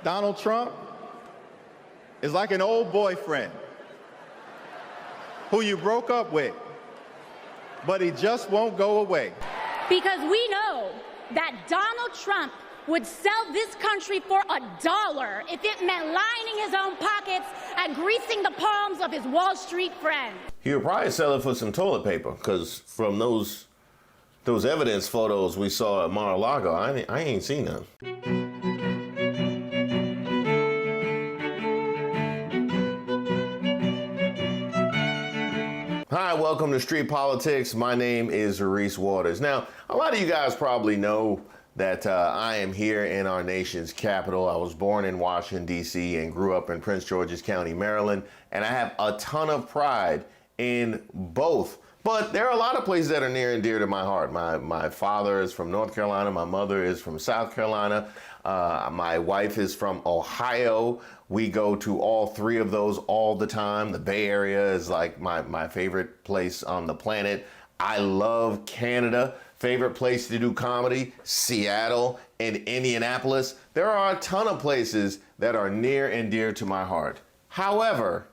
Donald Trump is like an old boyfriend who you broke up with, but he just won't go away. Because we know that Donald Trump would sell this country for $1 if it meant lining his own pockets and greasing the palms of his Wall Street friends. He would probably sell it for some toilet paper, because from those evidence photos we saw at Mar-a-Lago, I ain't seen none. Hi, welcome to Street Politics. My name is Reese Waters. Now, a lot of you guys probably know that I am here in our nation's capital. I was born in Washington, D.C. and grew up in Prince George's County, Maryland, and I have a ton of pride in both. But there are a lot of places that are near and dear to my heart. My father is from North Carolina. My mother is from South Carolina. My wife is from Ohio. We go to all three of those all the time. The Bay Area is like my favorite place on the planet. I love Canada. Favorite place to do comedy, Seattle and Indianapolis. There are a ton of places that are near and dear to my heart. However,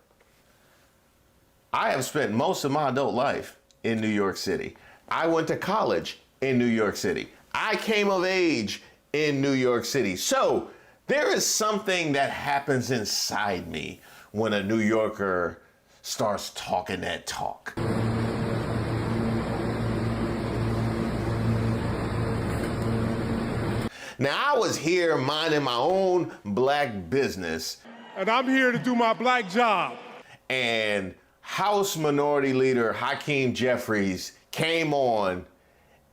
I have spent most of my adult life in New York City. I went to college in New York City. I came of age in New York City. So there is something that happens inside me when a New Yorker starts talking that talk. Now, I was here minding my own black business. And I'm here to do my black job. And House Minority Leader Hakeem Jeffries came on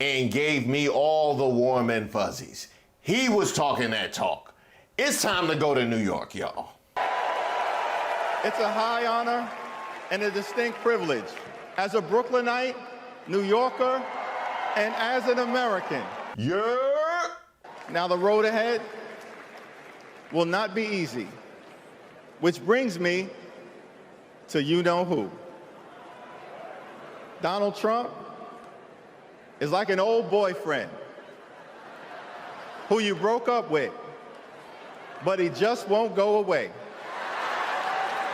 and gave me all the warm and fuzzies. He was talking that talk. It's time to go to New York, y'all. It's a high honor and a distinct privilege as a Brooklynite, New Yorker, and as an American. Yeah. Now the road ahead will not be easy, which brings me to you-know-who. Donald Trump is like an old boyfriend who you broke up with, but he just won't go away.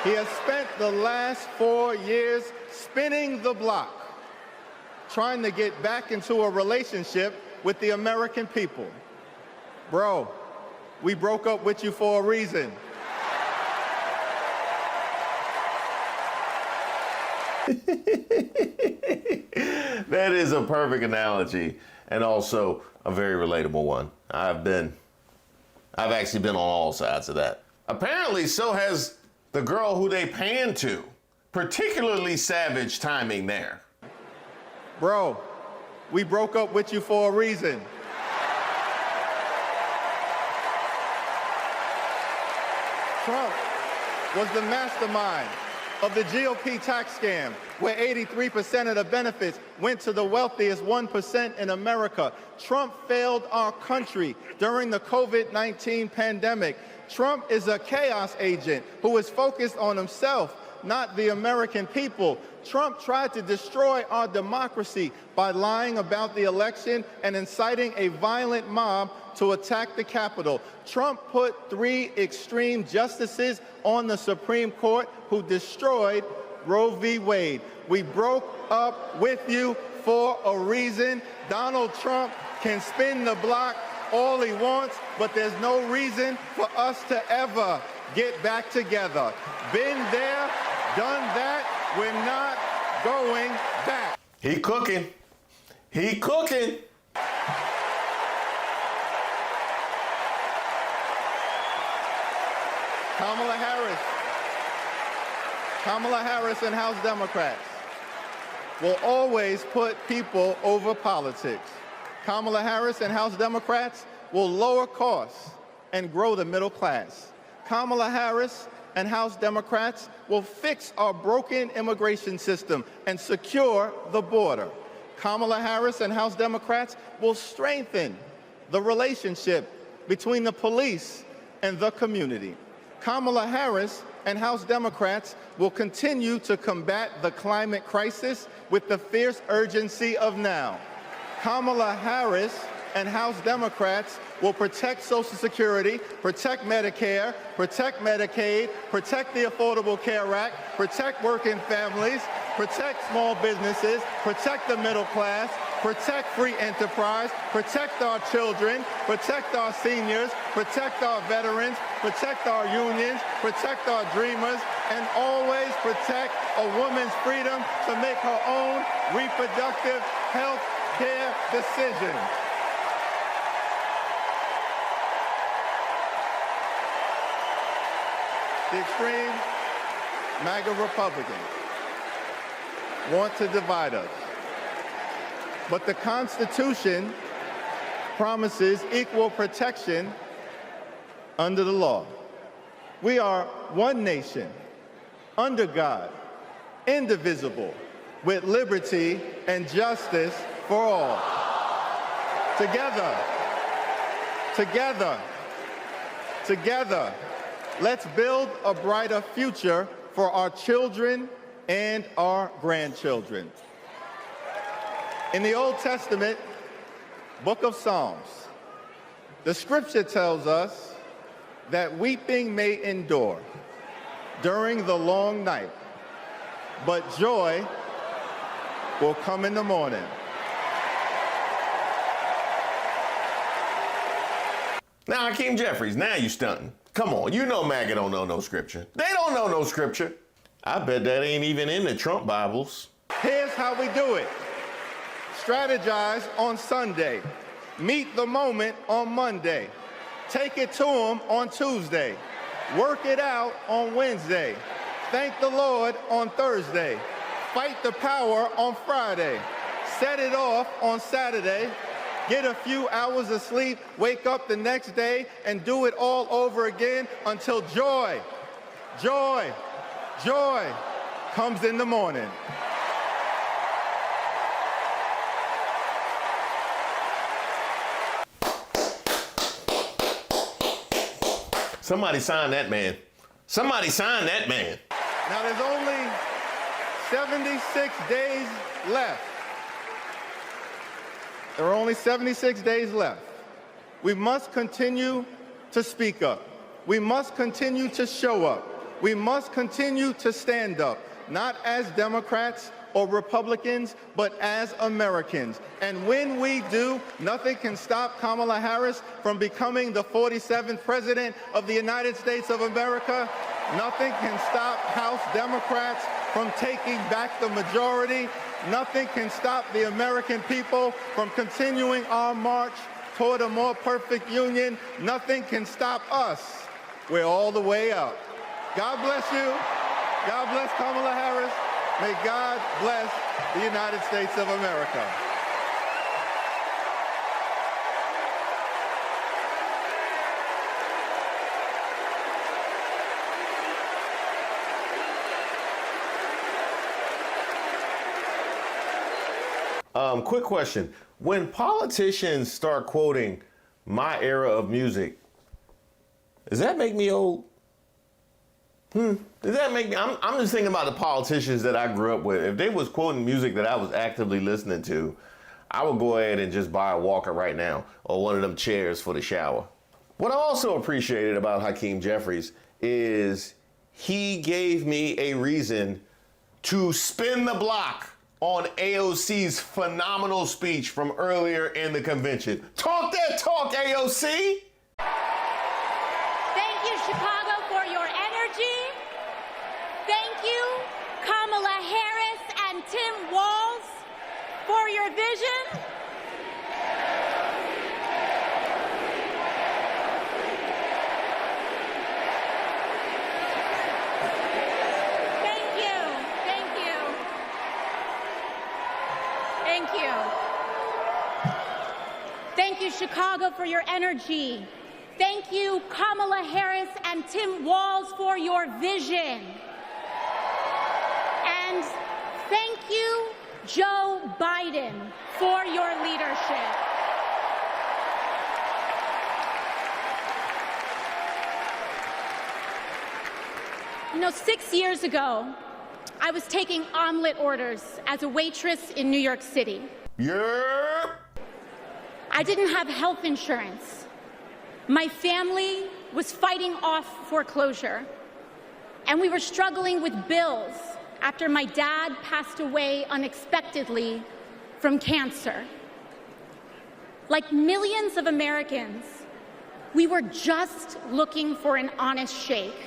He has spent the last 4 years spinning the block, trying to get back into a relationship with the American people. Bro, we broke up with you for a reason. That is a perfect analogy and also a very relatable one. I've actually been on all sides of that. Apparently, so has the girl who they panned to. Particularly savage timing there. Bro, we broke up with you for a reason. Trump was the mastermind of the GOP tax scam, where 83% of the benefits went to the wealthiest 1% in America. Trump failed our country during the COVID-19 pandemic. Trump is a chaos agent who is focused on himself, not the American people. Trump tried to destroy our democracy by lying about the election and inciting a violent mob to attack the Capitol. Trump put 3 extreme justices on the Supreme Court who destroyed Roe v. Wade. We broke up with you for a reason. Donald Trump can spin the block all he wants, but there's no reason for us to ever get back together. Been there, done that, we're not going back. He cooking. He cooking. Kamala Harris and House Democrats will always put people over politics. Kamala Harris and House Democrats will lower costs and grow the middle class. Kamala Harris and House Democrats will fix our broken immigration system and secure the border. Kamala Harris and House Democrats will strengthen the relationship between the police and the community. Kamala Harris and House Democrats will continue to combat the climate crisis with the fierce urgency of now. Kamala Harris and House Democrats will protect Social Security, protect Medicare, protect Medicaid, protect the Affordable Care Act, protect working families, protect small businesses, protect the middle class, protect free enterprise, protect our children, protect our seniors, protect our veterans, protect our unions, protect our dreamers, and always protect a woman's freedom to make her own reproductive health care decisions. The extreme MAGA Republicans want to divide us. But the Constitution promises equal protection under the law. We are one nation, under God, indivisible, with liberty and justice for all. Together, together, together, let's build a brighter future for our children and our grandchildren. In the Old Testament, book of Psalms, the scripture tells us that weeping may endure during the long night, but joy will come in the morning. Now, Hakeem Jeffries, now you stunting. Come on, you know MAGA don't know no scripture. They don't know no scripture. I bet that ain't even in the Trump Bibles. Here's how we do it. Strategize on Sunday. Meet the moment on Monday. Take it to them on Tuesday. Work it out on Wednesday. Thank the Lord on Thursday. Fight the power on Friday. Set it off on Saturday. Get a few hours of sleep, wake up the next day, and do it all over again until joy, joy, joy comes in the morning. Somebody sign that man. Somebody sign that man. Now there's only 76 days left. There are only 76 days left. We must continue to speak up. We must continue to show up. We must continue to stand up, not as Democrats or Republicans, but as Americans. And when we do, nothing can stop Kamala Harris from becoming the 47th President of the United States of America. Nothing can stop House Democrats from taking back the majority. Nothing can stop the American people from continuing our march toward a more perfect union. Nothing can stop us. We're all the way up. God bless you. God bless Kamala Harris. May God bless the United States of America. Quick question. When politicians start quoting my era of music, does that make me old? Does that make me, I'm just thinking about the politicians that I grew up with. If they was quoting music that I was actively listening to, I would go ahead and just buy a walker right now or one of them chairs for the shower. What I also appreciated about Hakeem Jeffries is he gave me a reason to spin the block on AOC's phenomenal speech from earlier in the convention. Talk that talk, AOC! Thank you, Chicago, for your energy. Thank you, Kamala Harris and Tim Walz, for your vision. Thank you, Chicago, for your energy. Thank you, Kamala Harris and Tim Walz, for your vision. And thank you, Joe Biden, for your leadership. You know, 6 years ago, I was taking omelet orders as a waitress in New York City. Yep. I didn't have health insurance. My family was fighting off foreclosure, and we were struggling with bills after my dad passed away unexpectedly from cancer. Like millions of Americans, we were just looking for an honest shake.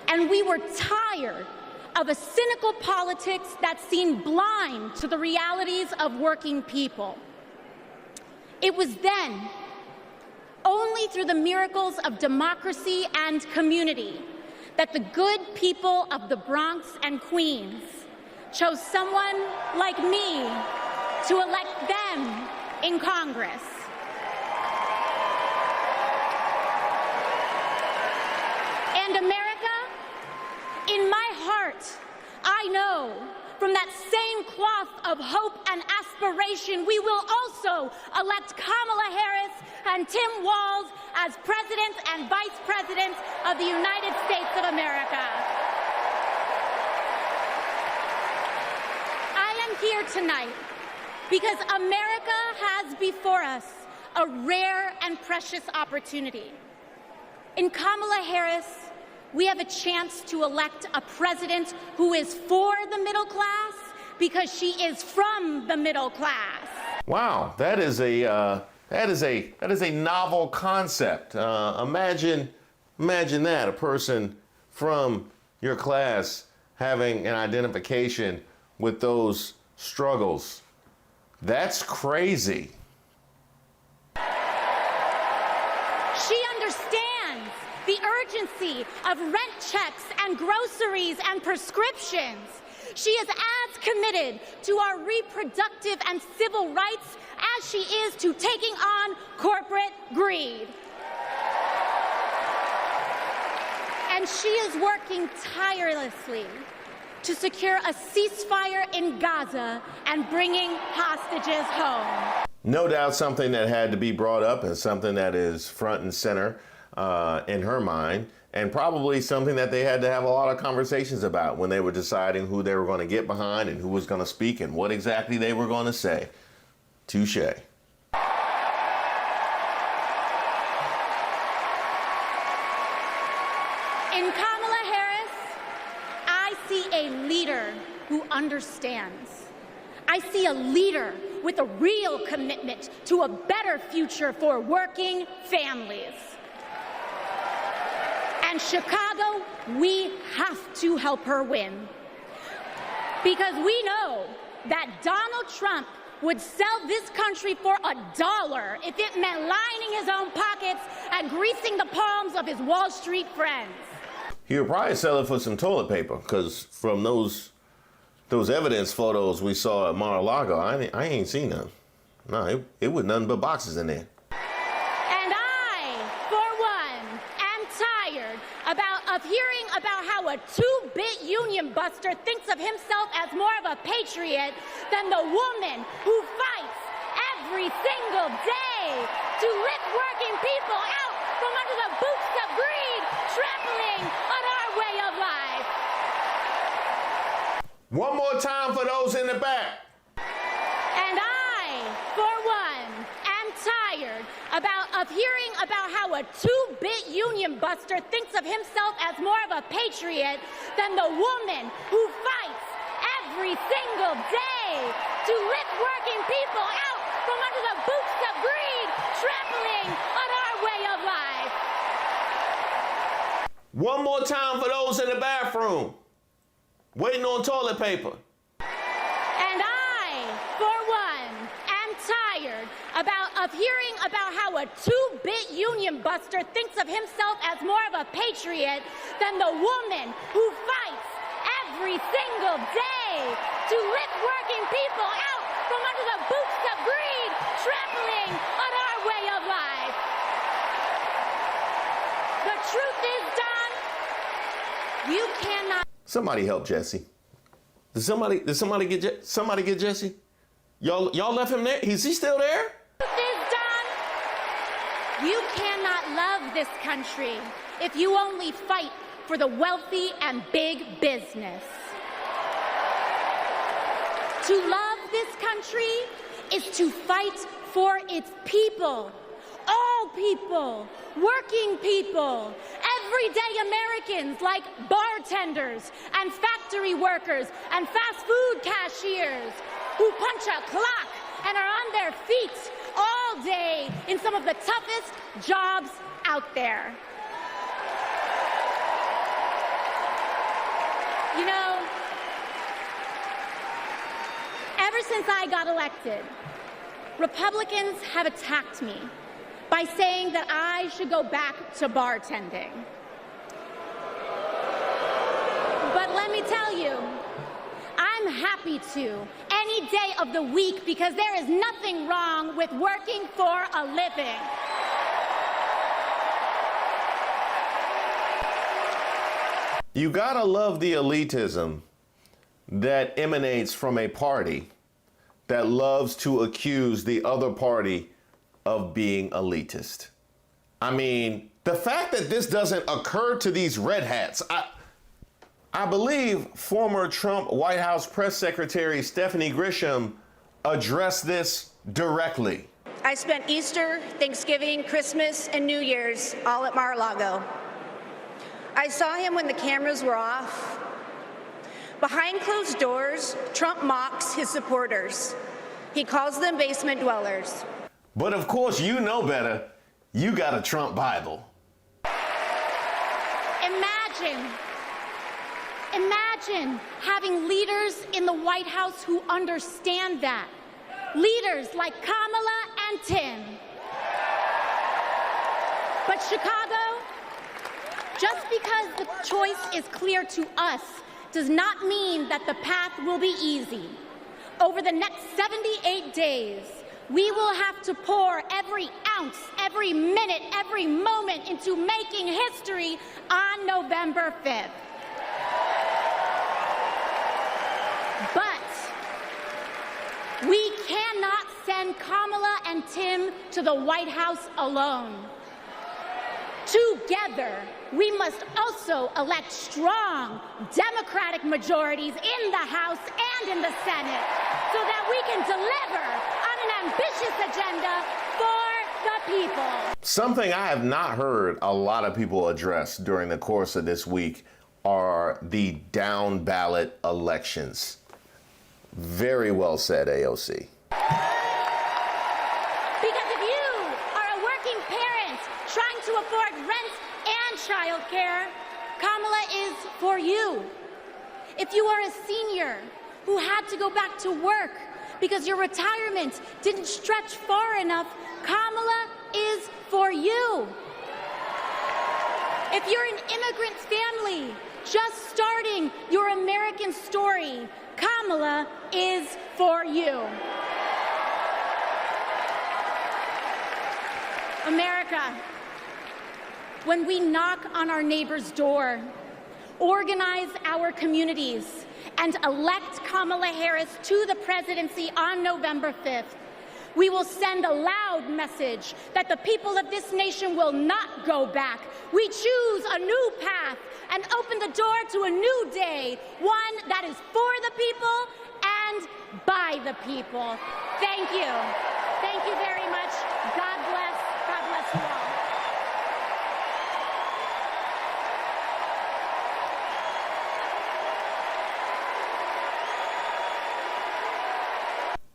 And we were tired of a cynical politics that seemed blind to the realities of working people. It was then, only through the miracles of democracy and community, that the good people of the Bronx and Queens chose someone like me to elect them in Congress. And America, in my heart, I know from that same cloth of hope and aspiration, we will also elect Kamala Harris and Tim Walz as President and Vice President of the United States of America. I am here tonight because America has before us a rare and precious opportunity. In Kamala Harris, we have a chance to elect a president who is for the middle class because she is from the middle class. Wow, that is a novel concept. Imagine that, a person from your class having an identification with those struggles. That's crazy. She understands the urgency of rent checks and groceries and prescriptions. She is as committed to our reproductive and civil rights as she is to taking on corporate greed. And she is working tirelessly to secure a ceasefire in Gaza and bringing hostages home. No doubt something that had to be brought up and something that is front and center in her mind, and probably something that they had to have a lot of conversations about when they were deciding who they were going to get behind and who was going to speak and what exactly they were going to say. Touche. In Kamala Harris, I see a leader who understands. I see a leader with a real commitment to a better future for working families. And Chicago, we have to help her win. Because we know that Donald Trump would sell this country for $1 if it meant lining his own pockets and greasing the palms of his Wall Street friends. He would probably sell it for some toilet paper, because from those evidence photos we saw at Mar-a-Lago, I ain't seen them. No, it was nothing but boxes in there. And I, for one, am tired of hearing about how a two-bit union buster thinks of himself as more of a patriot than the woman who fights every single day to lift working people out from under the boots of greed, trampling on our way of life. One more time for those in the back. And I, for one, am tired of hearing about how a two-bit union buster thinks of himself as more of a patriot than the woman who fights every single day to lift working people out from under the boots of greed, trampling on our way of life. One more time for those in the bathroom, waiting on toilet paper. And I, for one, am tired of hearing about how a two-bit union buster thinks of himself as more of a patriot than the woman who fights every single day to lift working people out from under the boots of greed, trampling on our way of life. The truth is, Don, you cannot. Somebody help Jesse. Did somebody get Jesse? Y'all left him there? Is he still there? The truth is, Don, you cannot love this country if you only fight for the wealthy and big business. To love this country is to fight for its people. All people, working people, everyday Americans like bartenders and factory workers and fast food cashiers who punch a clock and are on their feet all day in some of the toughest jobs out there. You know, ever since I got elected, Republicans have attacked me by saying that I should go back to bartending. But let me tell you, I'm happy to any day of the week because there is nothing wrong with working for a living. You gotta love the elitism that emanates from a party that loves to accuse the other party of being elitist. I mean, the fact that this doesn't occur to these red hats, I believe former Trump White House press secretary Stephanie Grisham addressed this directly. I spent Easter, Thanksgiving, Christmas, and New Year's all at Mar-a-Lago. I saw him when the cameras were off. Behind closed doors, Trump mocks his supporters. He calls them basement dwellers. But of course, you know better. You got a Trump Bible. Imagine having leaders in the White House who understand that. Leaders like Kamala and Tim. But Chicago, just because the choice is clear to us does not mean that the path will be easy. Over the next 78 days, we will have to pour every ounce, every minute, every moment into making history on November 5th. But we cannot send Kamala and Tim to the White House alone. Together, we must also elect strong Democratic majorities in the House and in the Senate so that we can deliver on an ambitious agenda for the people. Something I have not heard a lot of people address during the course of this week are the down ballot elections. Very well said, AOC. Because if you are a working parent trying to afford rent and childcare, Kamala is for you. If you are a senior who had to go back to work because your retirement didn't stretch far enough, Kamala is for you. If you're an immigrant family just starting your American story, Kamala is for you. America, when we knock on our neighbor's door, organize our communities, and elect Kamala Harris to the presidency on November 5th, we will send a loud message that the people of this nation will not go back. We choose a new path and open the door to a new day, one that is for the people and by the people. Thank you. Thank you very much. God bless. God bless you all.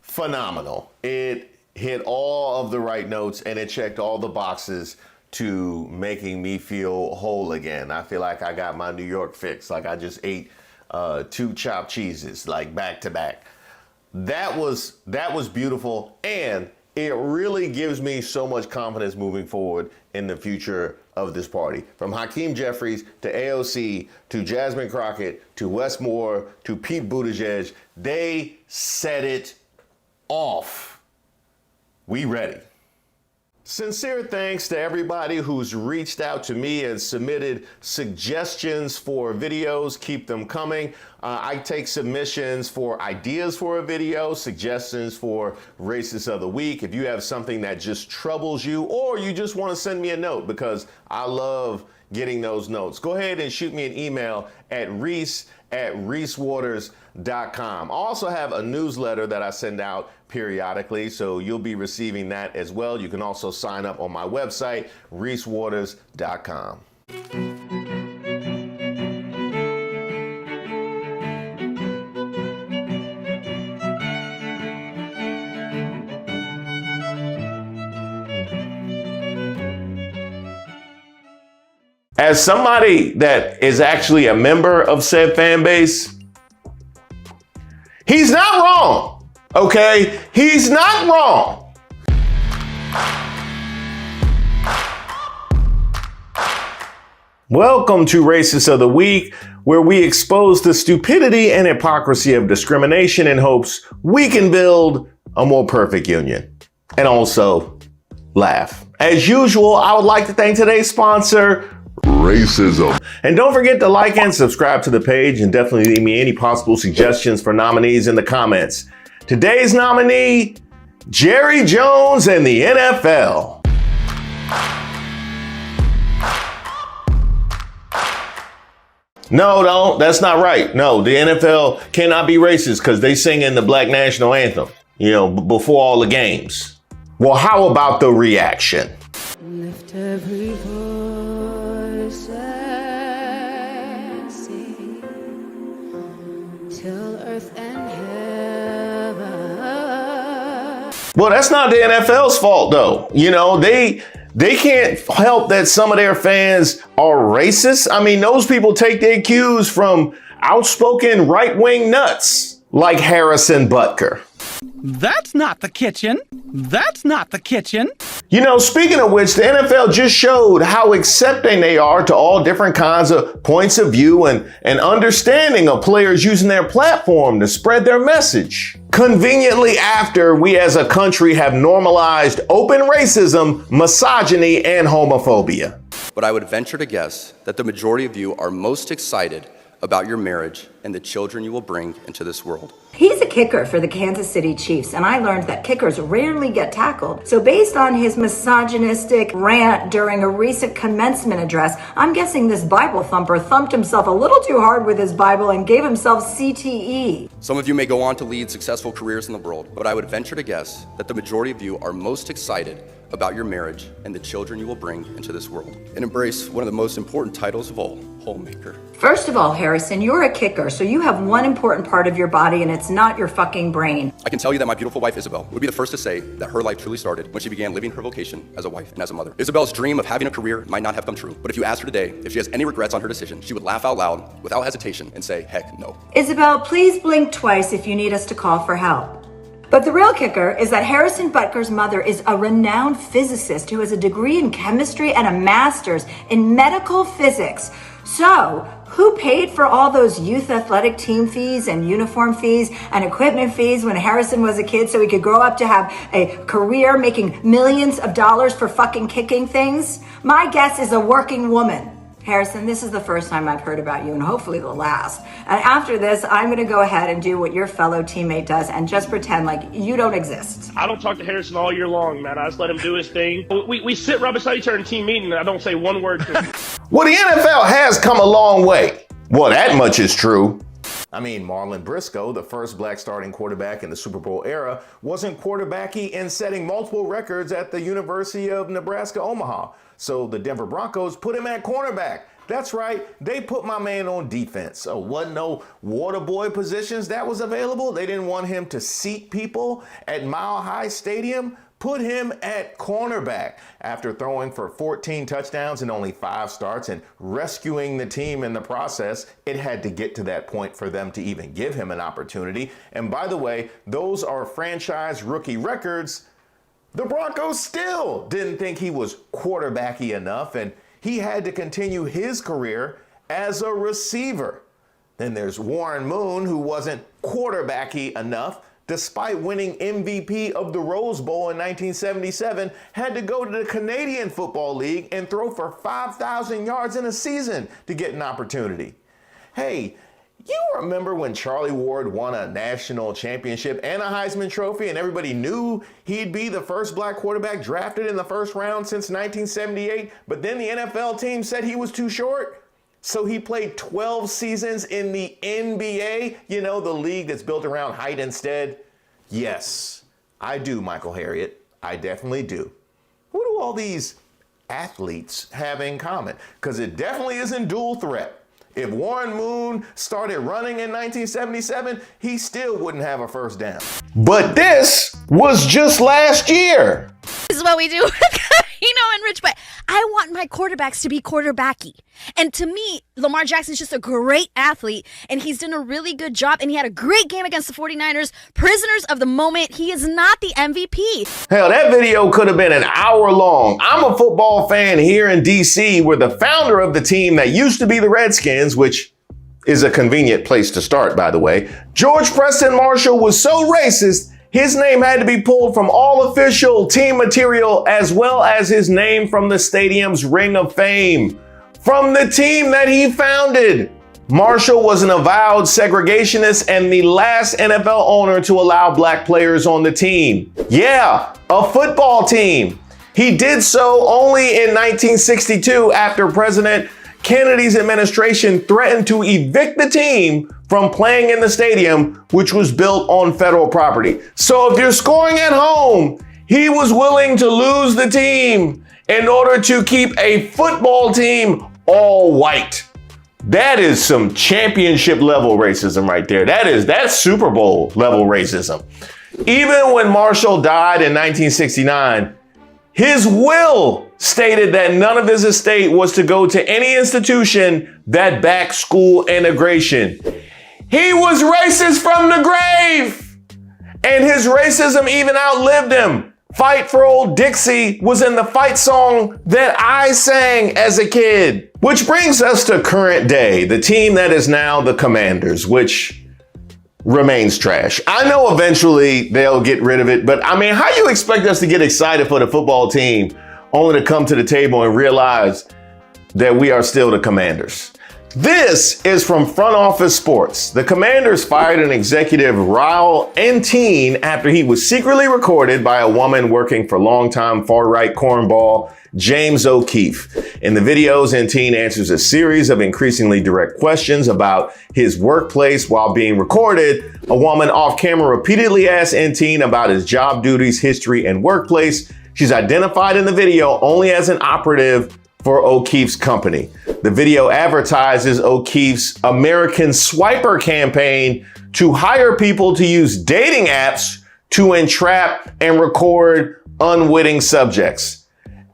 Phenomenal. It hit all of the right notes and it checked all the boxes to making me feel whole again. I feel like I got my New York fix. Like I just ate 2 chopped cheeses, like back to back. That was beautiful, and it really gives me so much confidence moving forward in the future of this party. From Hakeem Jeffries to AOC to Jasmine Crockett to Wes Moore to Pete Buttigieg, they set it off. We ready. Sincere thanks to everybody who's reached out to me and submitted suggestions for videos. Keep them coming. I take submissions for ideas for a video, suggestions for Racist of the Week. If you have something that just troubles you, or you just want to send me a note, because I love getting those notes. Go ahead and shoot me an email at reese@reesewaters.com. I also have a newsletter that I send out periodically, so you'll be receiving that as well. You can also sign up on my website, reesewaters.com. As somebody that is actually a member of said fan base, he's not wrong, okay? He's not wrong. Welcome to Racist of the Week, where we expose the stupidity and hypocrisy of discrimination in hopes we can build a more perfect union. And also, laugh. As usual, I would like to thank today's sponsor, Racism. And don't forget to like and subscribe to the page, and definitely leave me any possible suggestions for nominees in the comments. Today's nominee, Jerry Jones and the NFL. No, don't. That's not right. No, the NFL cannot be racist because they sing in the Black National Anthem, before all the games. Well, how about the reaction? Lift every voice and sing till earth and heaven. Well, that's not the NFL's fault, though. They can't help that some of their fans are racist. I mean, those people take their cues from outspoken right-wing nuts like Harrison Butker. That's not the kitchen. That's not the kitchen. Speaking of which, the NFL just showed how accepting they are to all different kinds of points of view and understanding of players using their platform to spread their message. Conveniently after we as a country have normalized open racism, misogyny, and homophobia. But I would venture to guess that the majority of you are most excited about your marriage and the children you will bring into this world. He's a kicker for the Kansas City Chiefs, and I learned that kickers rarely get tackled. So based on his misogynistic rant during a recent commencement address, I'm guessing this Bible thumper thumped himself a little too hard with his Bible and gave himself CTE. Some of you may go on to lead successful careers in the world, but I would venture to guess that the majority of you are most excited about your marriage and the children you will bring into this world, and embrace one of the most important titles of all, homemaker. First of all, Harrison, you're a kicker, so you have one important part of your body, and it's not your fucking brain. I can tell you that my beautiful wife, Isabel, would be the first to say that her life truly started when she began living her vocation as a wife and as a mother. Isabel's dream of having a career might not have come true, but if you asked her today if she has any regrets on her decision, she would laugh out loud without hesitation and say, heck no. Isabel, please blink twice if you need us to call for help. But the real kicker is that Harrison Butker's mother is a renowned physicist who has a degree in chemistry and a master's in medical physics. So, who paid for all those youth athletic team fees and uniform fees and equipment fees when Harrison was a kid so he could grow up to have a career making millions of dollars for fucking kicking things? My guess is a working woman. Harrison, this is the first time I've heard about you, and hopefully the last. And after this, I'm going to go ahead and do what your fellow teammate does and just pretend like you don't exist. I don't talk to Harrison all year long, man. I just let him do his thing. We sit right beside each other in team meeting, and I don't say one word to him. Well, the NFL has come a long way. Well, that much is true. I mean, Marlon Briscoe, the first black starting quarterback in the Super Bowl era, wasn't quarterbacky and setting multiple records at the University of Nebraska, Omaha. So the Denver Broncos put him at cornerback. That's right, they put my man on defense. So wasn't no water boy positions that was available. They didn't want him to seat people at Mile High Stadium. Put him at cornerback. After throwing for 14 touchdowns and only 5 starts and rescuing the team in the process, it had to get to that point for them to even give him an opportunity. And by the way, those are franchise rookie records. The Broncos still didn't think he was quarterbacky enough, and he had to continue his career as a receiver. Then there's Warren Moon, who wasn't quarterbacky enough, despite winning MVP of the Rose Bowl in 1977, had to go to the Canadian Football League and throw for 5,000 yards in a season to get an opportunity. Hey, You remember when Charlie Ward won a national championship and a Heisman Trophy, and everybody knew he'd be the first black quarterback drafted in the first round since 1978, but then the NFL team said he was too short? So he played 12 seasons in the NBA, you know, the league that's built around height instead? Yes, I do, Michael Harriot. I definitely do. What do all these athletes have in common? Because it definitely isn't dual threat. If Warren Moon started running in 1977, he still wouldn't have a first down. But this was just last year. This is what we do, and Rich, but I want my quarterbacks to be quarterbacky. And to me, Lamar Jackson's just a great athlete, and he's done a really good job, and he had a great game against the 49ers. Prisoners of the moment. He is not the MVP. Hell, that video could have been an hour long. I'm a football fan here in DC, where the founder of the team that used to be the Redskins, which is a convenient place to start, by the way, George Preston Marshall, was so racist, his name had to be pulled from all official team material, as well as his name from the stadium's Ring of Fame, from the team that he founded. Marshall was an avowed segregationist and the last NFL owner to allow black players on the team. Yeah, a football team. He did so only in 1962 after President Kennedy's administration threatened to evict the team from playing in the stadium, which was built on federal property. So if you're scoring at home, he was willing to lose the team in order to keep a football team all white. That is some championship level racism right there. That's Super Bowl level racism. Even when Marshall died in 1969, his will stated that none of his estate was to go to any institution that backed school integration. He was racist from the grave, and his racism even outlived him. Fight for Old Dixie was in the fight song that I sang as a kid. Which brings us to current day, the team that is now the Commanders, which remains trash. I know eventually they'll get rid of it, but I mean, how do you expect us to get excited for the football team only to come to the table and realize that we are still the Commanders? This is from Front Office Sports. The Commanders fired an executive, Raul Enteen, after he was secretly recorded by a woman working for longtime far-right cornball James O'Keefe. In the videos, Enteen answers a series of increasingly direct questions about his workplace while being recorded. A woman off camera repeatedly asks Enteen about his job duties, history, and workplace. She's identified in the video only as an operative for O'Keefe's company. The video advertises O'Keefe's American Swiper campaign to hire people to use dating apps to entrap and record unwitting subjects.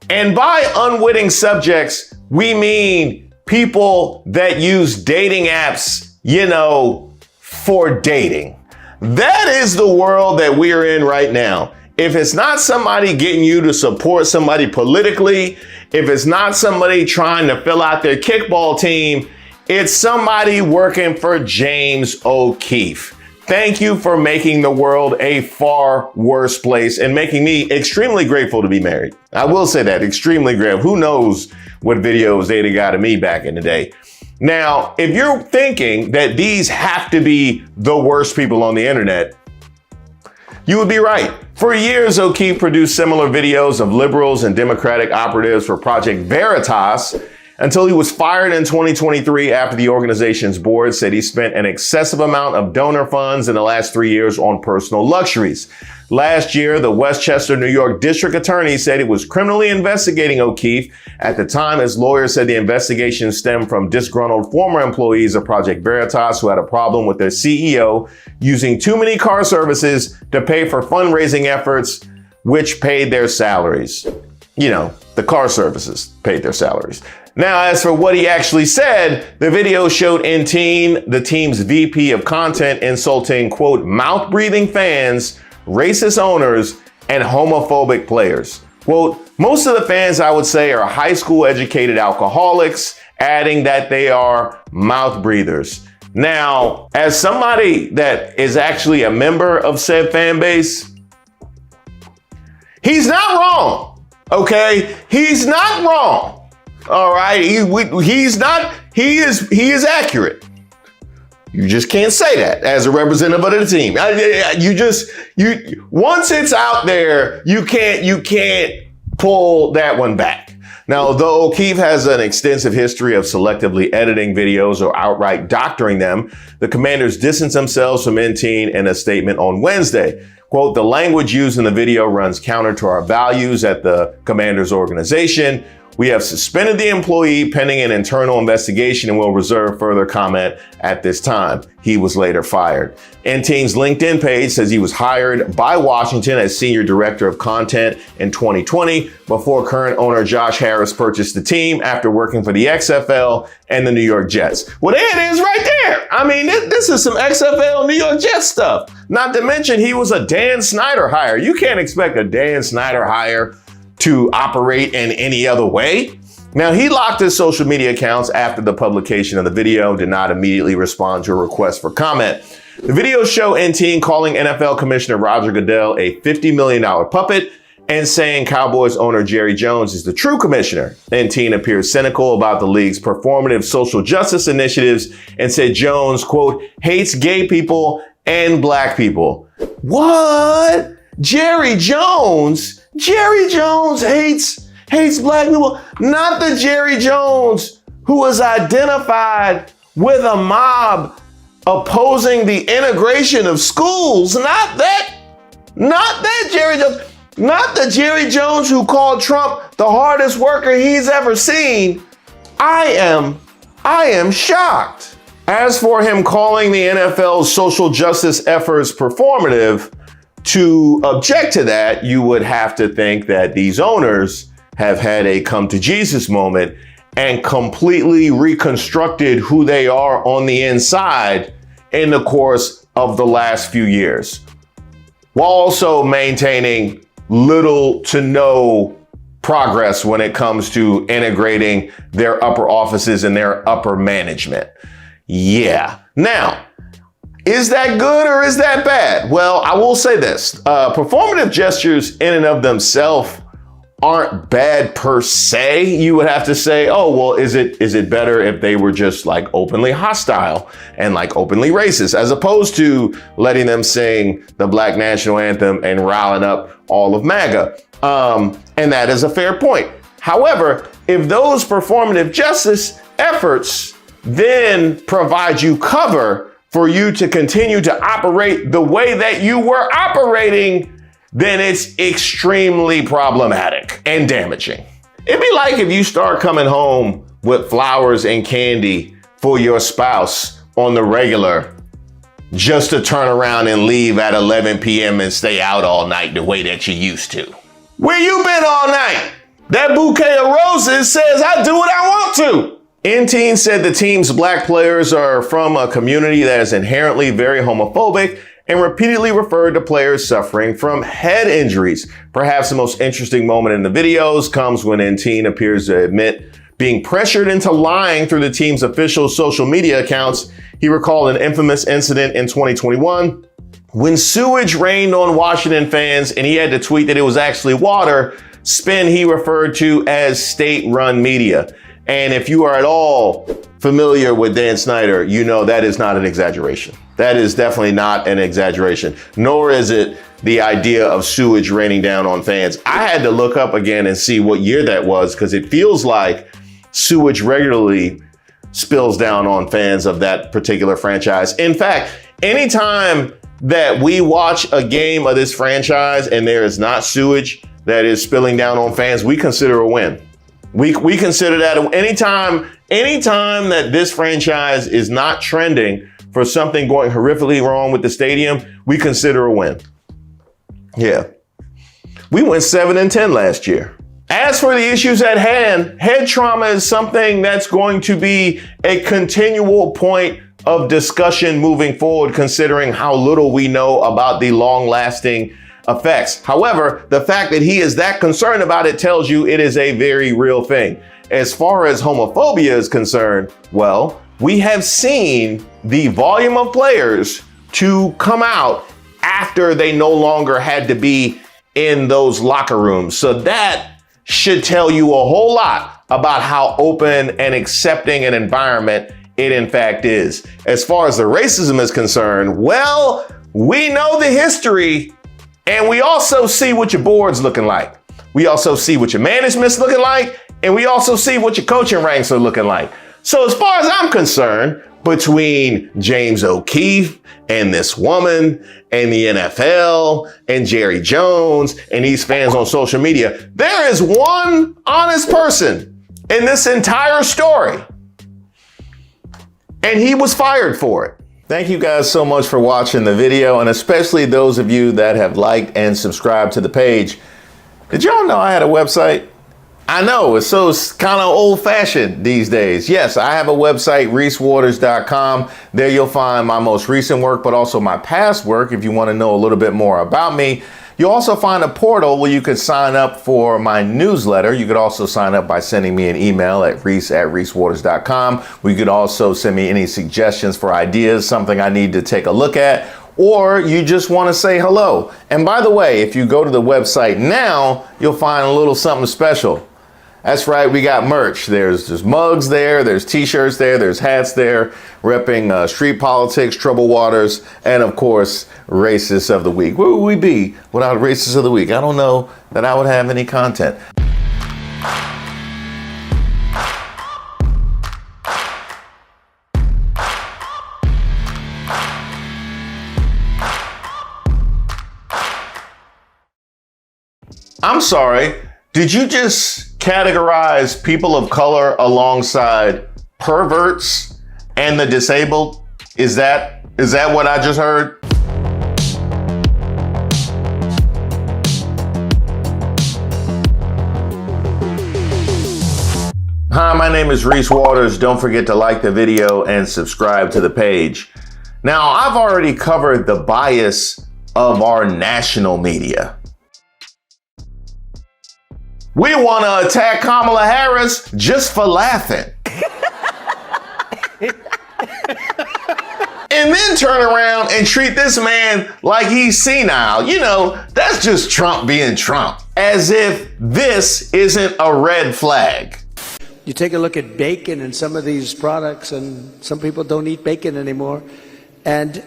And by unwitting subjects, we mean people that use dating apps, for dating. That is the world that we're in right now. If it's not somebody getting you to support somebody politically, if it's not somebody trying to fill out their kickball team, it's somebody working for James O'Keefe. Thank you for making the world a far worse place and making me extremely grateful to be married. I will say that, extremely grateful. Who knows what videos they'd have got of me back in the day. Now, if you're thinking that these have to be the worst people on the internet, you would be right. For years, O'Keefe produced similar videos of liberals and Democratic operatives for Project Veritas until he was fired in 2023 after the organization's board said he spent an excessive amount of donor funds in the last 3 years on personal luxuries. Last year, the Westchester, New York district attorney said it was criminally investigating O'Keefe. At the time, his lawyer said the investigation stemmed from disgruntled former employees of Project Veritas who had a problem with their CEO using too many car services to pay for fundraising efforts, which paid their salaries. The car services paid their salaries. Now, as for what he actually said, the video showed Enteen, the team's VP of content, insulting, quote, mouth-breathing fans, racist owners, and homophobic players. Quote, most of the fans, I would say, are high school educated alcoholics, adding that they are mouth breathers. Now, as somebody that is actually a member of said fan base, he's not wrong, okay? He's not wrong, all right? He is accurate. You just can't say that as a representative of the team. Once it's out there, you can't pull that one back. Now, though O'Keefe has an extensive history of selectively editing videos or outright doctoring them, the Commanders distanced themselves from NT in a statement on Wednesday. Quote, the language used in the video runs counter to our values at the Commanders organization. We have suspended the employee pending an internal investigation and will reserve further comment at this time. He was later fired. NT's LinkedIn page says he was hired by Washington as Senior Director of Content in 2020 before current owner Josh Harris purchased the team after working for the XFL and the New York Jets. Well, there it is right there. I mean, this is some XFL New York Jets stuff. Not to mention he was a Dan Snyder hire. You can't expect a Dan Snyder hire to operate in any other way. Now, he locked his social media accounts after the publication of the video, did not immediately respond to a request for comment. The videos show NT calling NFL Commissioner Roger Goodell a $50 million puppet and saying Cowboys owner Jerry Jones is the true commissioner. NT appears cynical about the league's performative social justice initiatives and said Jones, quote, hates gay people and black people. What? Jerry Jones hates black people. Not the Jerry Jones who was identified with a mob opposing the integration of schools. Not that Jerry Jones. Not the Jerry Jones who called Trump the hardest worker he's ever seen. I am shocked. As for him calling the NFL's social justice efforts performative, to object to that, you would have to think that these owners have had a come to Jesus moment and completely reconstructed who they are on the inside in the course of the last few years, while also maintaining little to no progress when it comes to integrating their upper offices and their upper management. Yeah. Now, is that good or is that bad? Well, I will say this. Performative gestures in and of themselves aren't bad per se. You would have to say, oh, well, is it better if they were just like openly hostile and like openly racist, as opposed to letting them sing the Black National Anthem and riling up all of MAGA? And that is a fair point. However, if those performative justice efforts then provide you cover for you to continue to operate the way that you were operating, then it's extremely problematic and damaging. It'd be like if you start coming home with flowers and candy for your spouse on the regular, just to turn around and leave at 11 p.m. and stay out all night the way that you used to. Where you been all night? That bouquet of roses says I do what I want to. NT said the team's black players are from a community that is inherently very homophobic and repeatedly referred to players suffering from head injuries. Perhaps the most interesting moment in the videos comes when NT appears to admit being pressured into lying through the team's official social media accounts. He recalled an infamous incident in 2021 when sewage rained on Washington fans and he had to tweet that it was actually water, spin he referred to as state-run media. And if you are at all familiar with Dan Snyder, you know that is not an exaggeration. That is definitely not an exaggeration, nor is it the idea of sewage raining down on fans. I had to look up again and see what year that was, because it feels like sewage regularly spills down on fans of that particular franchise. In fact, anytime that we watch a game of this franchise and there is not sewage that is spilling down on fans, we consider a win. We consider that anytime that this franchise is not trending for something going horrifically wrong with the stadium, we consider a win. Yeah. We went 7-10 last year. As for the issues at hand, head trauma is something that's going to be a continual point of discussion moving forward, considering how little we know about the long-lasting effects. However, the fact that he is that concerned about it tells you it is a very real thing. As far as homophobia is concerned, well, we have seen the volume of players to come out after they no longer had to be in those locker rooms. So that should tell you a whole lot about how open and accepting an environment it in fact is. As far as the racism is concerned, well, we know the history, and we also see what your board's looking like. We also see what your management's looking like, and we also see what your coaching ranks are looking like. So as far as I'm concerned, between James O'Keefe and this woman and the NFL and Jerry Jones and these fans on social media, there is one honest person in this entire story, and he was fired for it. Thank you guys so much for watching the video, and especially those of you that have liked and subscribed to the page. Did y'all know I had a website? I know, it's so kind of old-fashioned these days. Yes, I have a website, reesewaters.com. There you'll find my most recent work, but also my past work if you want to know a little bit more about me. You'll also find a portal where you could sign up for my newsletter. You could also sign up by sending me an email at reese@reesewaters.com. You could also send me any suggestions for ideas, something I need to take a look at, or you just want to say hello. And by the way, if you go to the website now, you'll find a little something special. That's right, we got merch. There's mugs there, there's t-shirts there, there's hats there, repping street politics, troubled waters, and of course, Racist of the Week. Where would we be without Racist of the Week? I don't know that I would have any content. I'm sorry, did you just categorize people of color alongside perverts and the disabled? Is that what I just heard? Hi, my name is Reese Waters. Don't forget to like the video and subscribe to the page. Now, I've already covered the bias of our national media. We want to attack Kamala Harris just for laughing. And then turn around and treat this man like he's senile. You know, that's just Trump being Trump. As if this isn't a red flag. You take a look at bacon and some of these products, and some people don't eat bacon anymore. And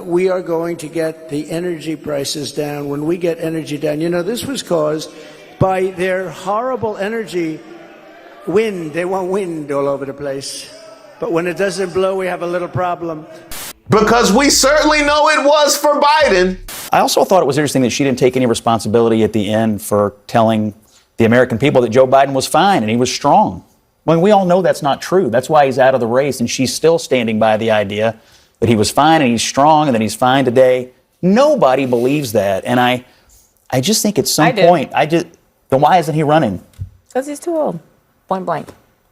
we are going to get the energy prices down. When we get energy down, you know, this was caused by their horrible energy wind. They want wind all over the place. But when it doesn't blow, we have a little problem. Because we certainly know it was for Biden. I also thought it was interesting that she didn't take any responsibility at the end for telling the American people that Joe Biden was fine and he was strong. I mean, we all know that's not true. That's why he's out of the race, and she's still standing by the idea that he was fine and he's strong and that he's fine today. Nobody believes that. And I just think at some point, then why isn't he running? Because he's too old, point blank.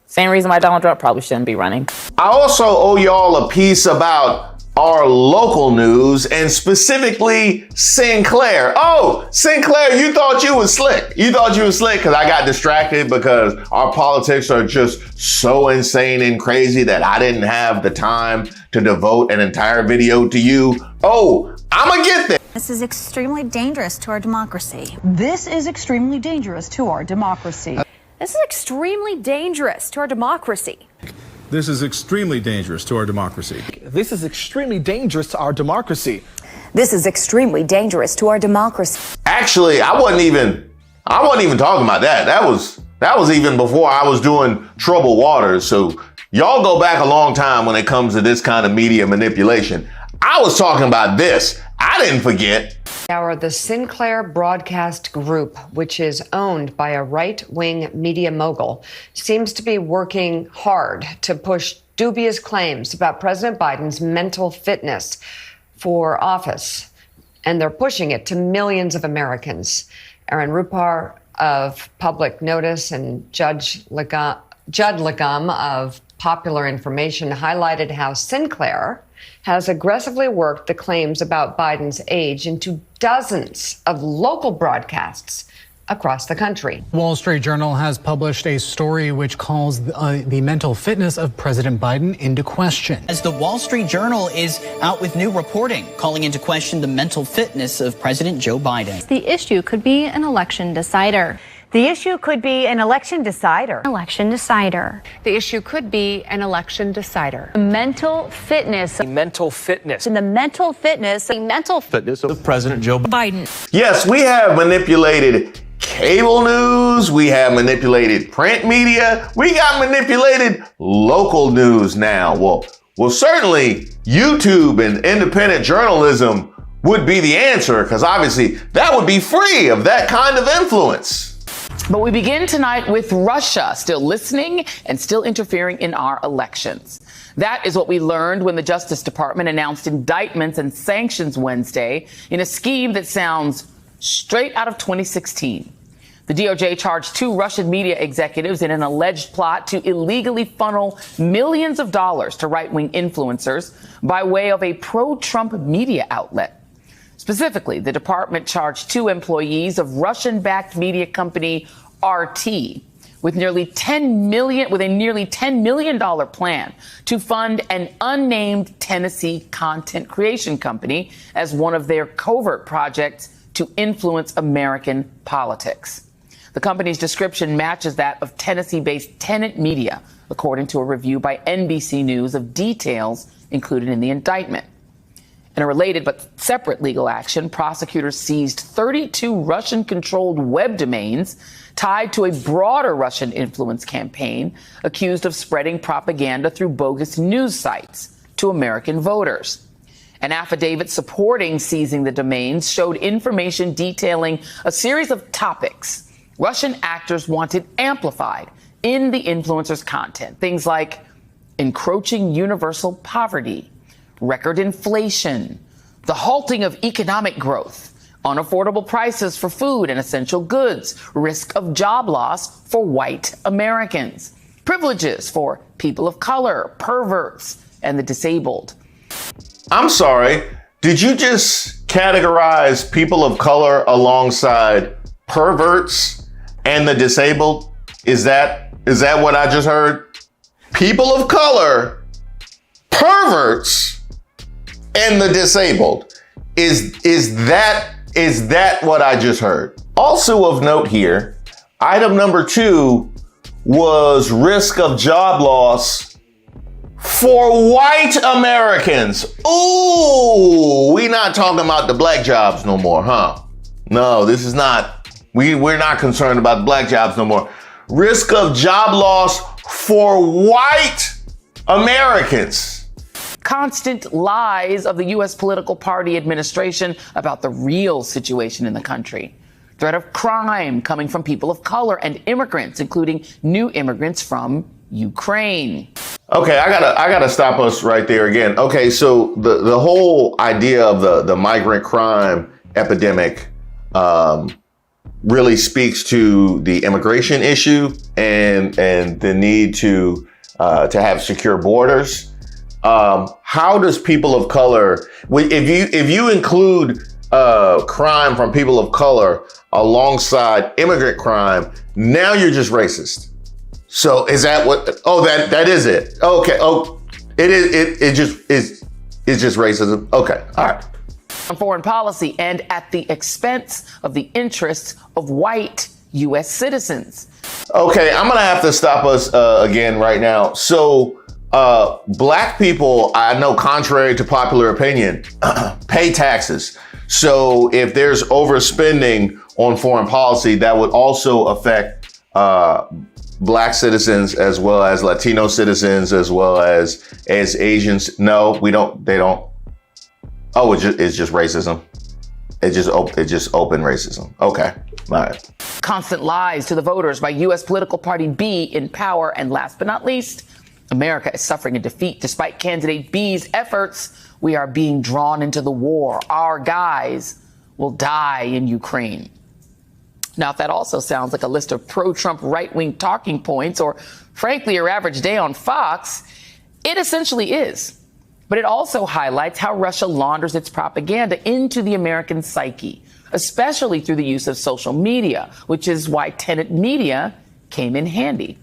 Same reason why Donald Trump probably shouldn't be running. I also owe y'all a piece about our local news, and specifically Sinclair. Oh, Sinclair, you thought you was slick. You thought you was slick because I got distracted because our politics are just so insane and crazy that I didn't have the time to devote an entire video to you. Oh, I'ma get there. This is extremely dangerous to our democracy. This is extremely dangerous to our democracy. This is extremely dangerous to our democracy. This is extremely dangerous to our democracy. This is extremely dangerous to our democracy. This is extremely dangerous to our democracy. Actually, I wasn't even talking about that. That was even before I was doing troubled waters. So y'all go back a long time when it comes to this kind of media manipulation. I was talking about this. I didn't forget. The Sinclair Broadcast Group, which is owned by a right-wing media mogul, seems to be working hard to push dubious claims about President Biden's mental fitness for office. And they're pushing it to millions of Americans. Aaron Rupar of Public Notice and Judd Legum of Popular Information highlighted how Sinclair has aggressively worked the claims about Biden's age into dozens of local broadcasts across the country. Wall Street Journal has published a story which calls the mental fitness of President Biden into question. As the Wall Street Journal is out with new reporting calling into question the mental fitness of President Joe Biden. The issue could be an election decider. The issue could be an election decider. Election decider. The issue could be an election decider. Mental fitness. Mental fitness. And the mental fitness. Fitness of President Joe Biden. Yes, we have manipulated cable news. We have manipulated print media. We got manipulated local news now. Well, certainly YouTube and independent journalism would be the answer, because obviously that would be free of that kind of influence. But we begin tonight with Russia still listening and still interfering in our elections. That is what we learned when the Justice Department announced indictments and sanctions Wednesday in a scheme that sounds straight out of 2016. The DOJ charged 2 Russian media executives in an alleged plot to illegally funnel millions of dollars to right-wing influencers by way of a pro-Trump media outlet. Specifically, the department charged 2 employees of Russian-backed media company RT with a nearly $10 million plan to fund an unnamed Tennessee content creation company as one of their covert projects to influence American politics. The company's description matches that of Tennessee-based Tenet Media, according to a review by NBC News of details included in the indictment. In a related but separate legal action, prosecutors seized 32 Russian-controlled web domains tied to a broader Russian influence campaign accused of spreading propaganda through bogus news sites to American voters. An affidavit supporting seizing the domains showed information detailing a series of topics Russian actors wanted amplified in the influencers' content. Things like encroaching universal poverty, record inflation, the halting of economic growth, unaffordable prices for food and essential goods, risk of job loss for white Americans, privileges for people of color, perverts, and the disabled. I'm sorry, did you just categorize people of color alongside perverts and the disabled? Is that what I just heard? People of color, perverts, and the disabled. Is that what I just heard? Also of note here, item number 2 was risk of job loss for white Americans. Ooh, we not talking about the black jobs no more, huh? No, this is not, we're not concerned about black jobs no more. Risk of job loss for white Americans. Constant lies of the U.S. political party administration about the real situation in the country. Threat of crime coming from people of color and immigrants, including new immigrants from Ukraine. Okay, I gotta stop us right there again. Okay, so the whole idea of the migrant crime epidemic really speaks to the immigration issue and the need to have secure borders. How does people of color, if you include crime from people of color alongside immigrant crime, now you're just racist. So is that what? Oh, that is it. Okay. Oh, it just is. It's just racism. Okay. All right. On foreign policy and at the expense of the interests of white U.S. citizens. Okay, I'm gonna have to stop us again right now. So. Black people, I know, contrary to popular opinion, pay taxes. So if there's overspending on foreign policy, that would also affect Black citizens as well as Latino citizens as well as Asians. No, they don't. Oh, it's just racism. It's just open racism. Okay, all right. Constant lies to the voters by U.S. political party B in power, and last but not least, America is suffering a defeat despite candidate B's efforts. We are being drawn into the war. Our guys will die in Ukraine. Now, if that also sounds like a list of pro-Trump right-wing talking points, or frankly, your average day on Fox, it essentially is. But it also highlights how Russia launders its propaganda into the American psyche, especially through the use of social media, which is why Tenet Media came in handy.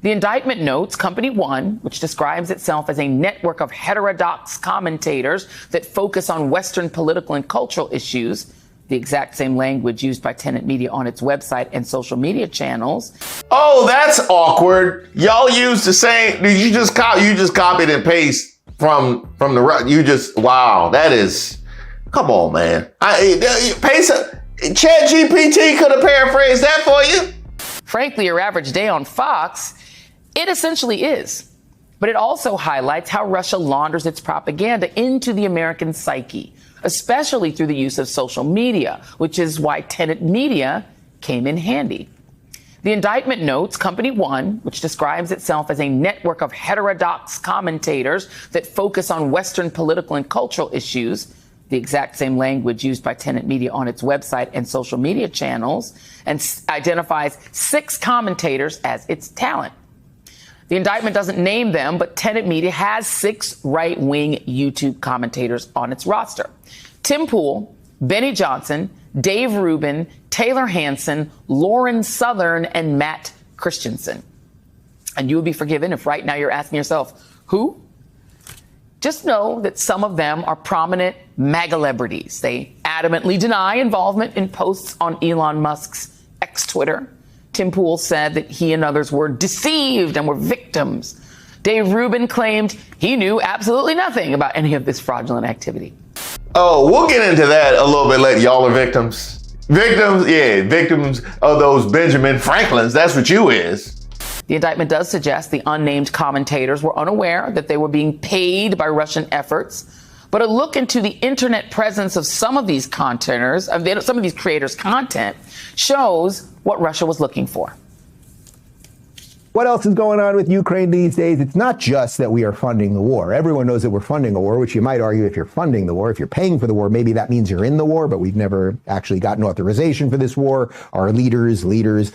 The indictment notes Company One, which describes itself as a network of heterodox commentators that focus on Western political and cultural issues, the exact same language used by Tenet Media on its website and social media channels. Oh, that's awkward. Y'all use the same. You just copied and paste from the. Wow, that is. Come on, man. ChatGPT could have paraphrased that for you. Frankly, your average day on Fox, it essentially is. But it also highlights how Russia launders its propaganda into the American psyche, especially through the use of social media, which is why Tenet Media came in handy. The indictment notes Company One, which describes itself as a network of heterodox commentators that focus on Western political and cultural issues, the exact same language used by Tenet Media on its website and social media channels, and identifies 6 commentators as its talent. The indictment doesn't name them, but Tenet Media has 6 right-wing YouTube commentators on its roster. Tim Pool, Benny Johnson, Dave Rubin, Taylor Hanson, Lauren Southern, and Matt Christensen. And you would be forgiven if right now you're asking yourself, who? Just know that some of them are prominent MAGA celebrities. They adamantly deny involvement in posts on Elon Musk's ex-Twitter. Tim Pool said that he and others were deceived and were victims. Dave Rubin claimed he knew absolutely nothing about any of this fraudulent activity. Oh, we'll get into that a little bit later. Y'all are victims. Victims of those Benjamin Franklins. That's what you is. The indictment does suggest the unnamed commentators were unaware that they were being paid by Russian efforts. But a look into the internet presence of some of these creators' content shows what Russia was looking for. What else is going on with Ukraine these days? It's not just that we are funding the war. Everyone knows that we're funding a war, which you might argue if you're funding the war, if you're paying for the war, maybe that means you're in the war, but we've never actually gotten authorization for this war. Our leaders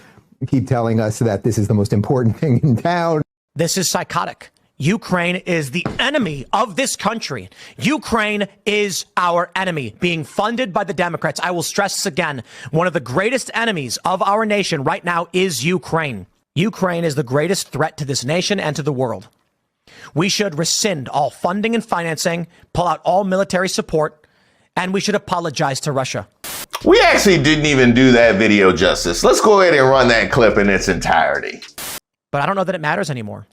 keep telling us that this is the most important thing in town. This is psychotic. Ukraine is the enemy of this country. Ukraine is our enemy, being funded by the Democrats. I will stress this again. One of the greatest enemies of our nation right now is Ukraine. Ukraine is the greatest threat to this nation and to the world. We should rescind all funding and financing, pull out all military support, and we should apologize to Russia. We actually didn't even do that video justice. Let's go ahead and run that clip in its entirety. But I don't know that it matters anymore.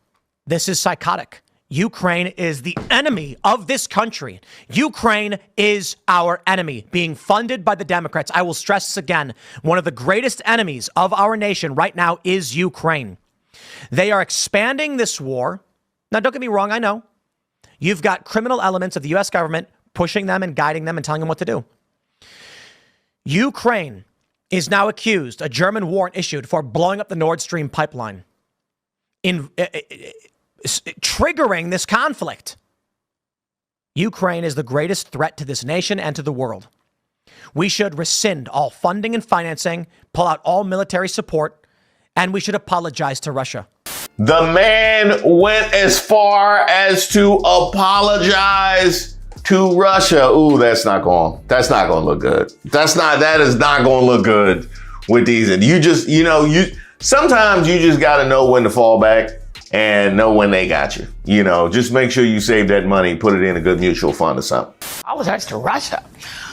This is psychotic. Ukraine is the enemy of this country. Ukraine is our enemy, being funded by the Democrats. I will stress this again. One of the greatest enemies of our nation right now is Ukraine. They are expanding this war. Now, don't get me wrong. I know you've got criminal elements of the U.S. government pushing them and guiding them and telling them what to do. Ukraine is now accused, a German warrant issued for blowing up the Nord Stream pipeline, triggering this conflict. Ukraine is the greatest threat to this nation and to the world. We should rescind all funding and financing, pull out all military support, and we should apologize to Russia. The man went as far as to apologize to Russia. Ooh, that's not going to look good. That is not going to look good with these. And sometimes you just got to know when to fall back and know when they got you. Just make sure you save that money, put it in a good mutual fund or something. Apologize to Russia.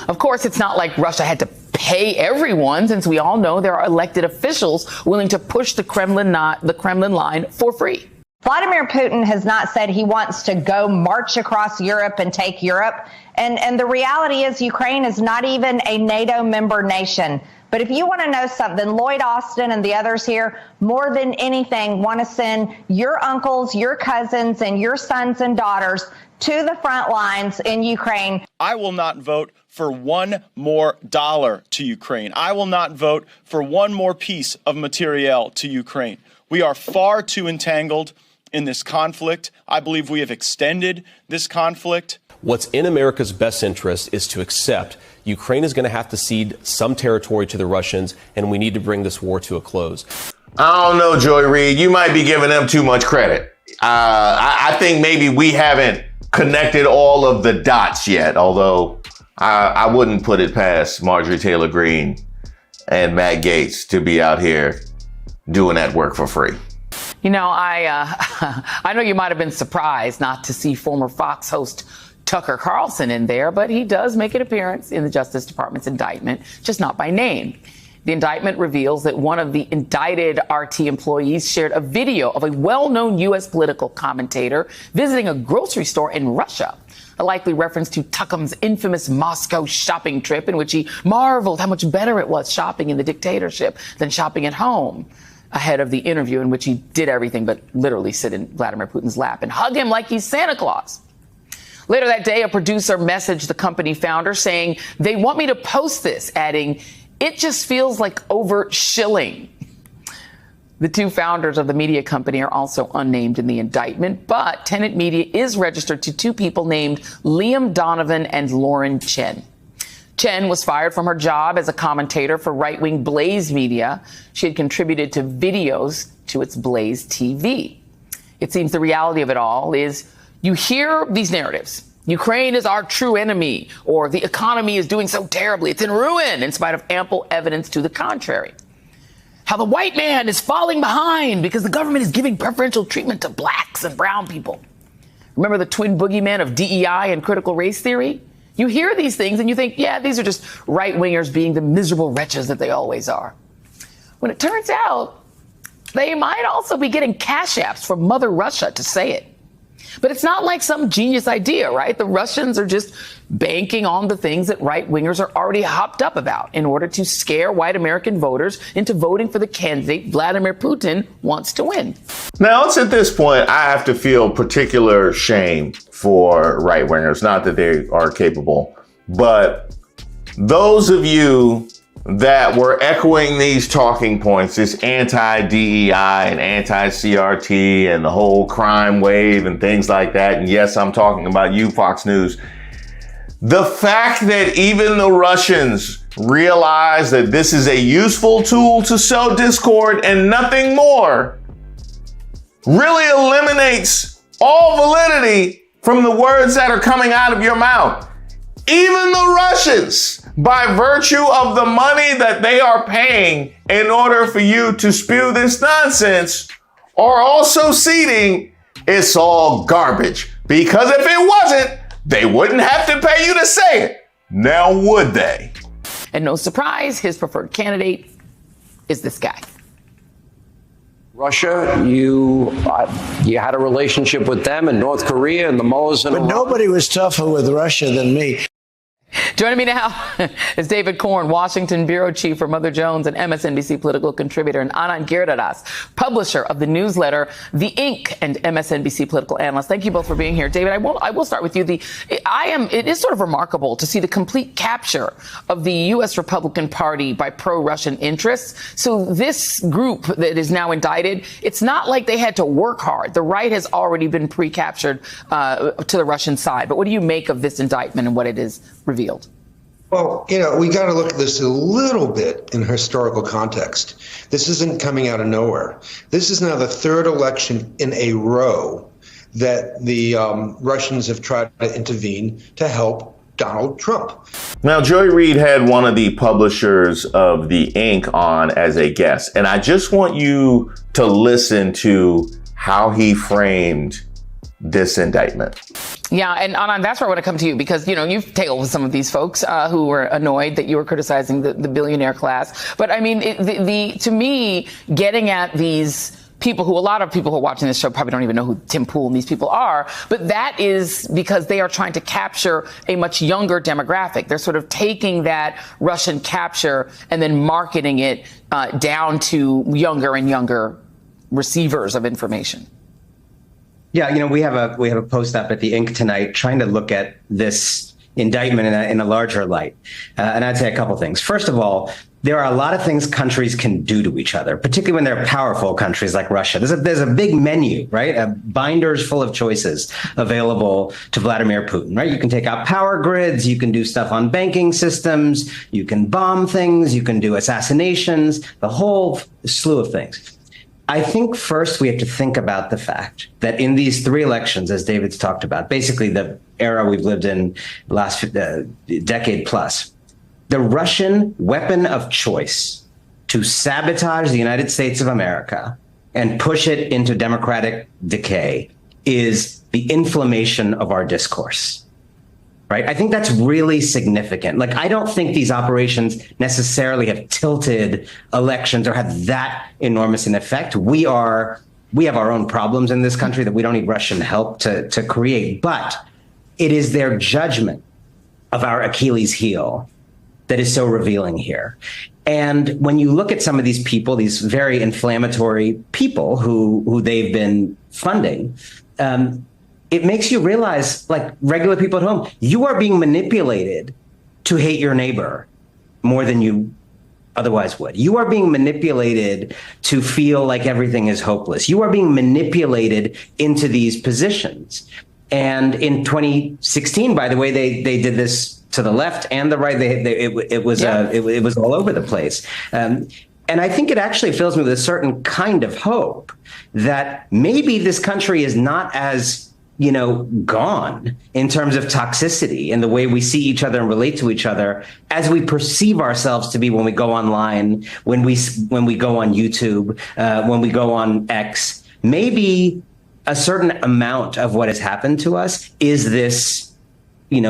Of course, it's not like Russia had to pay everyone, since we all know there are elected officials willing to push the Kremlin line for free. Vladimir Putin has not said he wants to go march across Europe and take Europe. And the reality is Ukraine is not even a NATO member nation. But if you want to know something, Lloyd Austin and the others here, more than anything, want to send your uncles, your cousins, and your sons and daughters to the front lines in Ukraine. I will not vote for one more dollar to Ukraine. I will not vote for one more piece of materiel to Ukraine. We are far too entangled in this conflict. I believe we have extended this conflict. What's in America's best interest is to accept Ukraine is going to have to cede some territory to the Russians, and we need to bring this war to a close. I don't know, Joy Reid. You might be giving them too much credit. I think maybe we haven't connected all of the dots yet, although I wouldn't put it past Marjorie Taylor Greene and Matt Gaetz to be out here doing that work for free. I know you might have been surprised not to see former Fox host Tucker Carlson in there, but he does make an appearance in the Justice Department's indictment, just not by name. The indictment reveals that one of the indicted RT employees shared a video of a well-known U.S. political commentator visiting a grocery store in Russia, a likely reference to Tuckum's infamous Moscow shopping trip in which he marveled how much better it was shopping in the dictatorship than shopping at home, ahead of the interview in which he did everything but literally sit in Vladimir Putin's lap and hug him like he's Santa Claus. Later that day, a producer messaged the company founder saying, "They want me to post this," adding, "It just feels like over shilling." The two founders of the media company are also unnamed in the indictment, but Tenet Media is registered to two people named Liam Donovan and Lauren Chen. Chen was fired from her job as a commentator for right-wing Blaze Media. She had contributed to videos to its Blaze TV. It seems the reality of it all is you hear these narratives. Ukraine is our true enemy, or the economy is doing so terribly, it's in ruin, in spite of ample evidence to the contrary. How the white man is falling behind because the government is giving preferential treatment to blacks and brown people. Remember the twin boogeyman of DEI and critical race theory? You hear these things and you think, yeah, these are just right-wingers being the miserable wretches that they always are. When it turns out, they might also be getting cash apps from Mother Russia to say it. But it's not like some genius idea, right? The Russians are just banking on the things that right-wingers are already hopped up about in order to scare white American voters into voting for the candidate Vladimir Putin wants to win. Now, it's at this point I have to feel particular shame for right-wingers. Not that they are capable, but those of you that were echoing these talking points, this anti-DEI and anti-CRT and the whole crime wave and things like that. And yes, I'm talking about you, Fox News. The fact that even the Russians realize that this is a useful tool to sow discord and nothing more really eliminates all validity from the words that are coming out of your mouth. Even the Russians, by virtue of the money that they are paying in order for you to spew this nonsense, are also ceding it's all garbage. Because if it wasn't, they wouldn't have to pay you to say it. Now would they? And no surprise, his preferred candidate is this guy. Russia, you had a relationship with them and North Korea and the mullahs and But nobody was tougher with Russia than me. Joining me now is David Korn, Washington bureau chief for Mother Jones and MSNBC political contributor, and Anand Giridharadas, publisher of the newsletter The Ink and MSNBC political analyst. Thank you both for being here. David, I will start with you. It is sort of remarkable to see the complete capture of the U.S. Republican Party by pro-Russian interests. So this group that is now indicted, it's not like they had to work hard. The right has already been pre-captured to the Russian side. But what do you make of this indictment and what it is revealed? Well, we got to look at this a little bit in historical context. This isn't coming out of nowhere. This is now the third election in a row that the Russians have tried to intervene to help Donald Trump. Now, Joy Reid had one of the publishers of The Ink on as a guest, and I just want you to listen to how he framed this indictment. Yeah, and Anand, that's where I want to come to you because, you've tailed with some of these folks who were annoyed that you were criticizing the billionaire class. But I mean, to me, getting at these people who a lot of people who are watching this show probably don't even know who Tim Pool and these people are. But that is because they are trying to capture a much younger demographic. They're sort of taking that Russian capture and then marketing it down to younger and younger receivers of information. Yeah, we have a post up at The Ink tonight trying to look at this indictment in a larger light. And I'd say a couple things. First of all, there are a lot of things countries can do to each other, particularly when they're powerful countries like Russia. There's a big menu, right? Binders full of choices available to Vladimir Putin, right? You can take out power grids. You can do stuff on banking systems. You can bomb things. You can do assassinations, the whole slew of things. I think first we have to think about the fact that in these three elections, as David's talked about, basically the era we've lived in the last decade plus, the Russian weapon of choice to sabotage the United States of America and push it into democratic decay is the inflammation of our discourse. right? I think that's really significant. Like, I don't think these operations necessarily have tilted elections or have that enormous an effect. We have our own problems in this country that we don't need Russian help to create, but it is their judgment of our Achilles heel that is so revealing here. And when you look at some of these people, these very inflammatory people who they've been funding, it makes you realize, like regular people at home, you are being manipulated to hate your neighbor more than you otherwise would. You are being manipulated to feel like everything is hopeless. You are being manipulated into these positions. And in 2016, by the way, they did this to the left and the right. It was all over the place. And I think it actually fills me with a certain kind of hope that maybe this country is not as gone in terms of toxicity and the way we see each other and relate to each other as we perceive ourselves to be when we go online, when we go on YouTube, when we go on X. Maybe a certain amount of what has happened to us is this,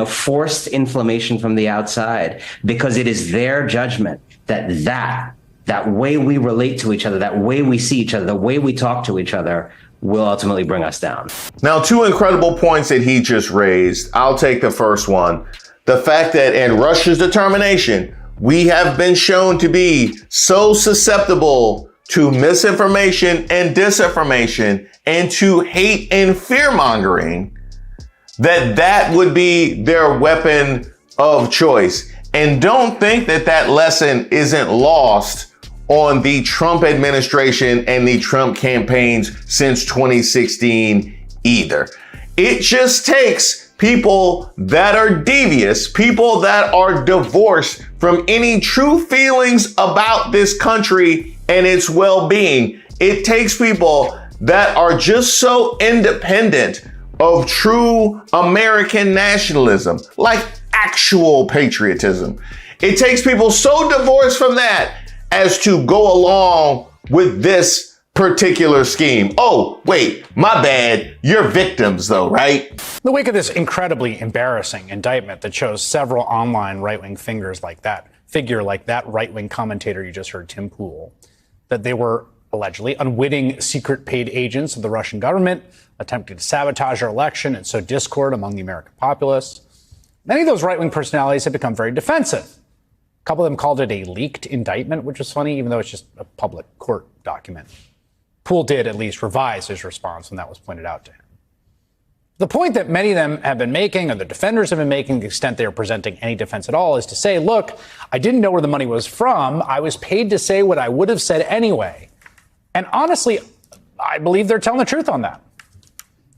forced inflammation from the outside, because it is their judgment that way we relate to each other, that way we see each other, the way we talk to each other will ultimately bring us down. Now, two incredible points that he just raised. I'll take the first one. The fact that in Russia's determination, we have been shown to be so susceptible to misinformation and disinformation and to hate and fear mongering that would be their weapon of choice. And don't think that lesson isn't lost on the Trump administration and the Trump campaigns since 2016 either. It just takes people that are devious, people that are divorced from any true feelings about this country and its well-being. It takes people that are just so independent of true American nationalism, like actual patriotism. It takes people so divorced from that as to go along with this particular scheme. Oh, wait, my bad. You're victims though, right? In the wake of this incredibly embarrassing indictment that shows several online right-wing figure like that right-wing commentator you just heard, Tim Pool, that they were allegedly unwitting secret paid agents of the Russian government attempting to sabotage our election and sow discord among the American populace. Many of those right-wing personalities have become very defensive. A couple of them called it a leaked indictment, which is funny, even though it's just a public court document. Poole did at least revise his response when that was pointed out to him. The point that many of them have been making, or the defenders have been making, to the extent they are presenting any defense at all, is to say, look, I didn't know where the money was from. I was paid to say what I would have said anyway. And honestly, I believe they're telling the truth on that.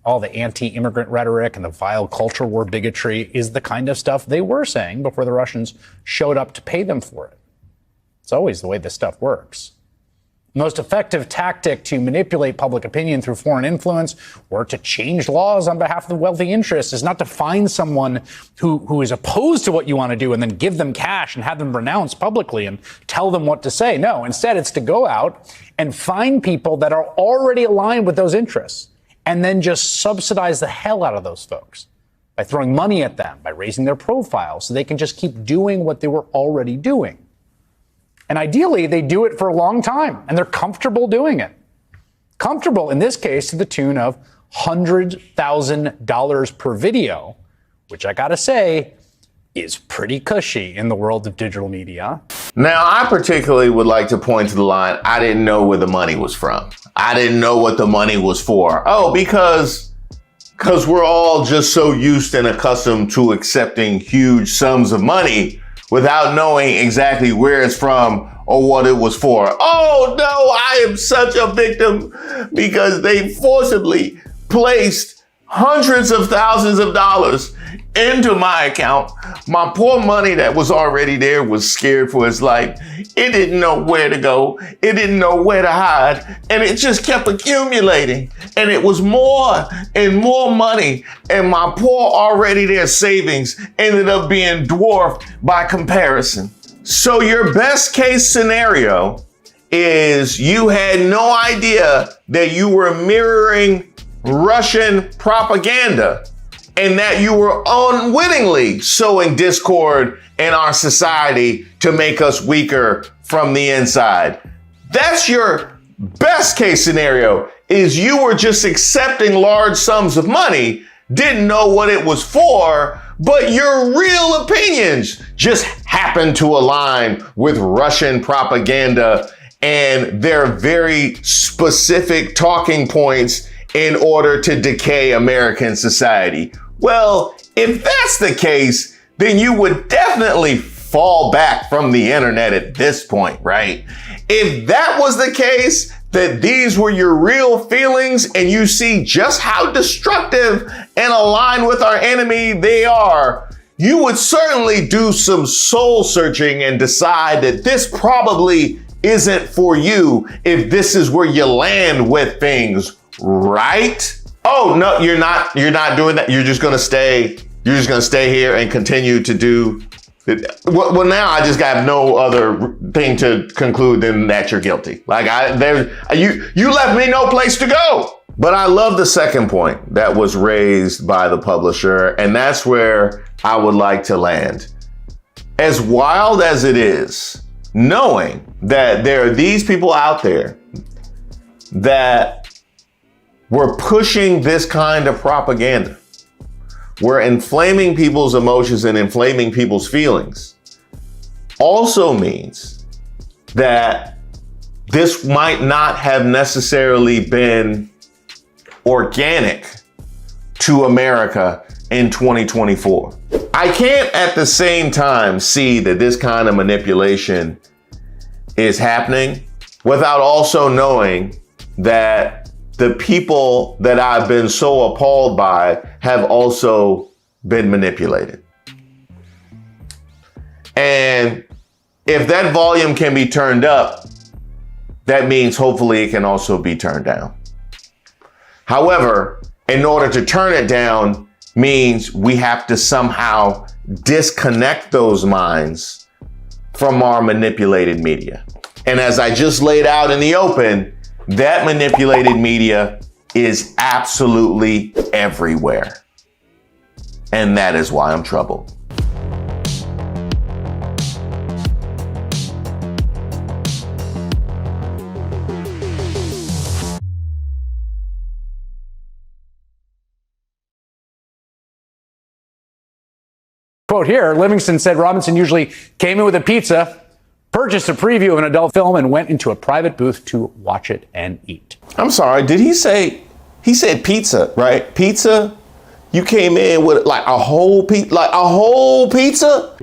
All the anti-immigrant rhetoric and the vile culture war bigotry is the kind of stuff they were saying before the Russians showed up to pay them for it. It's always the way this stuff works. The most effective tactic to manipulate public opinion through foreign influence or to change laws on behalf of the wealthy interests is not to find someone who is opposed to what you want to do and then give them cash and have them renounce publicly and tell them what to say. No, instead it's to go out and find people that are already aligned with those interests and then just subsidize the hell out of those folks by throwing money at them, by raising their profile so they can just keep doing what they were already doing. And ideally, they do it for a long time, and they're comfortable doing it. Comfortable, in this case, to the tune of $100,000 per video, which I gotta say is pretty cushy in the world of digital media. Now, I particularly would like to point to the line, I didn't know where the money was from. I didn't know what the money was for. Oh, because we're all just so used and accustomed to accepting huge sums of money without knowing exactly where it's from or what it was for. Oh no, I am such a victim because they forcibly placed hundreds of thousands of dollars into my account. My poor money that was already there was scared for its life. It didn't know where to go. It didn't know where to hide. And it just kept accumulating. And it was more and more money. And my poor already there savings ended up being dwarfed by comparison. So your best case scenario is you had no idea that you were mirroring Russian propaganda. and that you were unwittingly sowing discord in our society to make us weaker from the inside. That's your best case scenario, is you were just accepting large sums of money, didn't know what it was for, but your real opinions just happened to align with Russian propaganda and their very specific talking points in order to decay American society. Well, if that's the case, then you would definitely fall back from the internet at this point, right? If that was the case, that these were your real feelings and you see just how destructive and aligned with our enemy they are, you would certainly do some soul searching and decide that this probably isn't for you if this is where you land with things, right? Oh, no, you're not doing that. You're just going to stay here and continue to do it. Well, now I just got no other thing to conclude than that you're guilty. Like you left me no place to go. But I love the second point that was raised by the publisher, and that's where I would like to land. As wild as it is, knowing that there are these people out there that were pushing this kind of propaganda, we're inflaming people's emotions and inflaming people's feelings, also means that this might not have necessarily been organic to America in 2024. I can't at the same time see that this kind of manipulation is happening without also knowing that the people that I've been so appalled by have also been manipulated. And if that volume can be turned up, that means hopefully it can also be turned down. However, in order to turn it down means we have to somehow disconnect those minds from our manipulated media. And as I just laid out in the open, that manipulated media is absolutely everywhere. And that is why I'm troubled. Quote here, Livingston said Robinson usually came in with a pizza, purchased a preview of an adult film, and went into a private booth to watch it and eat. I'm sorry, did he said pizza, right? Pizza? You came in with like a whole pizza?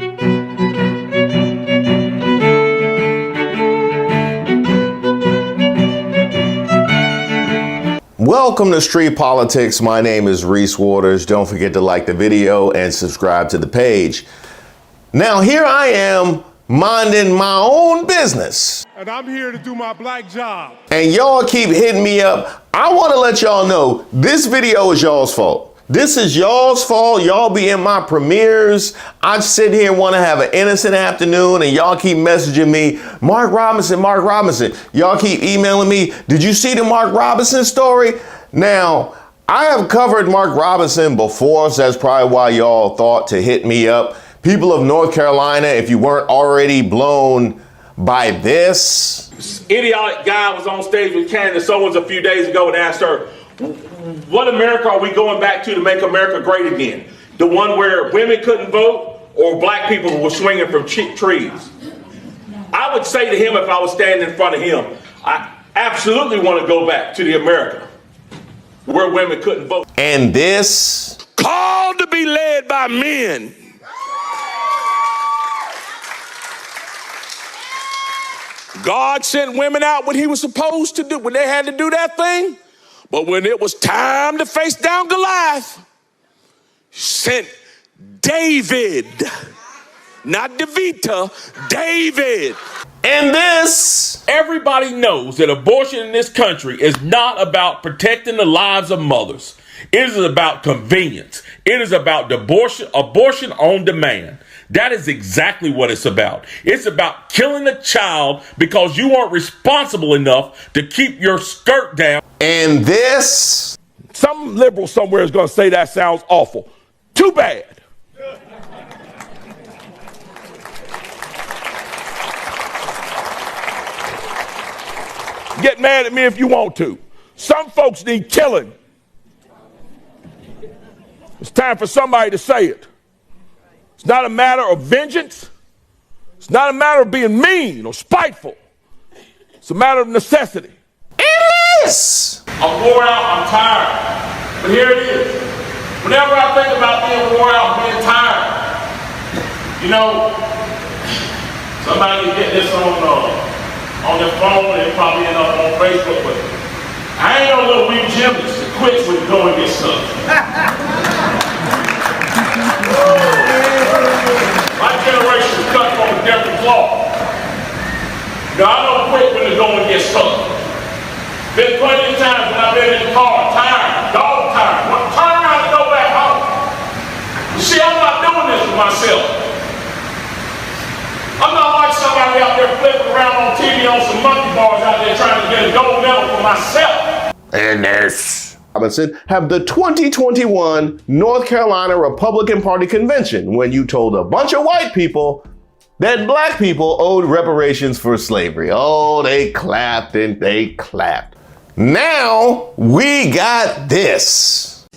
Welcome to Street Politics. My name is Reese Waters. Don't forget to like the video and subscribe to the page. Now, here I am minding my own business. And I'm here to do my black job. And y'all keep hitting me up. I want to let y'all know this video is y'all's fault. This is y'all's fault. Y'all be in my premieres. I sit here and want to have an innocent afternoon and y'all keep messaging me, Mark Robinson, Mark Robinson. Y'all keep emailing me, did you see the Mark Robinson story? Now, I have covered Mark Robinson before, so that's probably why y'all thought to hit me up. People of North Carolina, if you weren't already blown by this. Idiotic guy was on stage with Candace Owens a few days ago and asked her, what America are we going back to make America great again? The one where women couldn't vote or black people were swinging from trees? I would say to him if I was standing in front of him, I absolutely want to go back to the America where women couldn't vote. And this? Called to be led by men. God sent women out when he was supposed to do, when they had to do that thing. But when it was time to face down Goliath, sent David, not DeVita, David. And this? Everybody knows that abortion in this country is not about protecting the lives of mothers. It is about convenience. It is about abortion on demand. That is exactly what it's about. It's about killing a child because you aren't responsible enough to keep your skirt down. And this? Some liberal somewhere is going to say that sounds awful. Too bad. Get mad at me if you want to. Some folks need killing. It's time for somebody to say it. It's not a matter of vengeance. It's not a matter of being mean or spiteful. It's a matter of necessity. Yes! I'm wore out, I'm tired. But here it is. Whenever I think about being wore out, being tired, you know, somebody get this on their phone and probably end up on Facebook with it. I ain't no little weak gymnast that quits when you go and get stuff. My generation is cut from a different cloth. Now, I don't quit when the going gets tough. Been plenty of times when I've been in the car, tired, dog tired, want to turn around and go back home. You see, I'm not doing this for myself. I'm not like somebody out there flipping around on TV on some monkey bars out there trying to get a gold medal for myself. And this Robinson have the 2021 North Carolina Republican Party convention when you told a bunch of white people that black people owed reparations for slavery. Oh, they clapped and they clapped. Now we got this.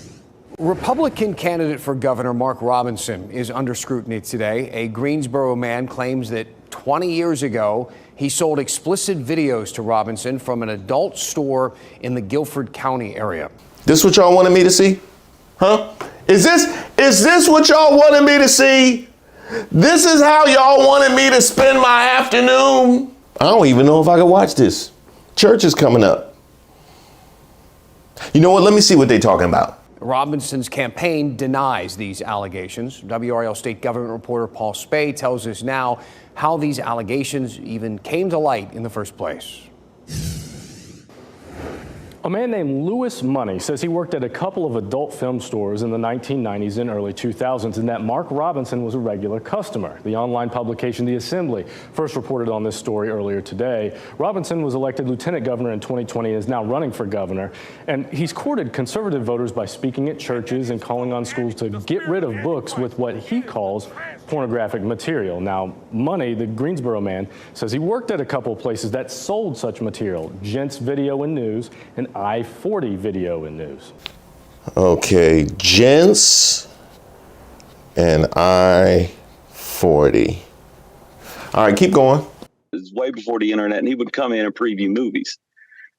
Republican candidate for governor Mark Robinson is under scrutiny today. A Greensboro man claims that 20 years ago, he sold explicit videos to Robinson from an adult store in the Guilford County area. This what y'all wanted me to see? Huh? Is this what y'all wanted me to see? This is how y'all wanted me to spend my afternoon? I don't even know if I can watch this. Church is coming up. You know what? Let me see what they're talking about. Robinson's campaign denies these allegations. WRAL state government reporter Paul Spey tells us now how these allegations even came to light in the first place. A man named Louis Money says he worked at a couple of adult film stores in the 1990s and early 2000s, and that Mark Robinson was a regular customer. The online publication The Assembly first reported on this story earlier today. Robinson was elected lieutenant governor in 2020 and is now running for governor, and he's courted conservative voters by speaking at churches and calling on schools to get rid of books with what he calls pornographic material. Now, Money, the Greensboro man, says he worked at a couple of places that sold such material, Gents Video and News and I-40 Video and News. Okay, Gents and I-40. All right, keep going. It was way before the internet, and he would come in and preview movies.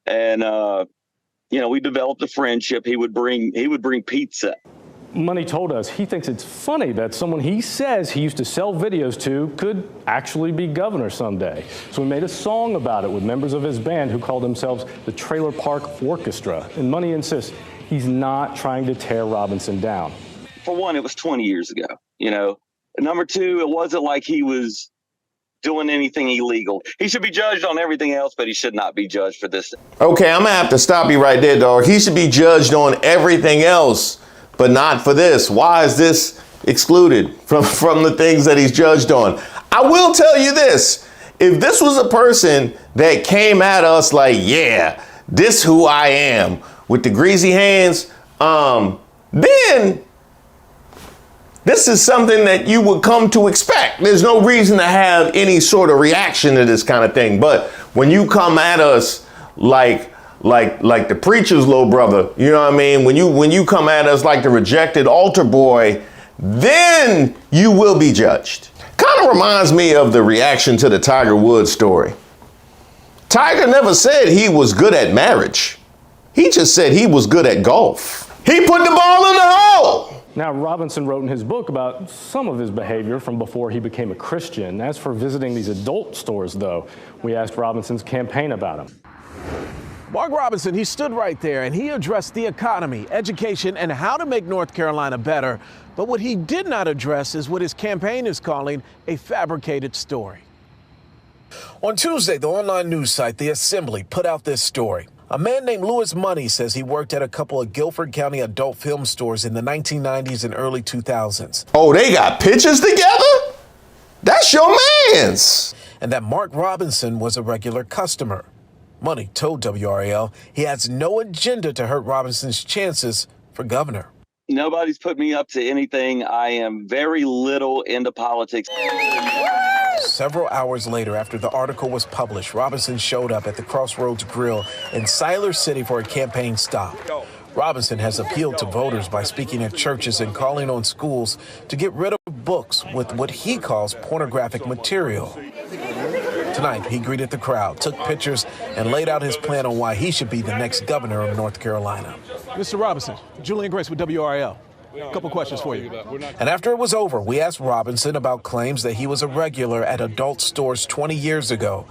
And, we developed a friendship. He would bring pizza. Money told us he thinks it's funny that someone he says he used to sell videos to could actually be governor someday. So we made a song about it with members of his band who called themselves the Trailer Park Orchestra. And Money insists he's not trying to tear Robinson down. For one, it was 20 years ago, Number two, it wasn't like he was doing anything illegal. He should be judged on everything else, but he should not be judged for this. Okay, I'm gonna have to stop you right there, dog. He should be judged on everything else, but not for this. Why is this excluded from the things that he's judged on? I will tell you this. If this was a person that came at us like, yeah, this who I am, with the greasy hands, then this is something that you would come to expect. There's no reason to have any sort of reaction to this kind of thing. But when you come at us like the preacher's little brother, you know what I mean? When you come at us like the rejected altar boy, then you will be judged. Kind of reminds me of the reaction to the Tiger Woods story. Tiger never said he was good at marriage. He just said he was good at golf. He put the ball in the hole. Now, Robinson wrote in his book about some of his behavior from before he became a Christian. As for visiting these adult stores, though, we asked Robinson's campaign about him. Mark Robinson, he stood right there and he addressed the economy, education, and how to make North Carolina better. But what he did not address is what his campaign is calling a fabricated story. On Tuesday, the online news site The Assembly put out this story. A man named Louis Money says he worked at a couple of Guilford County adult film stores in the 1990s and early 2000s. Oh, they got pictures together? That's your man's. And that Mark Robinson was a regular customer. Money told WRAL he has no agenda to hurt Robinson's chances for governor. Nobody's put me up to anything. I am very little into politics. Several hours later, after the article was published, Robinson showed up at the Crossroads Grill in Siler City for a campaign stop. Robinson has appealed to voters by speaking at churches and calling on schools to get rid of books with what he calls pornographic material. Tonight, he greeted the crowd, took pictures, and laid out his plan on why he should be the next governor of North Carolina. Mr. Robinson, Julian Grace with WRAL. A couple questions for you. And after it was over, we asked Robinson about claims that he was a regular at adult stores 20 years ago.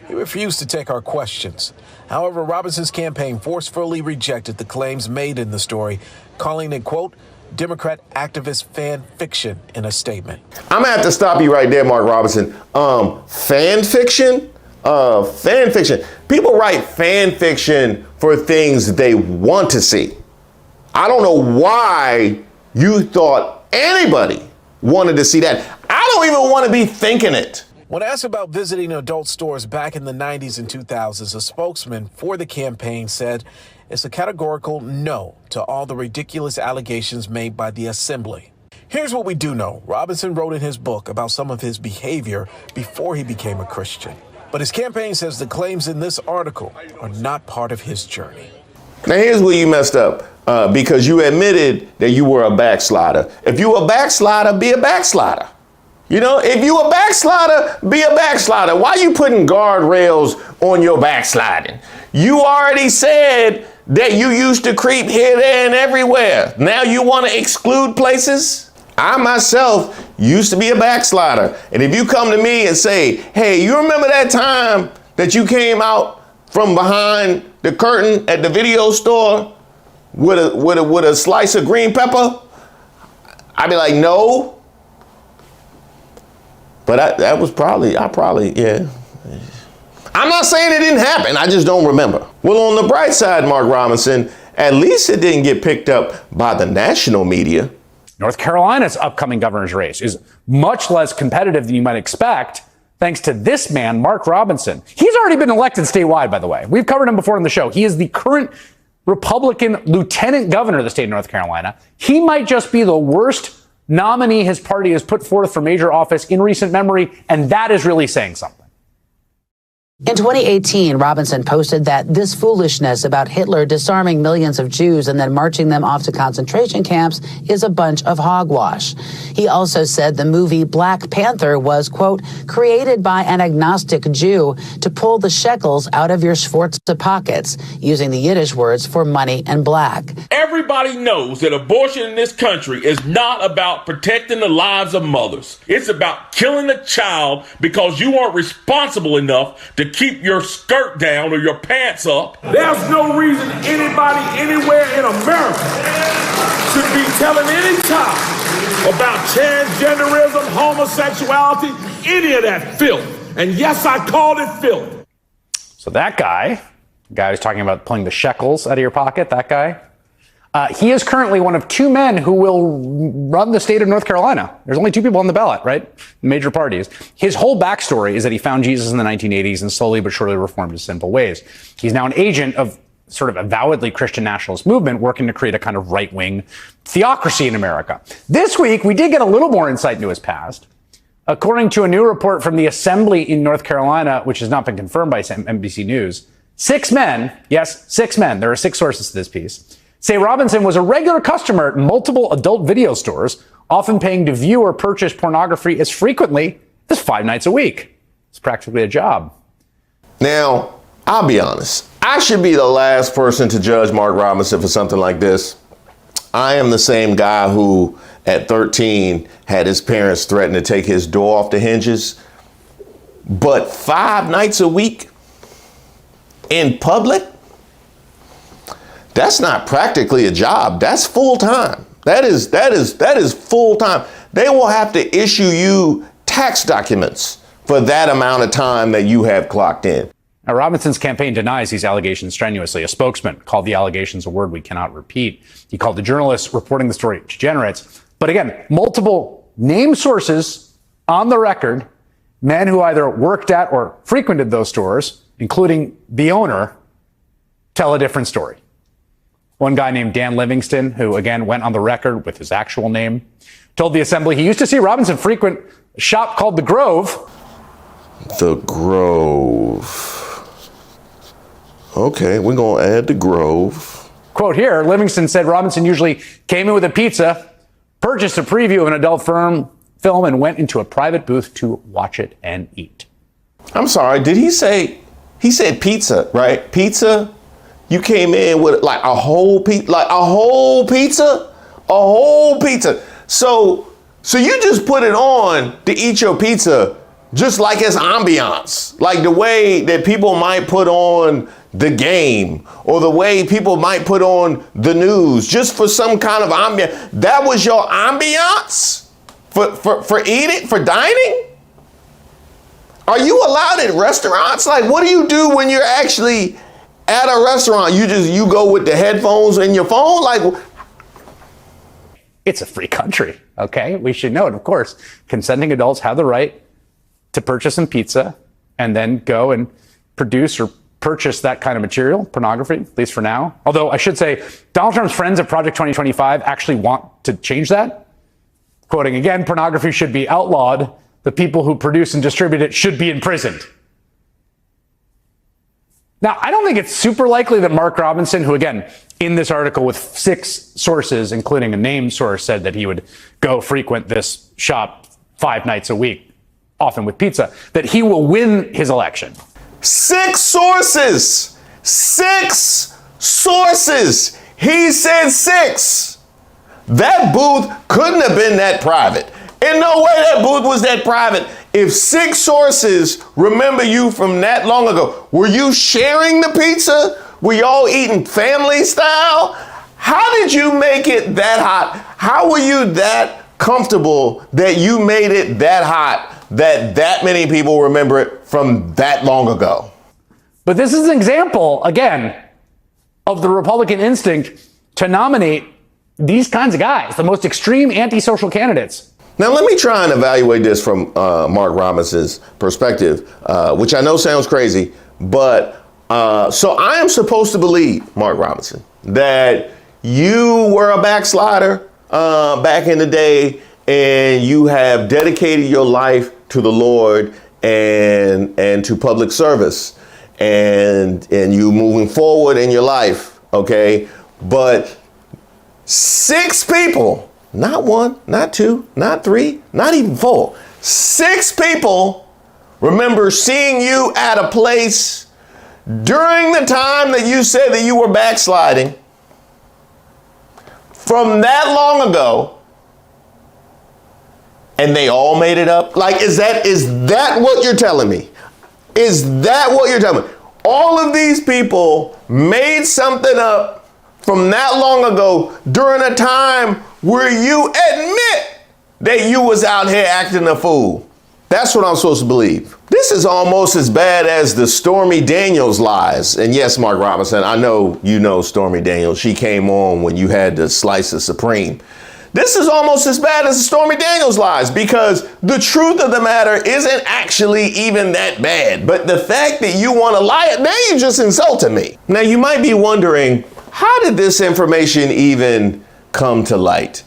He refused to take our questions. However, Robinson's campaign forcefully rejected the claims made in the story, calling it, quote, Democrat activist fan fiction in a statement. I'm gonna have to stop you right there, Mark Robinson. Fan fiction? Fan fiction. People write fan fiction for things they want to see. I don't know why you thought anybody wanted to see that. I don't even want to be thinking it. When asked about visiting adult stores back in the 90s and 2000s, a spokesman for the campaign said it's a categorical no to all the ridiculous allegations made by the assembly. Here's what we do know. Robinson wrote in his book about some of his behavior before he became a Christian. But his campaign says the claims in this article are not part of his journey. Now, here's where you messed up, because you admitted that you were a backslider. If you a backslider, be a backslider. You know, if you a backslider, be a backslider. Why you putting guardrails on your backsliding? You already said that you used to creep here, there, and everywhere. Now you want to exclude places? I myself used to be a backslider. And if you come to me and say, hey, you remember that time that you came out from behind the curtain at the video store with a slice of green pepper? I'd be like, no. But yeah. I'm not saying it didn't happen. I just don't remember. Well, on the bright side, Mark Robinson, at least it didn't get picked up by the national media. North Carolina's upcoming governor's race is much less competitive than you might expect, thanks to this man, Mark Robinson. He's already been elected statewide, by the way. We've covered him before on the show. He is the current Republican lieutenant governor of the state of North Carolina. He might just be the worst nominee his party has put forth for major office in recent memory, and that is really saying something. In 2018, Robinson posted that this foolishness about Hitler disarming millions of Jews and then marching them off to concentration camps is a bunch of hogwash. He also said the movie Black Panther was, quote, created by an agnostic Jew to pull the shekels out of your Sforza pockets, using the Yiddish words for money and black. Everybody knows that abortion in this country is not about protecting the lives of mothers. It's about killing a child because you weren't responsible enough to keep your skirt down or your pants up. There's no reason anybody anywhere in America should be telling any child about transgenderism, homosexuality, any of that filth. And yes, I called it filth. So that guy who's talking about pulling the shekels out of your pocket, that guy, he is currently one of two men who will run the state of North Carolina. There's only two people on the ballot, right? Major parties. His whole backstory is that he found Jesus in the 1980s and slowly but surely reformed his sinful ways. He's now an agent of sort of avowedly Christian nationalist movement working to create a kind of right-wing theocracy in America. This week, we did get a little more insight into his past. According to a new report from the Assembly in North Carolina, which has not been confirmed by NBC News, 6 men, yes, 6 men, there are 6 sources to this piece, say Robinson was a regular customer at multiple adult video stores, often paying to view or purchase pornography as frequently as 5 nights a week. It's practically a job. Now, I'll be honest. I should be the last person to judge Mark Robinson for something like this. I am the same guy who, at 13, had his parents threaten to take his door off the hinges. But 5 nights a week in public? That's not practically a job. That's full time. That is full time. They will have to issue you tax documents for that amount of time that you have clocked in. Now, Robinson's campaign denies these allegations strenuously. A spokesman called the allegations a word we cannot repeat. He called the journalists reporting the story degenerates. But again, multiple named sources on the record, men who either worked at or frequented those stores, including the owner, tell a different story. One guy named Dan Livingston, who again went on the record with his actual name, told the Assembly he used to see Robinson frequent a shop called The Grove. The Grove. Okay, we're going to add The Grove. Quote here, Livingston said Robinson usually came in with a pizza, purchased a preview of an adult film, and went into a private booth to watch it and eat. I'm sorry, did he said pizza, right? Pizza? You came in with like a whole pizza, So you just put it on to eat your pizza just like as ambiance, like the way that people might put on the game or the way people might put on the news just for some kind of ambiance. That was your ambiance for eating, for dining? Are you allowed in restaurants? Like, what do you do when you're actually at a restaurant? You go with the headphones and your phone? Like, it's a free country, okay? We should know it, of course. Consenting adults have the right to purchase some pizza and then go and produce or purchase that kind of material, pornography, at least for now. Although I should say, Donald Trump's friends at Project 2025 actually want to change that. Quoting again, pornography should be outlawed. The people who produce and distribute it should be imprisoned. Now, I don't think it's super likely that Mark Robinson, who again, in this article with 6 sources, including a named source, said that he would go frequent this shop 5 nights a week, often with pizza, that he will win his election. 6 sources! 6 sources! He said 6! That booth couldn't have been that private. In no way that booth was that private. If 6 sources remember you from that long ago, were you sharing the pizza? Were y'all eating family style? How did you make it that hot? How were you that comfortable that you made it that hot that many people remember it from that long ago? But this is an example, again, of the Republican instinct to nominate these kinds of guys, the most extreme antisocial candidates. Now, let me try and evaluate this from Mark Robinson's perspective, which I know sounds crazy, but so I am supposed to believe, Mark Robinson, that you were a backslider back in the day and you have dedicated your life to the Lord and to public service and you moving forward in your life, okay? But 6 people, not 1, not 2, not 3, not even 4. 6 people remember seeing you at a place during the time that you said that you were backsliding from that long ago, and they all made it up. Like, is that what you're telling me? Is that what you're telling me? All of these people made something up from that long ago during a time where you admit that you was out here acting a fool. That's what I'm supposed to believe. This is almost as bad as the Stormy Daniels lies. And yes, Mark Robinson, I know you know Stormy Daniels. She came on when you had the slice of Supreme. This is almost as bad as the Stormy Daniels lies because the truth of the matter isn't actually even that bad. But the fact that you want to lie, now you just insulted me. Now you might be wondering, how did this information even come to light?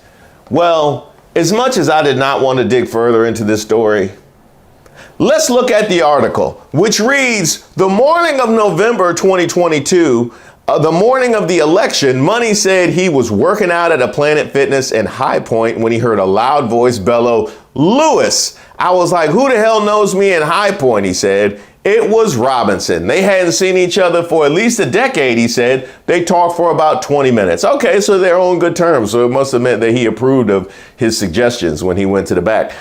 Well, as much as I did not want to dig further into this story, let's look at the article, which reads, the morning of November 2022, the morning of the election, Money said he was working out at a Planet Fitness in High Point when he heard a loud voice bellow, "Lewis." I was like, who the hell knows me in High Point, he said. It was Robinson. They hadn't seen each other for at least a decade, he said. They talked for about 20 minutes. Okay, so they're on good terms. So it must have meant that he approved of his suggestions when he went to the back.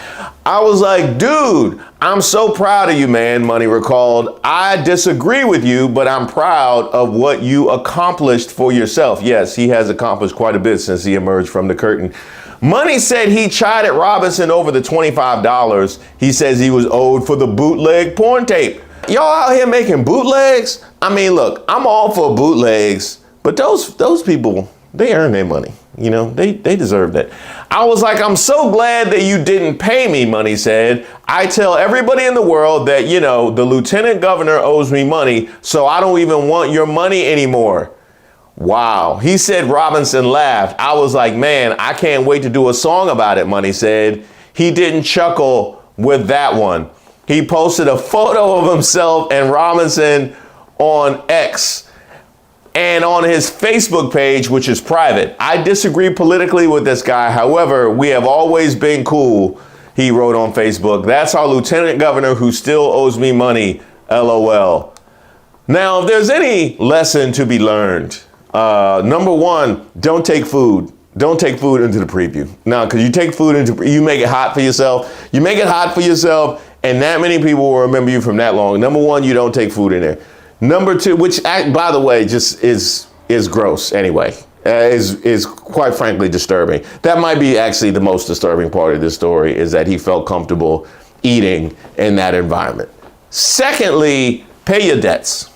I was like, dude, I'm so proud of you, man, Money recalled. I disagree with you, but I'm proud of what you accomplished for yourself. Yes, he has accomplished quite a bit since he emerged from the curtain. Money said he chided Robinson over the $25 he says he was owed for the bootleg porn tape. Y'all out here making bootlegs? I mean, look, I'm all for bootlegs, but those people, they earn their money. You know, they deserve that. I was like, I'm so glad that you didn't pay me, Money said. I tell everybody in the world that, you know, the lieutenant governor owes me money, so I don't even want your money anymore. Wow. He said Robinson laughed. I was like, man, I can't wait to do a song about it, Money said. He didn't chuckle with that one. He posted a photo of himself and Robinson on X and on his Facebook page, which is private. I disagree politically with this guy. However, we have always been cool, he wrote on Facebook. That's our lieutenant governor who still owes me money, LOL. Now, if there's any lesson to be learned, number one, don't take food. Don't take food into the preview. No, because you take food into, you make it hot for yourself. You make it hot for yourself, and that many people will remember you from that long. Number one, you don't take food in there. Number two, which, by the way, just is gross anyway, is quite frankly disturbing. That might be actually the most disturbing part of this story, is that he felt comfortable eating in that environment. Secondly, pay your debts.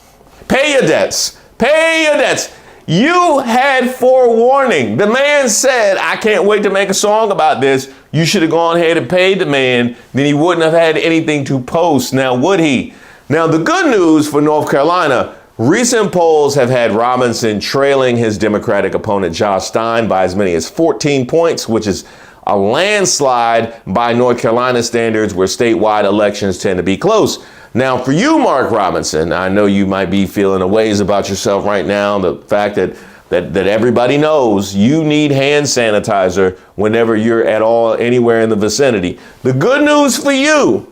Pay your debts. Pay your debts. You had forewarning. The man said, I can't wait to make a song about this. You should have gone ahead and paid the man. Then he wouldn't have had anything to post. Now, would he? Now, the good news for North Carolina, recent polls have had Robinson trailing his Democratic opponent, Josh Stein, by as many as 14 points, which is a landslide by North Carolina standards, where statewide elections tend to be close. Now, for you, Mark Robinson, I know you might be feeling a ways about yourself right now. The fact that everybody knows you need hand sanitizer whenever you're at all anywhere in the vicinity. The good news for you,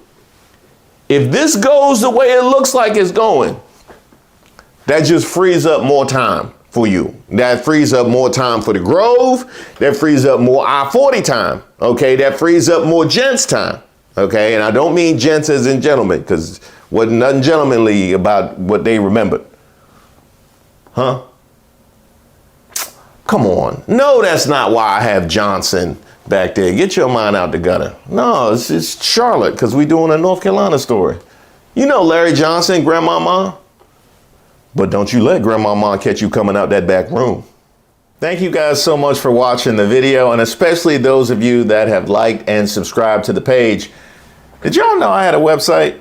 if this goes the way it looks like it's going, that just frees up more time for you. That frees up more time for the Grove. That frees up more I-40 time. Okay, that frees up more gents time. Okay, and I don't mean gents as in gentlemen, because wasn't nothing gentlemanly about what they remembered. Huh? Come on. No, that's not why I have Johnson back there. Get your mind out the gutter. No, it's Charlotte, because we're doing a North Carolina story. You know Larry Johnson, Grandmama. But don't you let Grandmama catch you coming out that back room. Thank you guys so much for watching the video, and especially those of you that have liked and subscribed to the page. Did y'all know I had a website?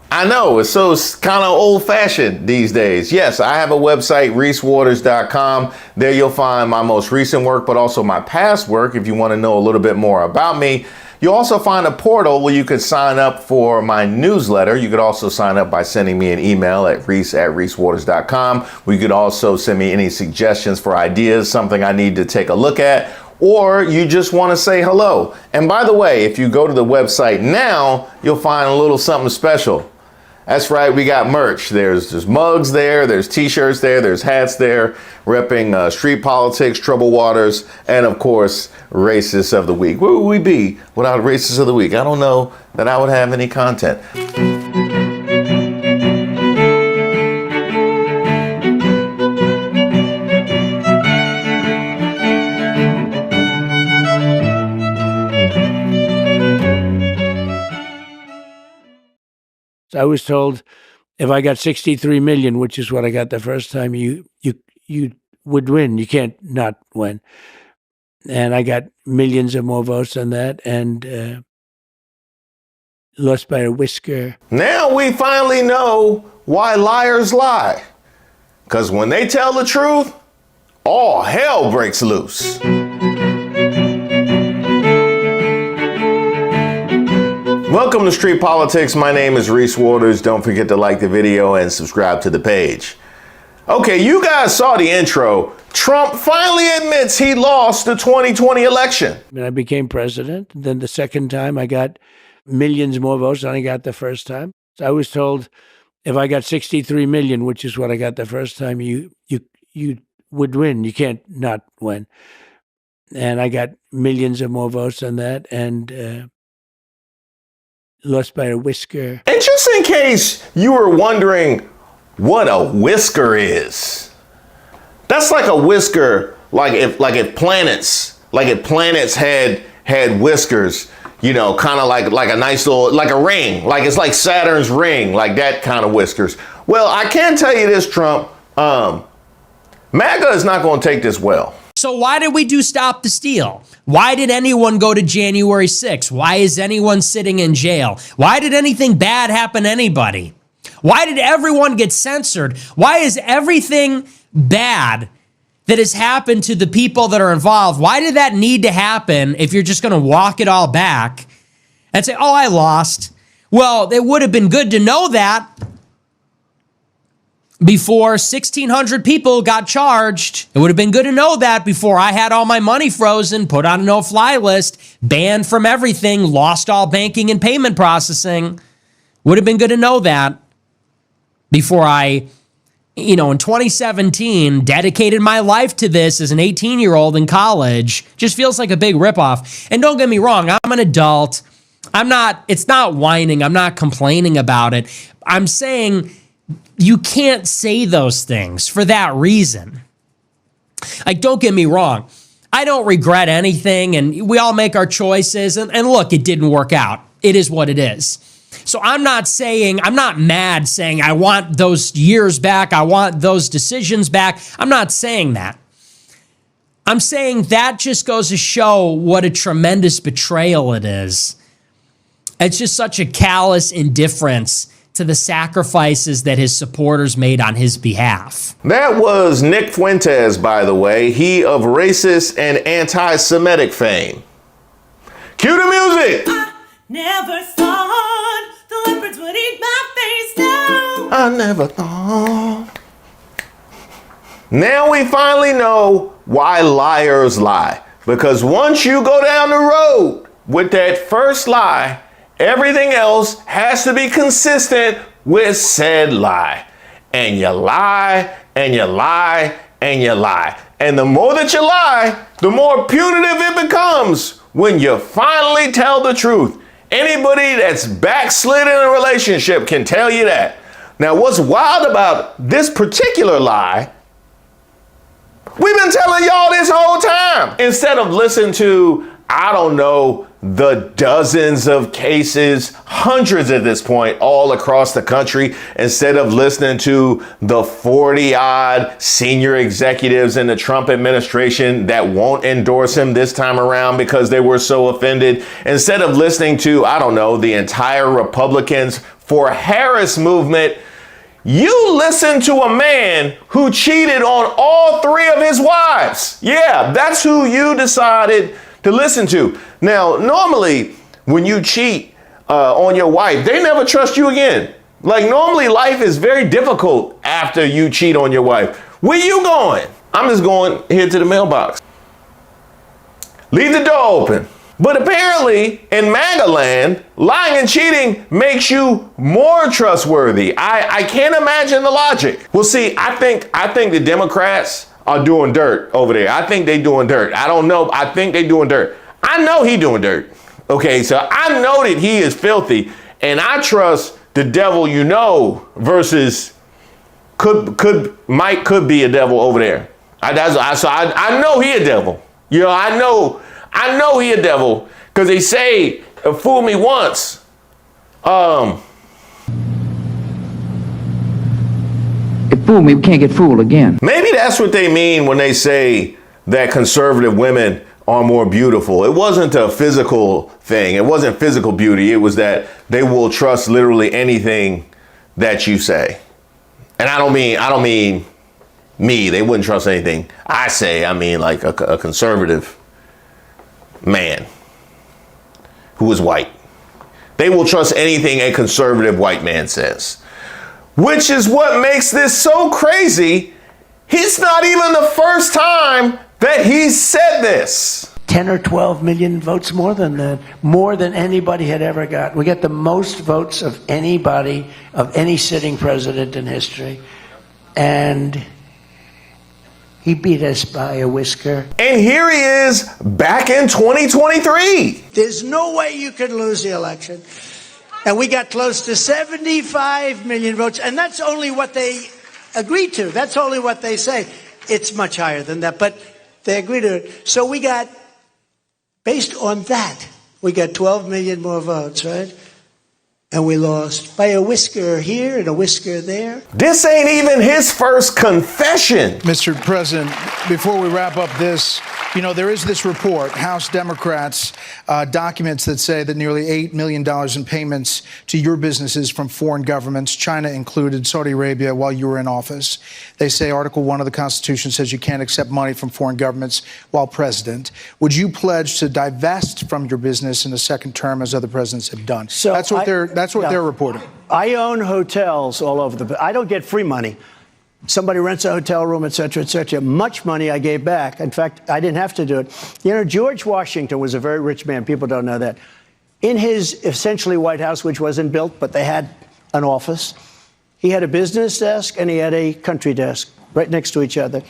I know, it's so kind of old-fashioned these days. Yes, I have a website, reesewaters.com. There you'll find my most recent work, but also my past work if you want to know a little bit more about me. You'll also find a portal where you could sign up for my newsletter. You could also sign up by sending me an email at reese@reesewaters.com. You could also send me any suggestions for ideas, something I need to take a look at, or you just want to say hello. And by the way, if you go to the website now, you'll find a little something special. That's right, we got merch. There's mugs there, there's t-shirts there, there's hats there, repping street politics, troubled waters, and of course, Racists of the Week. Where would we be without Racists of the Week? I don't know that I would have any content. I was told if I got 63 million, which is what I got the first time, you would win. You can't not win. And I got millions of more votes than that, and lost by a whisker. Now we finally know why liars lie. Because when they tell the truth, all hell breaks loose. Welcome to Street Politics. My name is Reese Waters. Don't forget to like the video and subscribe to the page. Okay, you guys saw the intro. Trump finally admits he lost the 2020 election. And I became president. Then the second time I got millions more votes than I got the first time. I was told if I got 63 million, which is what I got the first time, you would win. You can't not win. And I got millions of more votes than that, and lost by a whisker. And just in case you were wondering what a whisker is, that's like a whisker, like if planets had whiskers, you know, kind of like a nice little, like a ring, like it's like Saturn's ring, like that kind of whiskers. Well, I can tell you this, Trump, MAGA is not going to take this well. So why did we do Stop the Steal? Why did anyone go to January 6th? Why is anyone sitting in jail? Why did anything bad happen to anybody? Why did everyone get censored? Why is everything bad that has happened to the people that are involved. Why did that need to happen if you're just going to walk it all back and say, oh, I lost? Well, it would have been good to know that before 1,600 people got charged. It would have been good to know that before I had all my money frozen, put on a no-fly list, banned from everything, lost all banking and payment processing. Would have been good to know that before I, in 2017, dedicated my life to this as an 18-year-old in college. Just feels like a big ripoff. And don't get me wrong, I'm an adult. It's not whining. I'm not complaining about it. I'm saying you can't say those things for that reason. Like, don't get me wrong. I don't regret anything, and we all make our choices. And look, it didn't work out. It is what it is. So I'm not mad saying I want those years back. I want those decisions back. I'm not saying that. I'm saying that just goes to show what a tremendous betrayal it is. It's just such a callous indifference to the sacrifices that his supporters made on his behalf. That was Nick Fuentes, by the way, he of racist and anti-Semitic fame. Cue the music! I never thought the leopards would eat my face down. I never thought. Now we finally know why liars lie. Because once you go down the road with that first lie, everything else has to be consistent with said lie. And you lie, and you lie, and you lie. And the more that you lie, the more punitive it becomes when you finally tell the truth. Anybody that's backslid in a relationship can tell you that. Now, what's wild about this particular lie, we've been telling y'all this whole time. Instead of listening to, I don't know, the dozens of cases, hundreds at this point, all across the country, instead of listening to the 40-odd senior executives in the Trump administration that won't endorse him this time around because they were so offended, instead of listening to, I don't know, the entire Republicans for Harris movement, you listen to a man who cheated on all three of his wives. Yeah, that's who you decided to listen to. Now, normally, when you cheat on your wife, they never trust you again. Like, normally, life is very difficult after you cheat on your wife. Where you going? I'm just going here to the mailbox. Leave the door open. But apparently, in MAGA land, lying and cheating makes you more trustworthy. I can't imagine the logic. Well, see, I think the Democrats are doing dirt over there. I think they doing dirt. I don't know. I think they doing dirt. I know he doing dirt. Okay, so I know that he is filthy, and I trust the devil you know versus could be a devil over there. I know he a devil. You know, I know he a devil because they say, fool me once. If fool me, we can't get fooled again. Maybe that's what they mean when they say that conservative women are more beautiful. It wasn't a physical thing. It wasn't physical beauty. It was that they will trust literally anything that you say. And I don't mean me. They wouldn't trust anything I say. I mean like a conservative man who is white. They will trust anything a conservative white man says. Which is what makes this so crazy. It's not even the first time that he's said this. 10 or 12 million votes more than that, more than anybody had ever got. We got the most votes of anybody, of any sitting president in history. And he beat us by a whisker. And here he is back in 2023. There's no way you could lose the election. And we got close to 75 million votes. And that's only what they agreed to. That's only what they say. It's much higher than that, but they agreed to it. So we got, based on that, we got 12 million more votes, right? and we lost by a whisker here and a whisker there. This ain't even his first confession. Mr. President, before we wrap up this, you know, there is this report, House Democrats documents that say that nearly $8 million in payments to your businesses from foreign governments, China included, Saudi Arabia, while you were in office. They say Article 1 of the Constitution says you can't accept money from foreign governments while president. Would you pledge to divest from your business in a second term as other presidents have done? So that's what they're reporting. I own hotels all over I don't get free money. Somebody rents a hotel room, et cetera, much money I gave back. In fact, I didn't have to do it. You know, George Washington was a very rich man. People don't know that. In his essentially White House, which wasn't built, but they had an office, he had a business desk and he had a country desk right next to each other.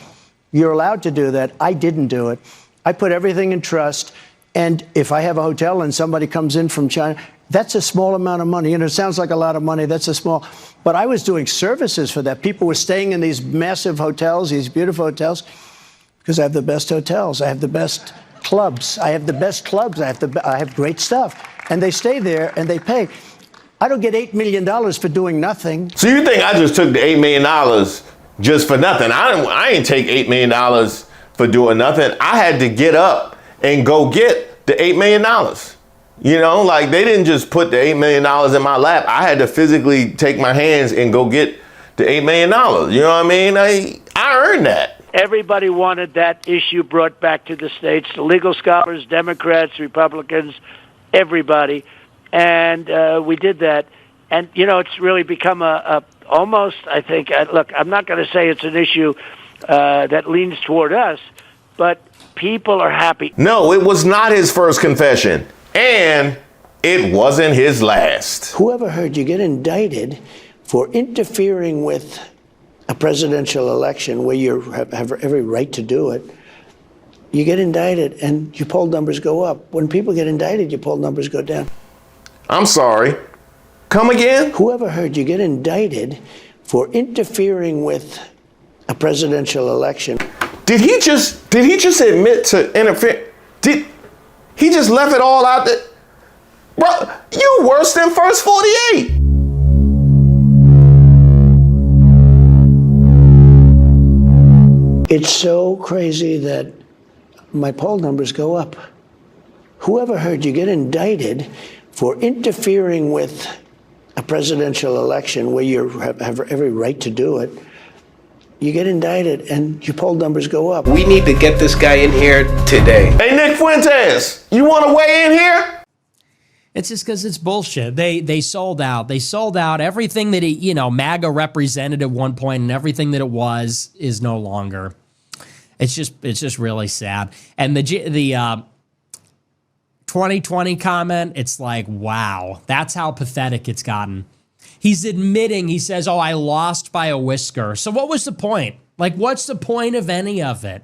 You're allowed to do that. I didn't do it. I put everything in trust. And if I have a hotel and somebody comes in from China, that's a small amount of money. You know, it sounds like a lot of money. That's a small. But I was doing services for that. People were staying in these massive hotels, these beautiful hotels, because I have the best hotels. I have the best clubs. I have the best clubs. I have great stuff. And they stay there and they pay. I don't get $8 million for doing nothing. So you think I just took the $8 million just for nothing? I ain't take $8 million for doing nothing. I had to get up and go get the $8 million. You know, like they didn't just put the $8 million in my lap. I had to physically take my hands and go get the $8 million. You know what I mean? I earned that. Everybody wanted that issue brought back to the states, the legal scholars, Democrats, Republicans, everybody. And we did that. And, you know, it's really become a almost, I think, look, I'm not going to say it's an issue that leans toward us, but people are happy. No, it was not his first confession. And it wasn't his last. Whoever heard you get indicted for interfering with a presidential election where you have every right to do it, you get indicted and your poll numbers go up. When people get indicted, your poll numbers go down. I'm sorry. Come again? Whoever heard you get indicted for interfering with a presidential election. Did he just admit to interfere? He just left it all out there? Bro, you worse than First 48. It's so crazy that my poll numbers go up. Whoever heard you get indicted for interfering with a presidential election where you have every right to do it, you get indicted and your poll numbers go up. We need to get this guy in here today. Hey, Nick Fuentes, you want to weigh in here? It's just because it's bullshit. They sold out. They sold out everything that MAGA represented at one point, and everything that it was is no longer. It's just really sad. And the 2020 comment, it's like, wow, that's how pathetic it's gotten. He's admitting, he says, oh, I lost by a whisker. So what was the point? Like, what's the point of any of it?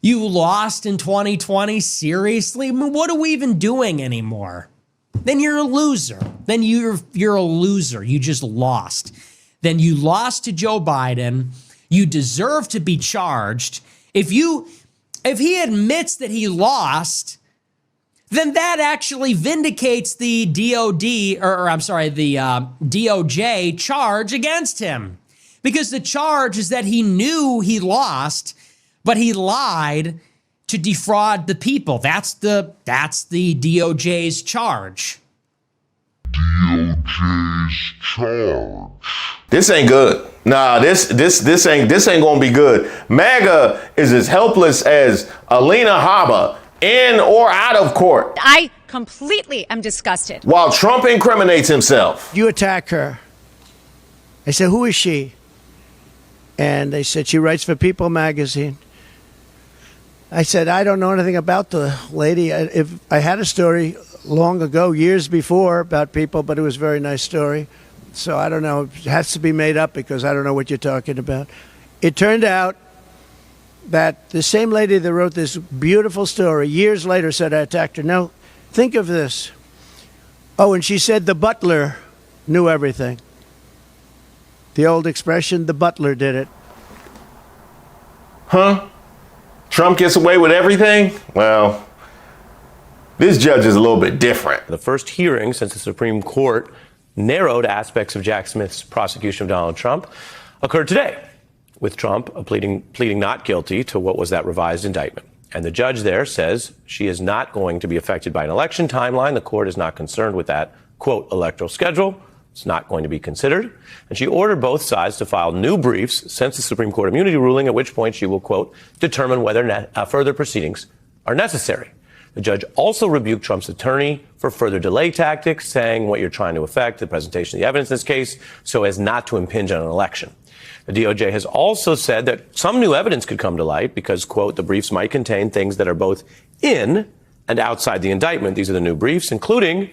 You lost in 2020? Seriously? I mean, what are we even doing anymore? Then you're a loser. Then you're a loser. You just lost. Then you lost to Joe Biden. You deserve to be charged. If he admits that he lost, then that actually vindicates the DOJ charge against him. Because the charge is that he knew he lost, but he lied to defraud the people. That's the DOJ's charge. DOJ's charge. This ain't good. Nah, this ain't gonna be good. MAGA is as helpless as Alina Habba, in or out of court. I completely am disgusted. While Trump incriminates himself. You attack her. I said, who is she? And they said, she writes for People magazine. I said, I don't know anything about the lady. If I had a story long ago, years before, about People, but it was a very nice story. So I don't know. It has to be made up because I don't know what you're talking about. It turned out that the same lady that wrote this beautiful story years later said I attacked her. Now, think of this. Oh, and she said the butler knew everything. The old expression, the butler did it. Huh? Trump gets away with everything? Well, This judge is a little bit different. The first hearing since the Supreme Court narrowed aspects of Jack Smith's prosecution of Donald Trump occurred today, with Trump pleading not guilty to what was that revised indictment. And the judge there says she is not going to be affected by an election timeline. The court is not concerned with that, quote, electoral schedule. It's not going to be considered. And she ordered both sides to file new briefs since the Supreme Court immunity ruling, at which point she will, quote, determine whether further proceedings are necessary. The judge also rebuked Trump's attorney for further delay tactics, saying what you're trying to affect, the presentation of the evidence in this case, so as not to impinge on an election. The DOJ has also said that some new evidence could come to light because, quote, the briefs might contain things that are both in and outside the indictment. These are the new briefs, including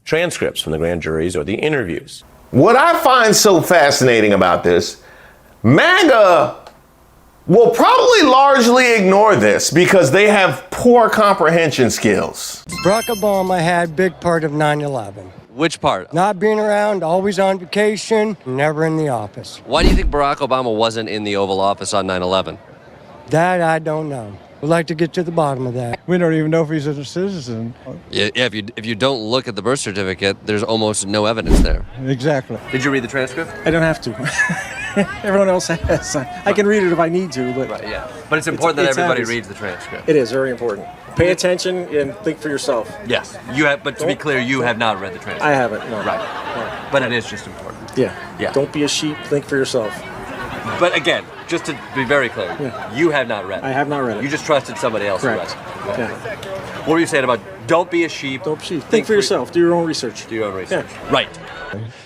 transcripts from the grand juries or the interviews. What I find so fascinating about this, MAGA will probably largely ignore this because they have poor comprehension skills. Barack Obama had a big part of 9/11. Which part? Not being around, always on vacation, never in the office. Why do you think Barack Obama wasn't in the Oval Office on 9/11? That I don't know. We'd like to get to the bottom of that. We don't even know if he's a citizen. Yeah, if you don't look at the birth certificate, there's almost no evidence there. Exactly. Did you read the transcript? I don't have to. Everyone else has. I can read it if I need to, but right, yeah. But it's important that everybody happens. reads the transcript. It is very important. Pay attention and think for yourself. Yes, you have. But to be clear, you have not read the transcript. I haven't. No. Right. No. But it is just important. Yeah. Yeah. Don't be a sheep. Think for yourself. But again, just to be very clear, you have not read it. I have not read it. You just trusted somebody else Correct. to read it. Yeah. What were you saying about don't be a sheep? Don't be a sheep. Think for yourself. Do your own research. Do your own research. Yeah. Right.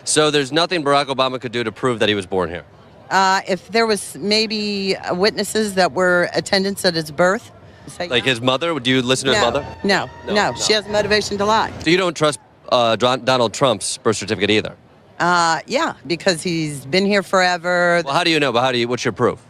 So there's nothing Barack Obama could do to prove that he was born here. If there was maybe witnesses that were attendants at his birth. Like his mother? Do you listen to his mother? No. She has motivation to lie. So you don't trust Donald Trump's birth certificate either? Yeah, because he's been here forever. Well, how do you know? But what's your proof?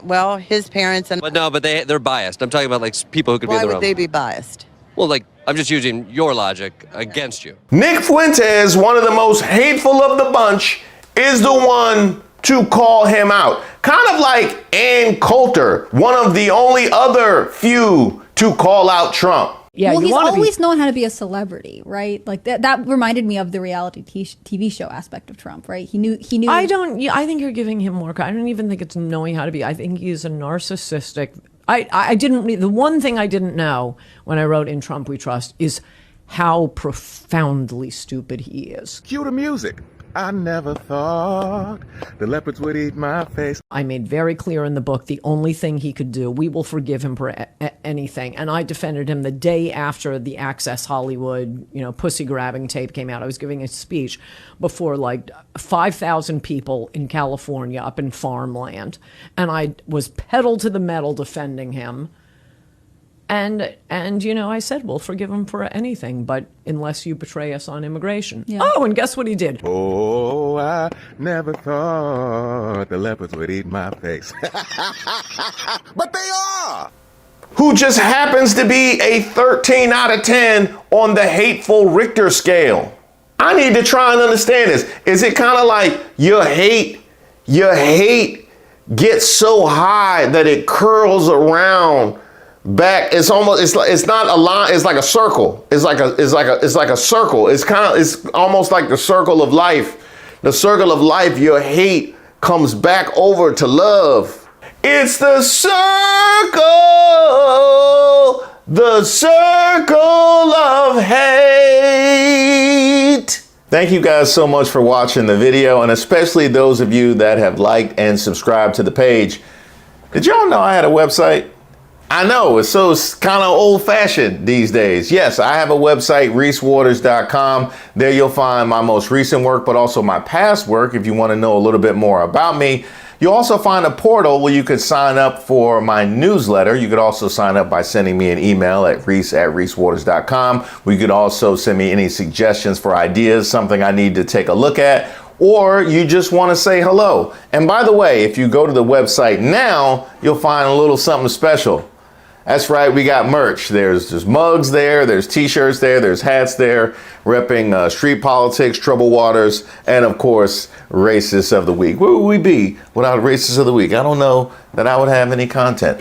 Well, his parents and. But no, but they're biased. I'm talking about like people who could be in the room. Why would they be biased? Well, like, I'm just using your logic against you. Nick Fuentes, one of the most hateful of the bunch, is the one to call him out. Kind of like Ann Coulter, one of the only other few to call out Trump. Yeah, well, he's always known how to be a celebrity, right? Like that reminded me of the reality TV show aspect of Trump, right? He knew. I think you're giving him more credit. I don't even think it's knowing how to be. I think he's a narcissistic. The one thing I didn't know when I wrote In Trump We Trust is how profoundly stupid he is. Cue the music. I never thought the leopards would eat my face. I made very clear in the book the only thing he could do, we will forgive him for anything. And I defended him the day after the Access Hollywood, pussy grabbing tape came out. I was giving a speech before like 5,000 people in California up in farmland. And I was pedal to the metal defending him. And I said, we'll forgive him for anything, but unless you betray us on immigration. Yeah. Oh, and guess what he did? Oh, I never thought the leopards would eat my face. But they are! Who just happens to be a 13 out of 10 on the hateful Richter scale. I need to try and understand this. Is it kind of like your hate gets so high that it curls around back? It's not a line, it's like a circle. It's like a circle. It's almost like the circle of life. The circle of life, your hate comes back over to love. It's the circle of hate. Thank you guys so much for watching the video, and especially those of you that have liked and subscribed to the page. Did y'all know I had a website? I know, it's kind of old-fashioned these days. Yes, I have a website, ReeseWaters.com. There you'll find my most recent work, but also my past work if you want to know a little bit more about me. You'll also find a portal where you could sign up for my newsletter. You could also sign up by sending me an email at reese@reesewaters.com. You could also send me any suggestions for ideas, something I need to take a look at, or you just want to say hello. And by the way, if you go to the website now, you'll find a little something special. That's right, we got merch. There's mugs there, there's t-shirts there, there's hats there, repping street politics, troubled waters, and of course, racists of the week. Where would we be without racists of the week? I don't know that I would have any content.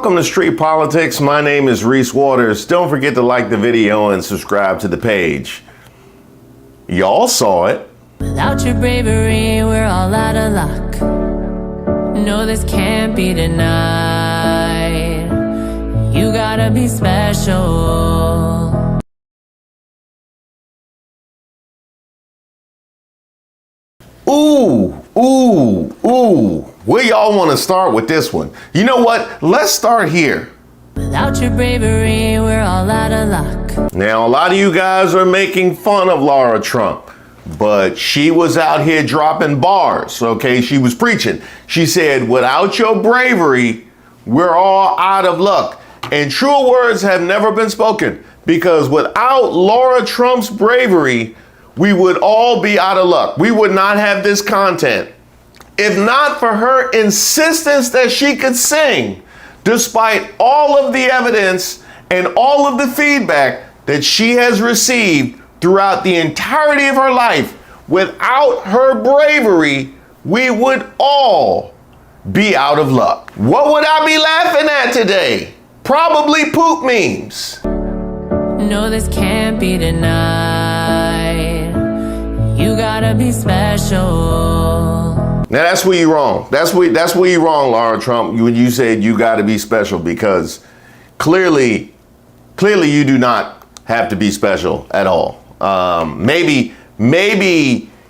welcome to Street Politics. My name is Reese Waters. Don't forget to like the video and subscribe to the page. Y'all saw it. Without your bravery, we're all out of luck. No, this can't be denied. You gotta be special. Ooh, ooh, ooh. Where y'all want to start with this one? You know what? Let's start here. Without your bravery, we're all out of luck. Now, a lot of you guys are making fun of Laura Trump, but she was out here dropping bars, okay? She was preaching. She said, without your bravery, we're all out of luck. And true words have never been spoken, because without Laura Trump's bravery, we would all be out of luck. We would not have this content. If not for her insistence that she could sing, despite all of the evidence and all of the feedback that she has received throughout the entirety of her life, without her bravery, we would all be out of luck. What would I be laughing at today? Probably poop memes. No, this can't be denied. You gotta be special. Now that's where you're wrong. That's where you're wrong, Laura Trump, when you said you gotta be special, because clearly you do not have to be special at all. Maybe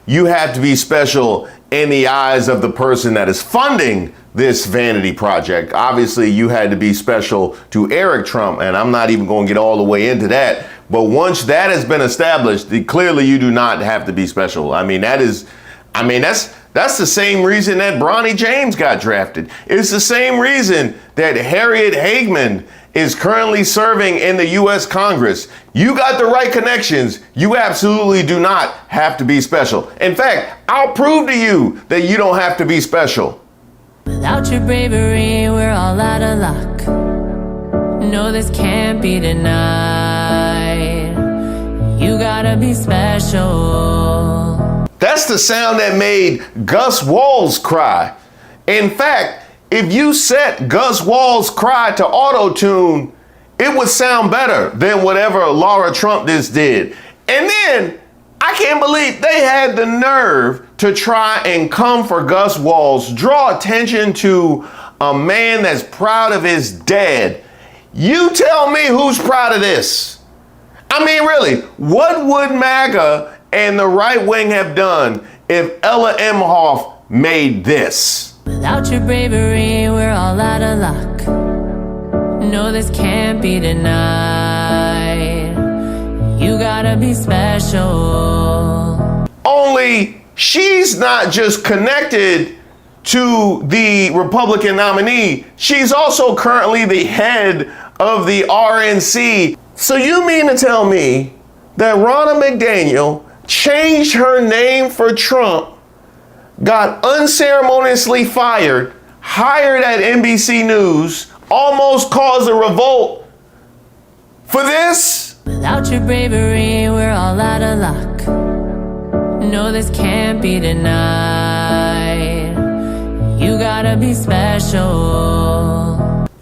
you have to be special in the eyes of the person that is funding this vanity project. Obviously, you had to be special to Eric Trump, and I'm not even going to get all the way into that. But once that has been established, clearly you do not have to be special. That's the same reason that Bronny James got drafted. It's the same reason that Harriet Hagman is currently serving in the U.S. Congress. You got the right connections. You absolutely do not have to be special. In fact, I'll prove to you that you don't have to be special. Without your bravery, we're all out of luck. No, this can't be denied. You gotta be special. That's the sound that made Gus Walls cry. In fact, if you set Gus Walls' cry to auto-tune, it would sound better than whatever Laura Trump just did. And then, I can't believe they had the nerve to try and come for Gus Walls, draw attention to a man that's proud of his dad. You tell me who's proud of this. Really, what would MAGA and the right wing have done if Ella Emhoff made this? Without your bravery, we're all out of luck. No, this can't be denied. You gotta be special. Only she's not just connected to the Republican nominee, she's also currently the head of the RNC. So you mean to tell me that Ronna McDaniel changed her name for Trump, got unceremoniously fired, hired at NBC News, almost caused a revolt for this? Without your bravery, we're all out of luck. No, this can't be denied. You gotta be special.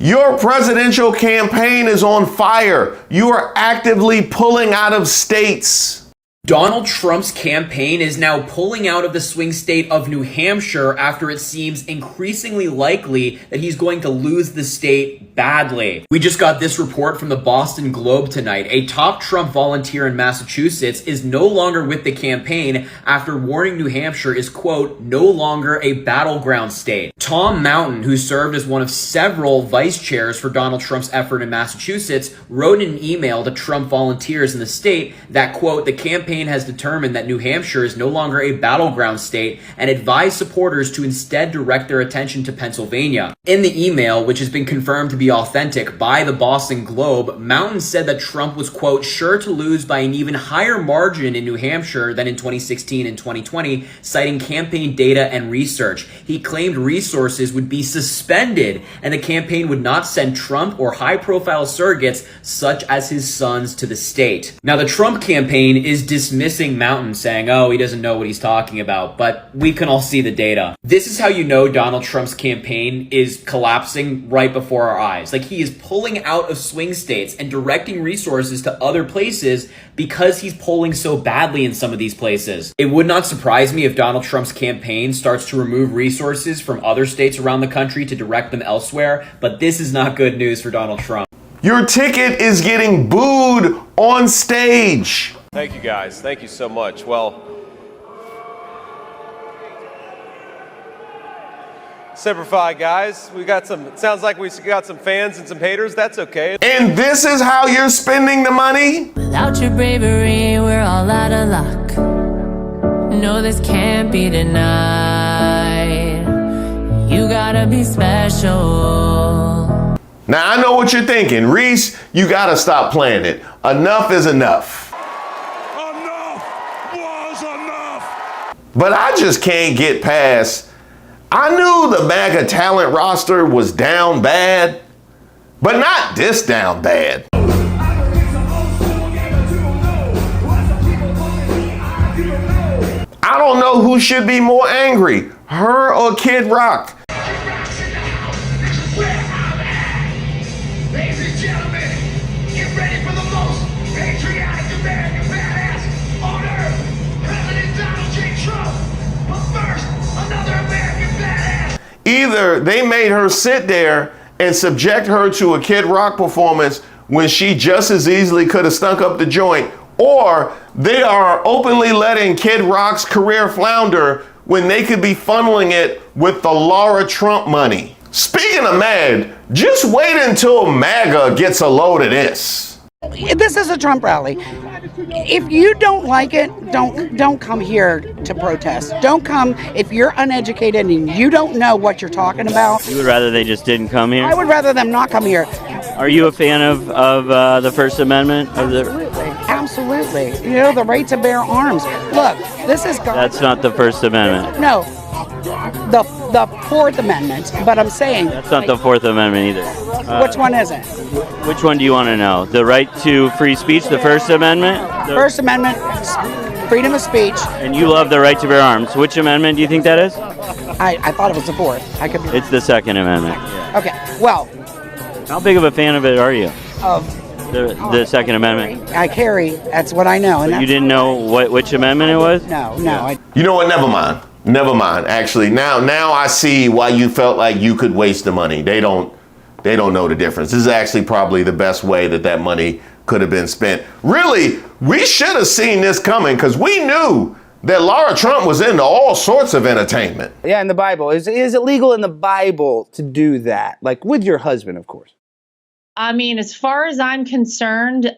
Your presidential campaign is on fire. You are actively pulling out of states. Donald Trump's campaign is now pulling out of the swing state of New Hampshire after it seems increasingly likely that he's going to lose the state badly. We just got this report from the Boston Globe tonight. A top Trump volunteer in Massachusetts is no longer with the campaign after warning New Hampshire is, quote, no longer a battleground state. Tom Mountain, who served as one of several vice chairs for Donald Trump's effort in Massachusetts, wrote in an email to Trump volunteers in the state that, quote, the campaign has determined that New Hampshire is no longer a battleground state and advised supporters to instead direct their attention to Pennsylvania. In the email, which has been confirmed to be authentic by the Boston Globe, Mountain said that Trump was, quote, sure to lose by an even higher margin in New Hampshire than in 2016 and 2020, citing campaign data and research. He claimed resources would be suspended and the campaign would not send Trump or high-profile surrogates such as his sons to the state. Now, the Trump campaign is dismissing Mountain, saying, oh, he doesn't know what he's talking about, but we can all see the data. This is how you know Donald Trump's campaign is collapsing right before our eyes. Like, he is pulling out of swing states and directing resources to other places because he's polling so badly in some of these places. It would not surprise me if Donald Trump's campaign starts to remove resources from other states around the country to direct them elsewhere, but this is not good news for Donald Trump. Your ticket is getting booed on stage. Thank you, guys. Thank you so much. Well, Simplify, guys. We got some, it sounds like we got some fans and some haters. That's okay. And this is how you're spending the money? Without your bravery, we're all out of luck. No, this can't be denied. You gotta be special. Now, I know what you're thinking. Reese, you gotta stop playing it. Enough is enough. Enough was enough. But I just can't get past, I knew the MAGA talent roster was down bad, but not this down bad. I don't know who should be more angry, her or Kid Rock. Ladies and gentlemen, get ready for the most patriotic American badass on earth, President Donald J. Trump. But first, another American badass. Either they made her sit there and subject her to a Kid Rock performance when she just as easily could have stunk up the joint, or they are openly letting Kid Rock's career flounder when they could be funneling it with the Laura Trump money. Speaking of mad, just wait until MAGA gets a load of this. This is a Trump rally. If you don't like it, don't come here to protest. Don't come if you're uneducated and you don't know what you're talking about. You would rather they just didn't come here? I would rather them not come here. Are you a fan of the First Amendment? Absolutely. You know, the right to bear arms. Look, this is God. That's not the First Amendment. No, the Fourth Amendment. But I'm saying that's not the Fourth Amendment either. Which one is it? Which one do you want to know? The right to free speech, the First Amendment? First Amendment, freedom of speech. And you love the right to bear arms. Which amendment do you think that is? I thought it was the Fourth. I could be. It's the Second Amendment. Yeah. Okay. Well. How big of a fan of it are you? Of the Second Amendment. I carry. That's what I know. And you didn't know which amendment it was? No. You know what? Never mind. Actually, now I see why you felt like you could waste the money. They don't know the difference. This is actually probably the best way that money could have been spent. Really, we should have seen this coming because we knew that Laura Trump was into all sorts of entertainment. Yeah, in the Bible. Is it legal in the Bible to do that? Like with your husband, of course. I mean, as far as I'm concerned,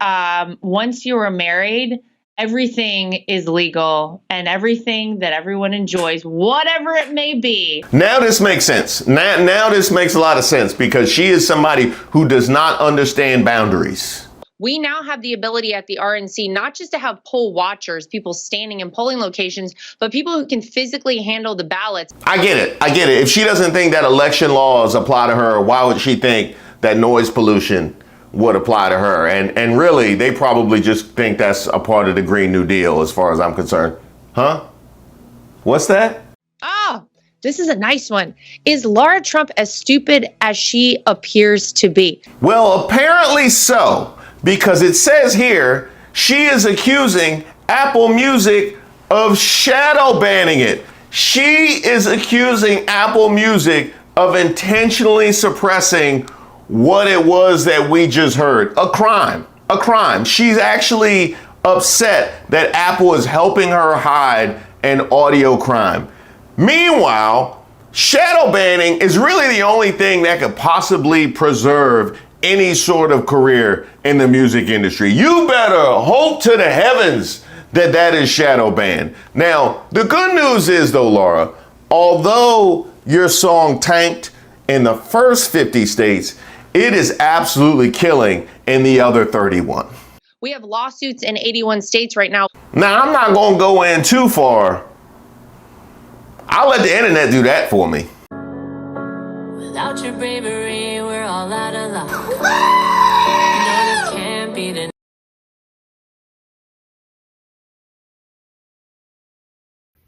once you are married, everything is legal and everything that everyone enjoys, whatever it may be. Now this makes sense. Now this makes a lot of sense because she is somebody who does not understand boundaries. We now have the ability at the RNC not just to have poll watchers, people standing in polling locations, but people who can physically handle the ballots. I get it. If she doesn't think that election laws apply to her, why would she think that noise pollution would apply to her? And really, they probably just think that's a part of the Green New Deal as far as I'm concerned. Huh? What's that? Oh, this is a nice one. Is Laura Trump as stupid as she appears to be? Well, apparently so, because it says here she is accusing Apple Music of shadow banning it. She is accusing Apple Music of intentionally suppressing what it was that we just heard. A crime. She's actually upset that Apple is helping her hide an audio crime. Meanwhile, shadow banning is really the only thing that could possibly preserve any sort of career in the music industry. You better hope to the heavens that is shadow banned. Now, the good news is though, Laura, although your song tanked in the first 50 states, it is absolutely killing in the other 31. We have lawsuits in 81 states right now. Now, I'm not going to go in too far. I'll let the internet do that for me. Without your bravery, we're all out of luck. No, this can't be denied.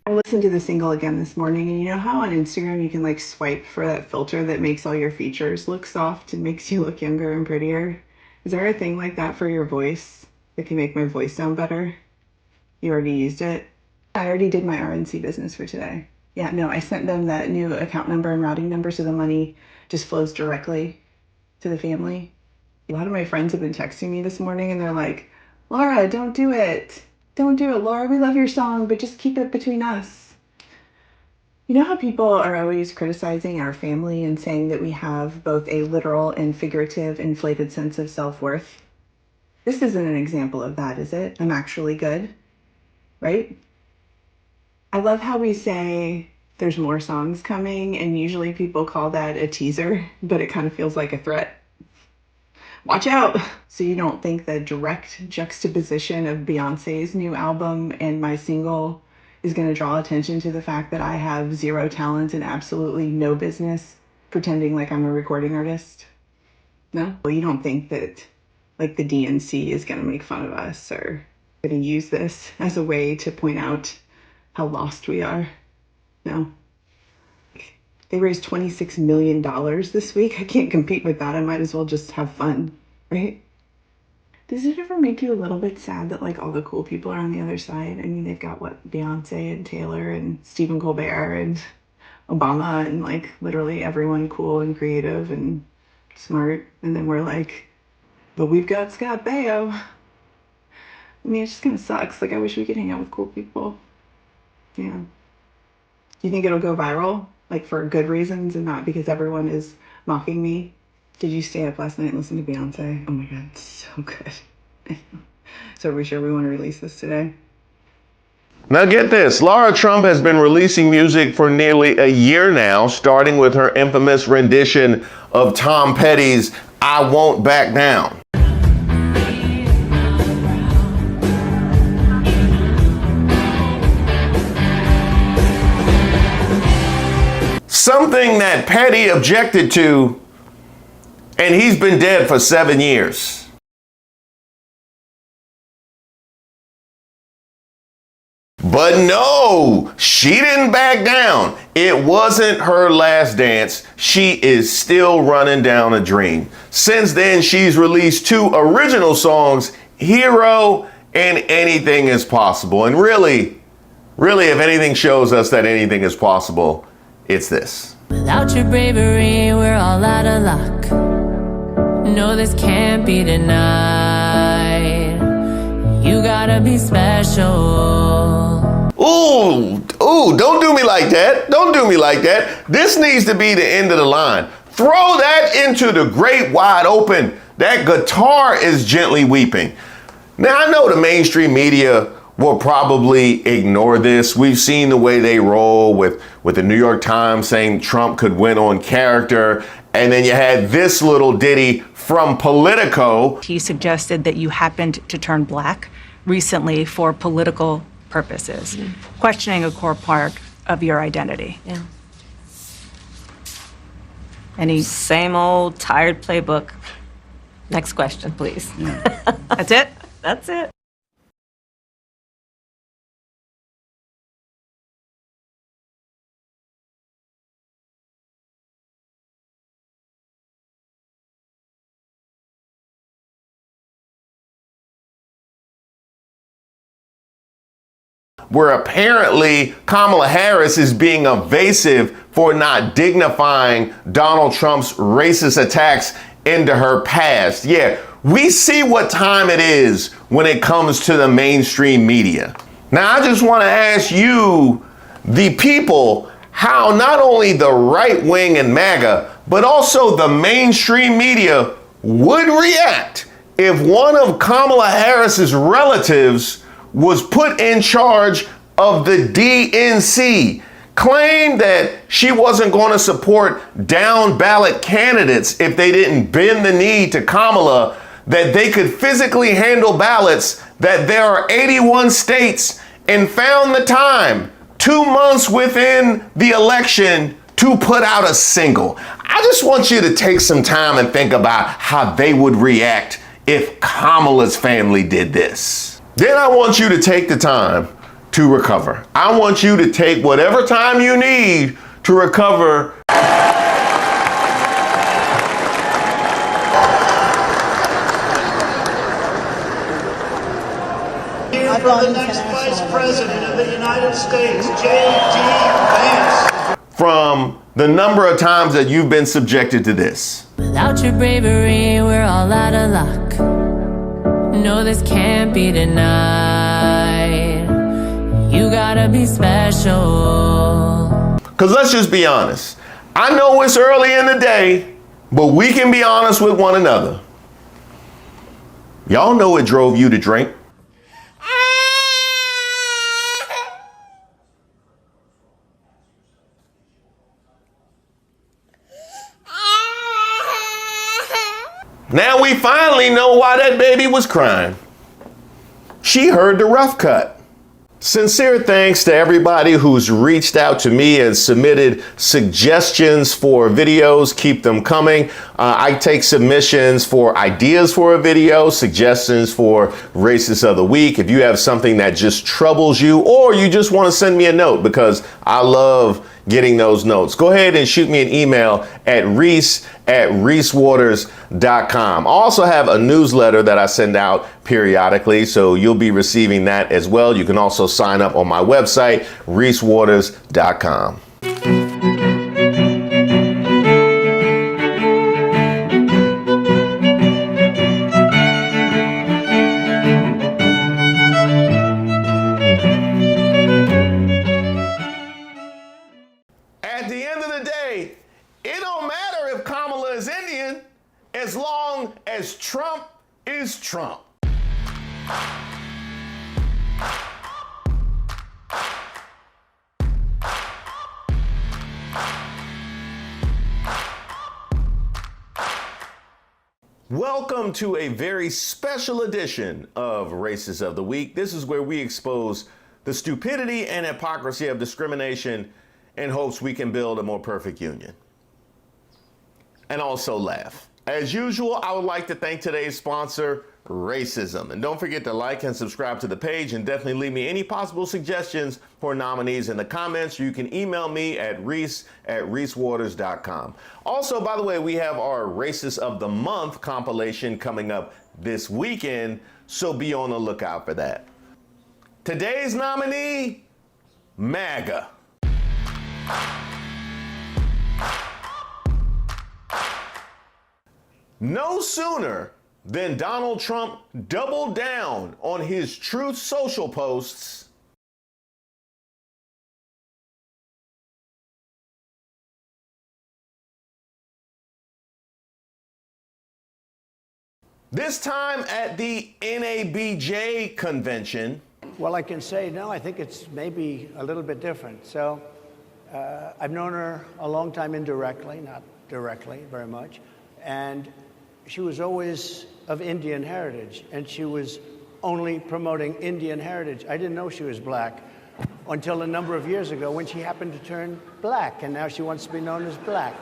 I listened to the single again this morning, and you know how on Instagram you can like swipe for that filter that makes all your features look soft and makes you look younger and prettier? Is there a thing like that for your voice that can make my voice sound better? You already used it? I already did my RNC business for today. Yeah, no, I sent them that new account number and routing number so the money just flows directly to the family. A lot of my friends have been texting me this morning and they're like, Laura, don't do it. Don't do it, Laura. We love your song, but just keep it between us. You know how people are always criticizing our family and saying that we have both a literal and figurative inflated sense of self-worth? This isn't an example of that, is it? I'm actually good, right? I love how we say there's more songs coming, and usually people call that a teaser, but it kind of feels like a threat. Watch out! So you don't think the direct juxtaposition of Beyonce's new album and my single is going to draw attention to the fact that I have zero talent and absolutely no business pretending like I'm a recording artist? No? Well, you don't think that like the DNC is going to make fun of us or going to use this as a way to point out how lost we are? No. They raised $26 million this week. I can't compete with that. I might as well just have fun, right? Does it ever make you a little bit sad that like all the cool people are on the other side? I mean, they've got what, Beyonce and Taylor and Stephen Colbert and Obama and like literally everyone cool and creative and smart. And then we're like, but we've got Scott Baio. I mean, it just kind of sucks. Like, I wish we could hang out with cool people. Yeah. Do you think it'll go viral? Like for good reasons and not because everyone is mocking me? Did you stay up last night and listen to Beyonce? Oh my God, so good. So are we sure we want to release this today? Now get this, Laura Trump has been releasing music for nearly a year now, starting with her infamous rendition of Tom Petty's I Won't Back Down. Something that Petty objected to, and he's been dead for 7 years. But no, she didn't back down. It wasn't her last dance. She is still running down a dream. Since then, she's released 2 original songs, Hero and Anything Is Possible. And really, if anything shows us that anything is possible, it's this. Without your bravery, we're all out of luck. No, this can't be denied. You gotta be special. Ooh, don't do me like that. Don't do me like that. This needs to be the end of the line. Throw that into the great wide open. That guitar is gently weeping. Now, I know the mainstream media will probably ignore this. We've seen the way they roll with the New York Times saying Trump could win on character. And then you had this little ditty from Politico. He suggested that you happened to turn black recently for political purposes, questioning a core part of your identity. Yeah. Any same old tired playbook. Next question, please. That's it? That's it. Where apparently Kamala Harris is being evasive for not dignifying Donald Trump's racist attacks into her past. Yeah, we see what time it is when it comes to the mainstream media. Now, I just want to ask you, the people, how not only the right wing and MAGA, but also the mainstream media would react if one of Kamala Harris's relatives was put in charge of the DNC, claimed that she wasn't going to support down ballot candidates if they didn't bend the knee to Kamala, that they could physically handle ballots, that there are 81 states, and found the time, 2 months within the election, to put out a single. I just want you to take some time and think about how they would react if Kamala's family did this. Then I want you to take the time to recover. I want you to take whatever time you need to recover. From the next Vice President of the United States, J.D. Vance. From the number of times that you've been subjected to this. Without your bravery, we're all out of luck. No, this can't be denied. You gotta be special. Because let's just be honest. I know it's early in the day, but we can be honest with one another. Y'all know what drove you to drink? Now we finally know why that baby was crying. She heard the rough cut. Sincere thanks to everybody who's reached out to me and submitted suggestions for videos. Keep them coming. I take submissions for ideas for a video, suggestions for Racist of the Week. If you have something that just troubles you, or you just want to send me a note, because I love getting those notes, go ahead and shoot me an email at reese@reesewaters.com. I also have a newsletter that I send out periodically, so you'll be receiving that as well. You can also sign up on my website, reesewaters.com. At the end of the day, it don't matter if Kamala is Indian as long as Trump is Trump. Welcome to a very special edition of Racist of the Week. This is where we expose the stupidity and hypocrisy of discrimination in hopes we can build a more perfect union. And also laugh. As usual, I would like to thank today's sponsor, Racism. And don't forget to like and subscribe to the page, and definitely leave me any possible suggestions for nominees in the comments. You can email me at reese@reesewaters.com. Also, by the way, we have our Racist of the Month compilation coming up this weekend, so be on the lookout for that. Today's nominee, MAGA. No sooner than Donald Trump doubled down on his Truth Social posts, this time at the NABJ convention. Well, I can say, no, I think it's maybe a little bit different. So I've known her a long time indirectly, not directly very much. And she was always of Indian heritage, and she was only promoting Indian heritage. I didn't know she was black until a number of years ago when she happened to turn black, and now she wants to be known as black.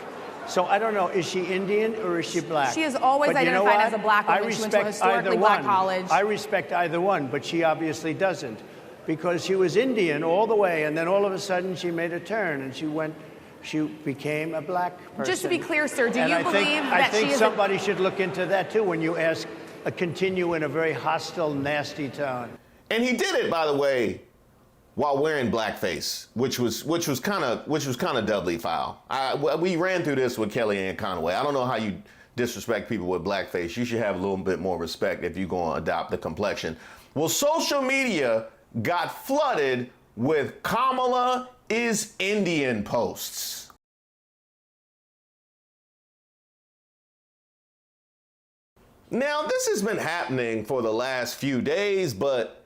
So I don't know, is she Indian or is she black? She is always identified as a black woman. She went to a historically black college. I respect either one, but she obviously doesn't, because she was Indian all the way, and then all of a sudden she made a turn, and she became a black person. Just to be clear, sir, do you believe that she is... I think somebody should look into that, too, when you continue in a very hostile, nasty tone. And he did it, by the way, while wearing blackface, which was kind of doubly foul. We ran through this with Kellyanne Conway. I don't know how you disrespect people with blackface. You should have a little bit more respect if you're going to adopt the complexion. Well, social media got flooded with Kamala is Indian posts. Now, this has been happening for the last few days, but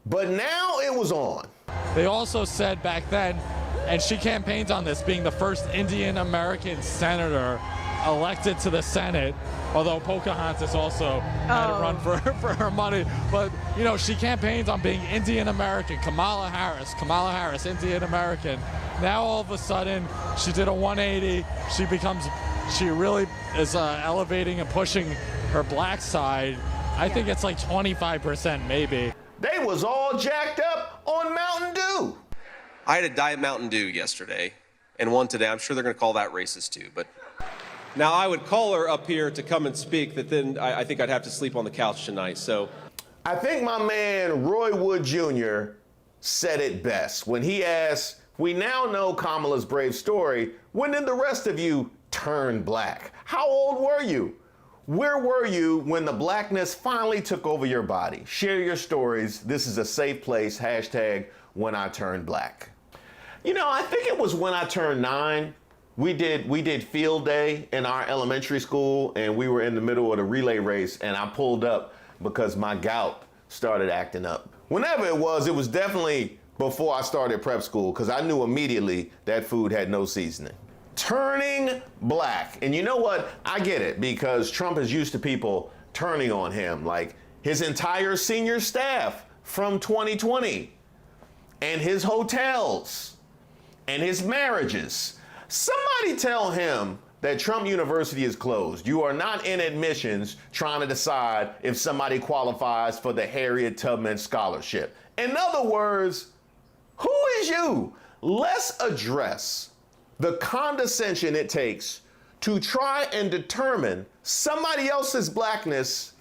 now it was on. They also said back then, and she campaigns on this, being the first Indian American senator elected to the Senate, although Pocahontas also had to run for her money. But, you know, she campaigns on being Indian American. Kamala Harris, Indian American. Now all of a sudden, she did a 180. She really is elevating and pushing her black side. I think it's like 25% maybe. They was all jacked up on Mountain Dew. I had a Diet Mountain Dew yesterday and one today. I'm sure they're going to call that racist too. But now I would call her up here to come and speak, but then I think I'd have to sleep on the couch tonight. So I think my man Roy Wood Jr. said it best when he asked, we now know Kamala's brave story. When did the rest of you turn black? How old were you? Where were you when the blackness finally took over your body? Share your stories. This is a safe place. Hashtag when I turned black. You know, I think it was when I turned 9. We did field day in our elementary school, and we were in the middle of the relay race, and I pulled up because my gout started acting up. Whenever it was definitely before I started prep school, because I knew immediately that food had no seasoning. Turning black. And you know what? I get it, because Trump is used to people turning on him, like his entire senior staff from 2020, and his hotels, and his marriages. Somebody tell him that Trump University is closed. You are not in admissions trying to decide if somebody qualifies for the Harriet Tubman Scholarship. In other words, who is you? Let's address the condescension it takes to try and determine somebody else's blackness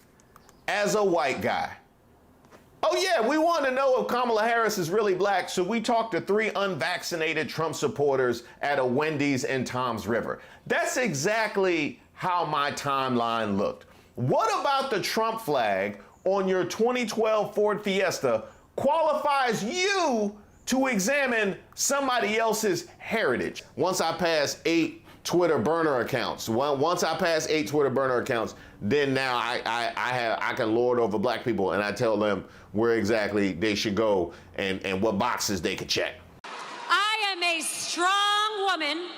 as a white guy. Oh yeah, we want to know if Kamala Harris is really black, so we talked to 3 unvaccinated Trump supporters at a Wendy's in Toms River. That's exactly how my timeline looked. What about the Trump flag on your 2012 Ford Fiesta qualifies you to examine somebody else's heritage? Once I pass 8 Twitter burner accounts, then now I can lord over black people, and I tell them where exactly they should go and what boxes they could check. I am a strong woman,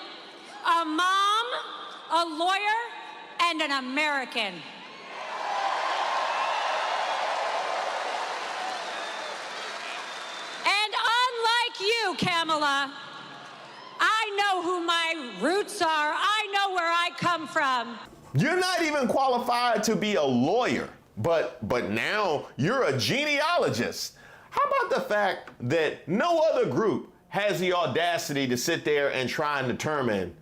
a mom, a lawyer, and an American. And unlike you, Kamala, I know who my roots are. I know where I come from. You're not even qualified to be a lawyer, but now you're a genealogist. How about the fact that no other group has the audacity to sit there and try and determine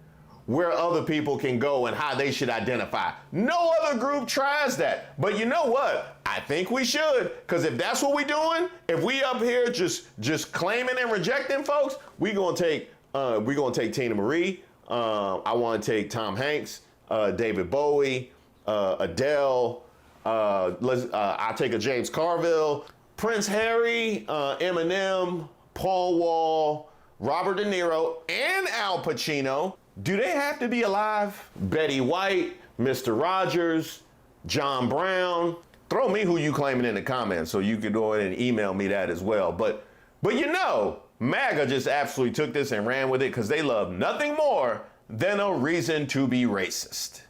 where other people can go and how they should identify? No other group tries that. But you know what? I think we should, because if that's what we're doing, if we up here just claiming and rejecting folks, we're gonna take Tina Marie. I want to take Tom Hanks, David Bowie, Adele. I'll take a James Carville, Prince Harry, Eminem, Paul Wall, Robert De Niro, and Al Pacino. Do they have to be alive? Betty White, Mr. Rogers, John Brown. Throw me who you claiming in the comments so you can go ahead and email me that as well. But you know, MAGA just absolutely took this and ran with it because they love nothing more than a reason to be racist.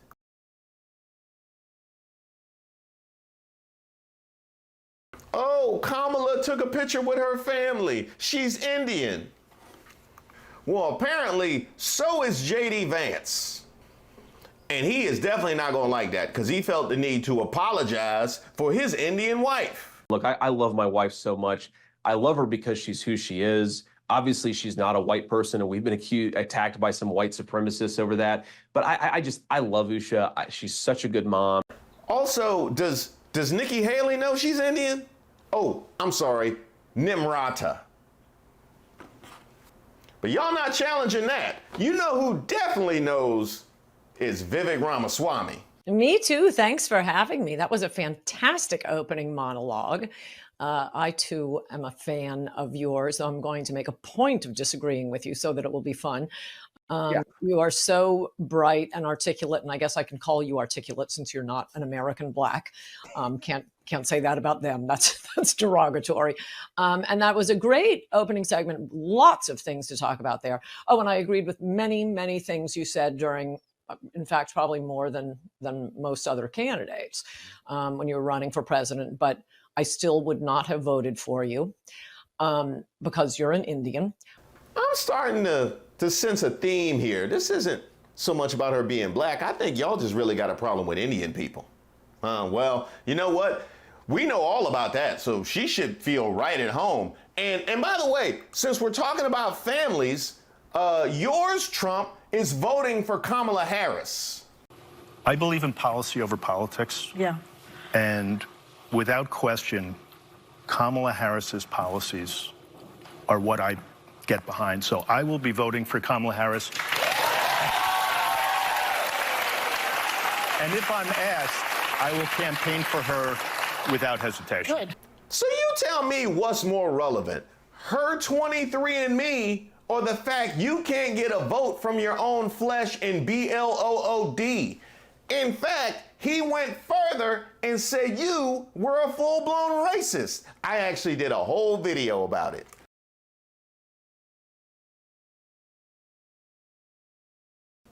Oh, Kamala took a picture with her family. She's Indian. Well, apparently, so is J.D. Vance. And he is definitely not going to like that because he felt the need to apologize for his Indian wife. Look, I love my wife so much. I love her because she's who she is. Obviously, she's not a white person, and we've been attacked by some white supremacists over that. But I love Usha. She's such a good mom. Also, does Nikki Haley know she's Indian? Oh, I'm sorry, Nimrata. But y'all not challenging that. You know who definitely knows is Vivek Ramaswamy. Me too. Thanks for having me. That was a fantastic opening monologue. I too am a fan of yours. I'm going to make a point of disagreeing with you so that it will be fun. You are so bright and articulate, and I guess I can call you articulate since you're not an American black. Can't say that about them. That's derogatory. And that was a great opening segment. Lots of things to talk about there. Oh, and I agreed with many, many things you said during, in fact, probably more than most other candidates when you were running for president. But I still would not have voted for you because you're an Indian. I'm starting to sense a theme here. This isn't so much about her being black. I think y'all just really got a problem with Indian people. Well, you know what? We know all about that, so she should feel right at home. And by the way, since we're talking about families, yours, Trump, is voting for Kamala Harris. I believe in policy over politics. Yeah. And without question, Kamala Harris's policies are what I get behind. So I will be voting for Kamala Harris. And if I'm asked, I will campaign for her without hesitation. Good. So you tell me what's more relevant, her 23andMe or the fact you can't get a vote from your own flesh in BLOOD. In fact, he went further and said you were a full-blown racist. I actually did a whole video about it.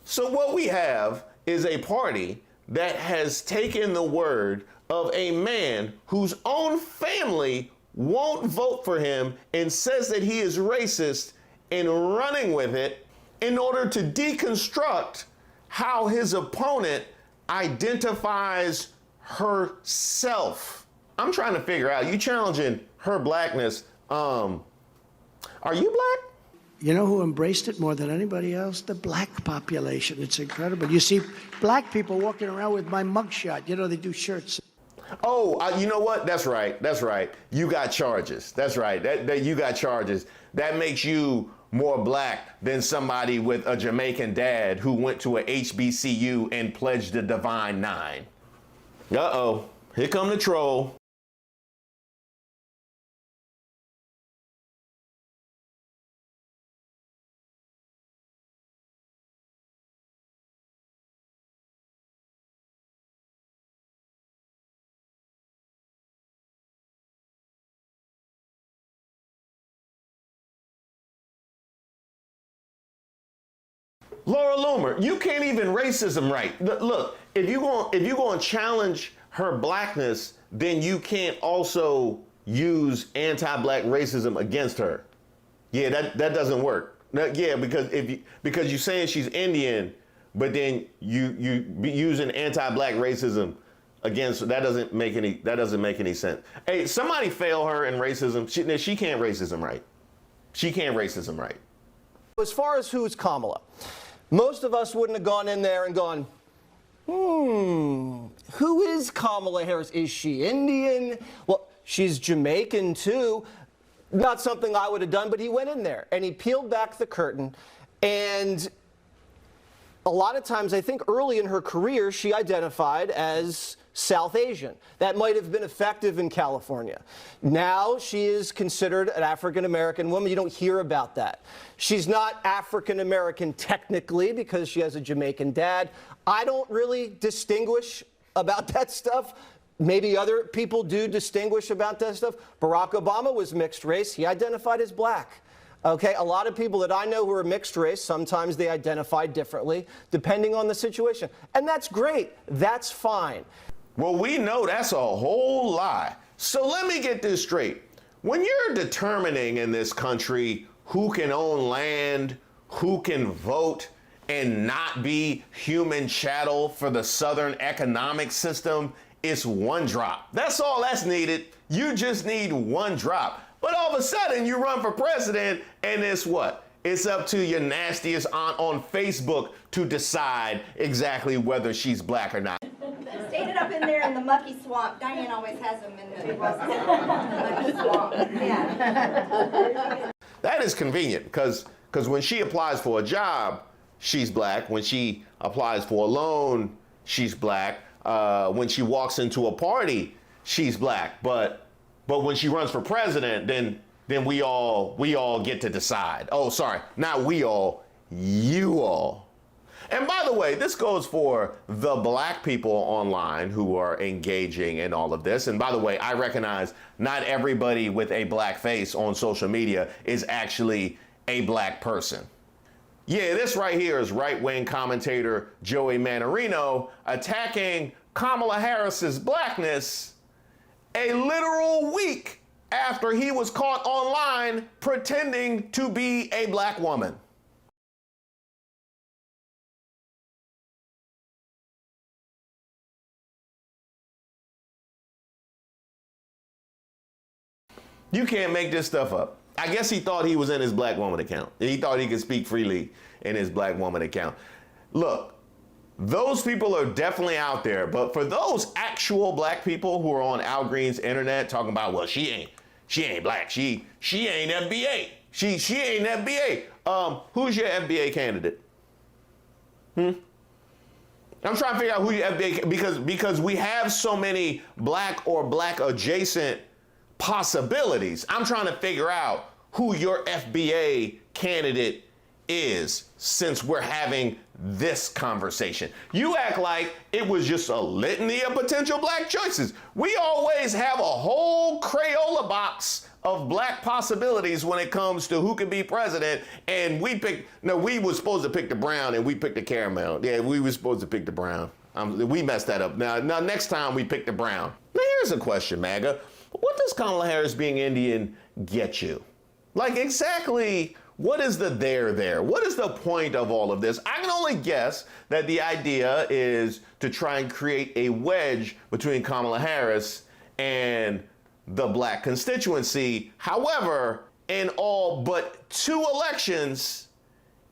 So what we have is a party that has taken the word of a man whose own family won't vote for him and says that he is racist and running with it in order to deconstruct how his opponent identifies herself. I'm trying to figure out, you challenging her blackness. Are you black? You know who embraced it more than anybody else? The black population. It's incredible. You see black people walking around with my mugshot. You know, they do shirts. Oh, you know what? That's right. That's right. You got charges. That's right. That you got charges. That makes you more black than somebody with a Jamaican dad who went to a HBCU and pledged the Divine Nine. Uh-oh. Here come the troll. Laura Loomer, you can't even racism right. Look, if you're going to challenge her blackness, then you can't also use anti-black racism against her. Yeah, that doesn't work. Yeah, because you're saying she's Indian, but then you be using anti-black racism against, that doesn't make any sense. Hey, somebody fail her in racism. She can't racism right. She can't racism right. As far as who's Kamala, most of us wouldn't have gone in there and gone, who is Kamala Harris? Is she Indian? Well, she's Jamaican too. Not something I would have done, but he went in there and he peeled back the curtain. And a lot of times, I think early in her career, she identified as South Asian. That might have been effective in California. Now she is considered an African-American woman. You don't hear about that. She's not African-American technically because she has a Jamaican dad. I don't really distinguish about that stuff. Maybe other people do distinguish about that stuff. Barack Obama was mixed race. He identified as black. Okay, a lot of people that I know who are mixed race, sometimes they identify differently depending on the situation. And that's great. That's fine. Well, we know that's a whole lie. So let me get this straight. When you're determining in this country who can own land, who can vote, and not be human chattel for the Southern economic system, it's one drop. That's all that's needed. You just need one drop. But all of a sudden, you run for president, and it's what? It's up to your nastiest aunt on Facebook to decide exactly whether she's black or not. Stayed up in there in the mucky swamp. Diane always has them in the mucky swamp. Yeah. That is convenient, because when she applies for a job, she's black. When she applies for a loan, she's black. When she walks into a party, she's black. But when she runs for president, then we all get to decide. Oh, sorry, not we all, you all. And by the way, this goes for the black people online who are engaging in all of this. And by the way, I recognize not everybody with a black face on social media is actually a black person. Yeah, this right here is right-wing commentator Joey Manarino attacking Kamala Harris's blackness a literal week after he was caught online pretending to be a black woman. You can't make this stuff up. I guess he thought he was in his black woman account. He thought he could speak freely in his black woman account. Look, those people are definitely out there, but for those actual black people who are on Al Green's internet talking about, well, she ain't black, she ain't FBA, she ain't FBA. Who's your FBA candidate? I'm trying to figure out who your FBA, because we have so many black or black adjacent possibilities. I'm trying to figure out who your FBA candidate is since we're having this conversation. You act like it was just a litany of potential black choices. We always have a whole Crayola box of black possibilities when it comes to who could be president, and we were supposed to pick the brown and we picked the caramel. Yeah, we were supposed to pick the brown. We messed that up. Now next time we pick the brown. Now here's a question, MAGA. What does Kamala Harris being Indian get you? Like, exactly what is the there? What is the point of all of this? I can only guess that the idea is to try and create a wedge between Kamala Harris and the black constituency. However, in all but 2 elections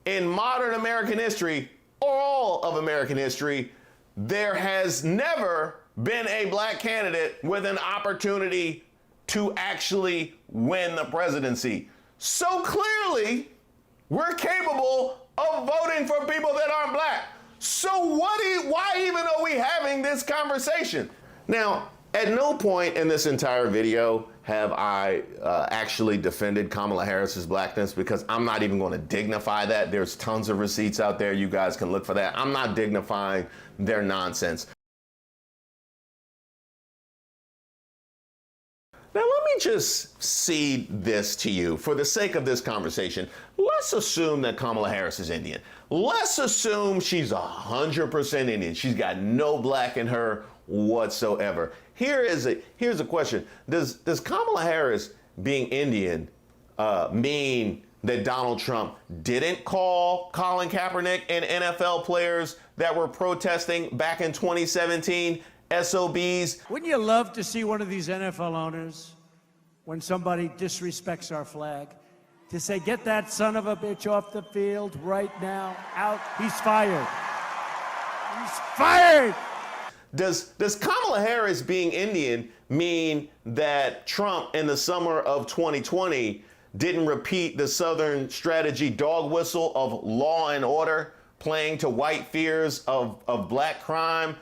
in modern American history, or all of American history, there has never been a black candidate with an opportunity to actually win the presidency. So clearly, we're capable of voting for people that aren't black. So why even are we having this conversation? Now, at no point in this entire video have I actually defended Kamala Harris's blackness, because I'm not even going to dignify that. There's tons of receipts out there. You guys can look for that. I'm not dignifying their nonsense. Now, let me just cede this to you for the sake of this conversation. Let's assume that Kamala Harris is Indian. Let's assume she's 100% Indian. She's got no black in her whatsoever. Here's a question. Does Kamala Harris being Indian mean that Donald Trump didn't call Colin Kaepernick and NFL players that were protesting back in 2017 SOBs? Wouldn't you love to see one of these NFL owners, when somebody disrespects our flag, to say, get that son of a bitch off the field right now, out, he's fired. He's fired! Does Kamala Harris being Indian mean that Trump in the summer of 2020 didn't repeat the Southern strategy dog whistle of law and order, playing to white fears of black crime?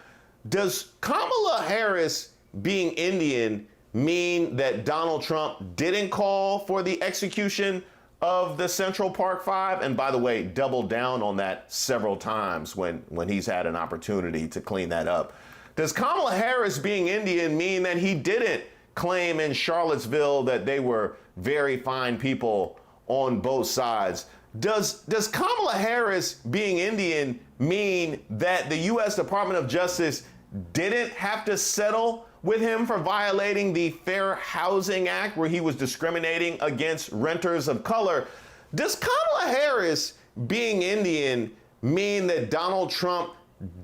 Does Kamala Harris being Indian mean that Donald Trump didn't call for the execution of the Central Park Five? And by the way, doubled down on that several times when he's had an opportunity to clean that up. Does Kamala Harris being Indian mean that he didn't claim in Charlottesville that they were very fine people on both sides? Does Kamala Harris being Indian mean that the U.S. Department of Justice didn't have to settle with him for violating the Fair Housing Act, where he was discriminating against renters of color? Does Kamala Harris being Indian mean that Donald Trump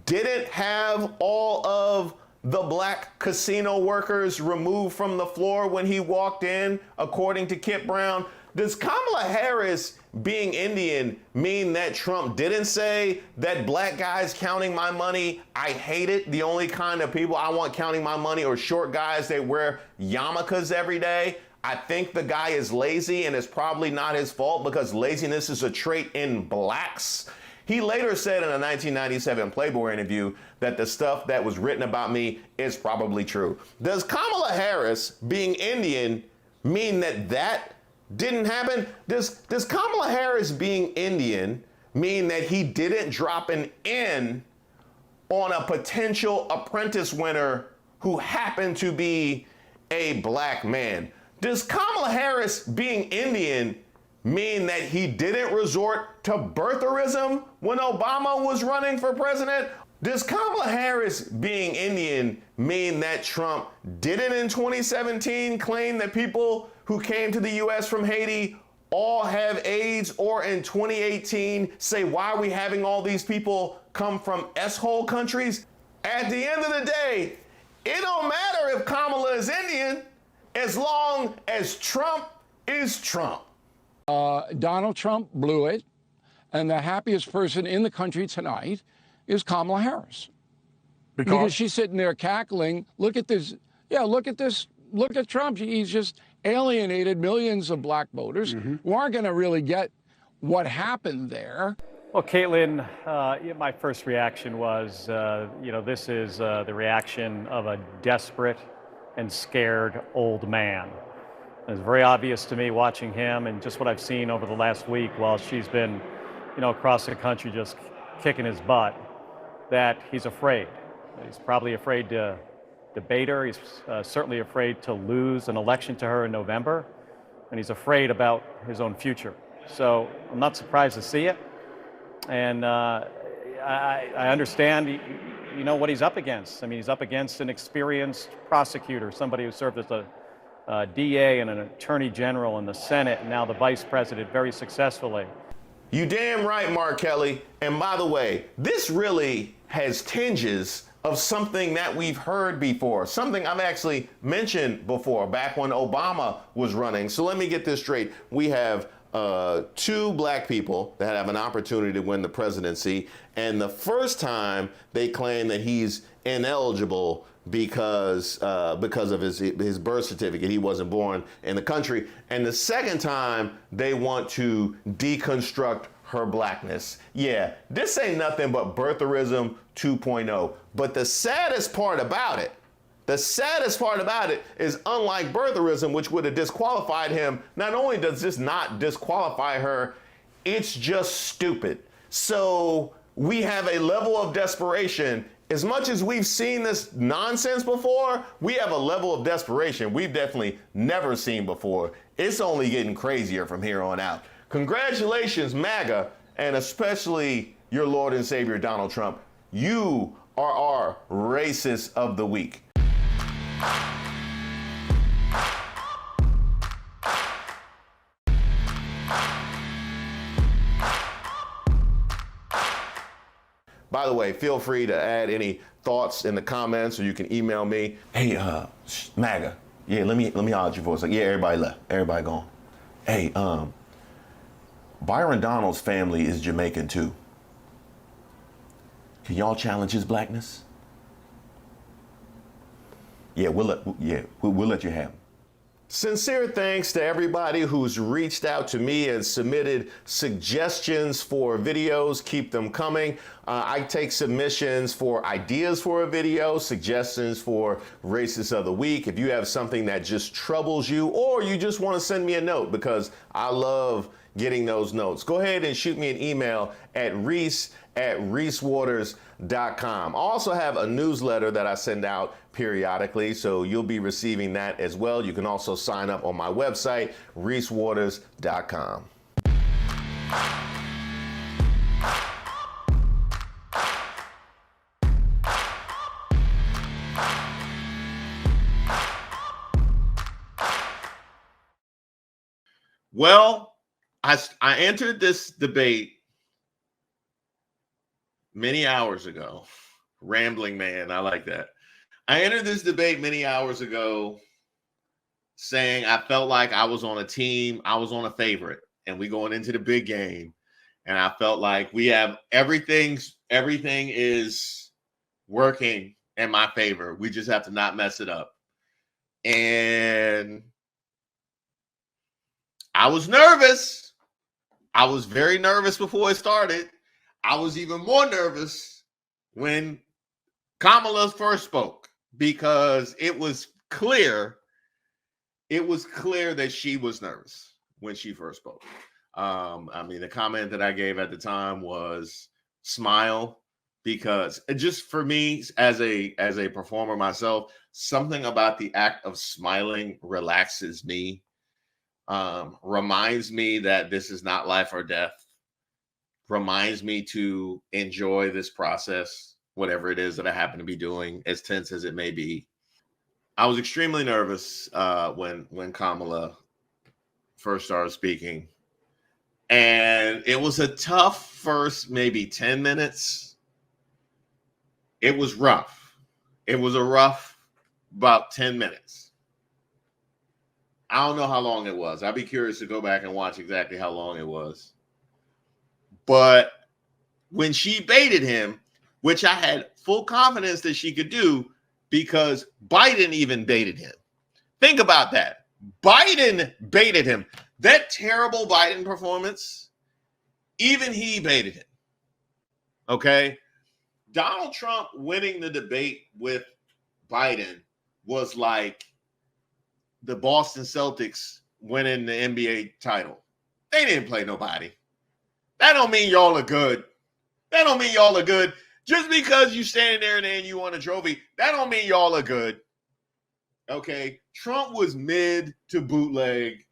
didn't have all of the black casino workers removed from the floor when he walked in, according to Kip Brown? Does Kamala Harris being Indian mean that Trump didn't say that black guys counting my money, I hate it? The only kind of people I want counting my money are short guys that wear yarmulkes every day. I think the guy is lazy, and it's probably not his fault, because laziness is a trait in blacks. He later said in a 1997 Playboy interview that the stuff that was written about me is probably true. Does Kamala Harris being Indian mean that didn't happen? Does Kamala Harris being Indian mean that he didn't drop an N on a potential apprentice winner who happened to be a black man? Does Kamala Harris being Indian mean that he didn't resort to birtherism when Obama was running for president? Does Kamala Harris being Indian mean that Trump didn't in 2017 claim that people who came to the U.S. from Haiti all have AIDS, or in 2018 say, why are we having all these people come from S-hole countries? At the end of the day, it don't matter if Kamala is Indian. as long as Trump is Trump. Donald Trump blew it, and the happiest person in the country tonight is Kamala Harris. Because she's sitting there cackling. Look at this. Yeah, look at this. Look at Trump. He's just alienated millions of black voters who aren't going to really get what happened there. Well, Caitlin, my first reaction was, this is the reaction of a desperate and scared old man. It's very obvious to me watching him and just what I've seen over the last week while she's been, across the country just kicking his butt, that he's afraid. He's probably afraid to debate her. He's certainly afraid to lose an election to her in November, and he's afraid about his own future. So I'm not surprised to see it. And I understand, what he's up against. I mean, he's up against an experienced prosecutor, somebody who served as a DA and an attorney general in the Senate, and now the vice president very successfully. You damn right, Mark Kelly. And by the way, this really has tinges of something that we've heard before, something I've actually mentioned before back when Obama was running. So let me get this straight. We have two black people that have an opportunity to win the presidency, and the first time they claim that he's ineligible because of his birth certificate. He wasn't born in the country. And the second time they want to deconstruct her blackness. Yeah, this ain't nothing but birtherism 2.0. But the saddest part about it is, unlike birtherism, which would have disqualified him, not only does this not disqualify her, it's just stupid. So we have a level of desperation. As much as we've seen this nonsense before, we have a level of desperation we've definitely never seen before. It's only getting crazier from here on out. Congratulations, MAGA, and especially your Lord and Savior, Donald Trump. You are our racist of the week. By the way, feel free to add any thoughts in the comments, or you can email me. Hey, MAGA. Yeah, let me holler at your voice. Like, yeah, everybody left. Everybody gone. Hey, Byron Donald's family is Jamaican too. Can y'all challenge his blackness? Yeah, we'll let you have him. Sincere thanks to everybody who's reached out to me and submitted suggestions for videos. Keep them coming. I take submissions for ideas for a video, suggestions for Racist of the Week. If you have something that just troubles you, or you just want to send me a note, because I love getting those notes, go ahead and shoot me an email at reese@reesewaters.com. I also have a newsletter that I send out periodically, so you'll be receiving that as well. You can also sign up on my website, reesewaters.com. Well, I entered this debate many hours ago. Rambling man, I like that. I entered this debate many hours ago saying I felt like I was on a team, I was on a favorite, and we going into the big game. And I felt like we have everything is working in my favor. We just have to not mess it up. And I was nervous. I was very nervous before it started. I was even more nervous when Kamala first spoke, because it was clear that she was nervous when she first spoke. I mean, the comment that I gave at the time was smile, because just for me as a performer myself, something about the act of smiling relaxes me. Reminds me that this is not life or death, reminds me to enjoy this process, whatever it is that I happen to be doing, as tense as it may be. I was extremely nervous when Kamala first started speaking, and it was a tough first maybe 10 minutes. It was rough. It was a rough about 10 minutes. I don't know how long it was. I'd be curious to go back and watch exactly how long it was. But when she baited him, which I had full confidence that she could do because Biden even baited him. Think about that. Biden baited him. That terrible Biden performance, even he baited him. Okay? Donald Trump winning the debate with Biden was like the Boston Celtics winning the NBA title. They didn't play nobody. That don't mean y'all are good. That don't mean y'all are good. Just because you standing there and you won a trophy, that don't mean y'all are good. Okay? Trump was mid to bootleg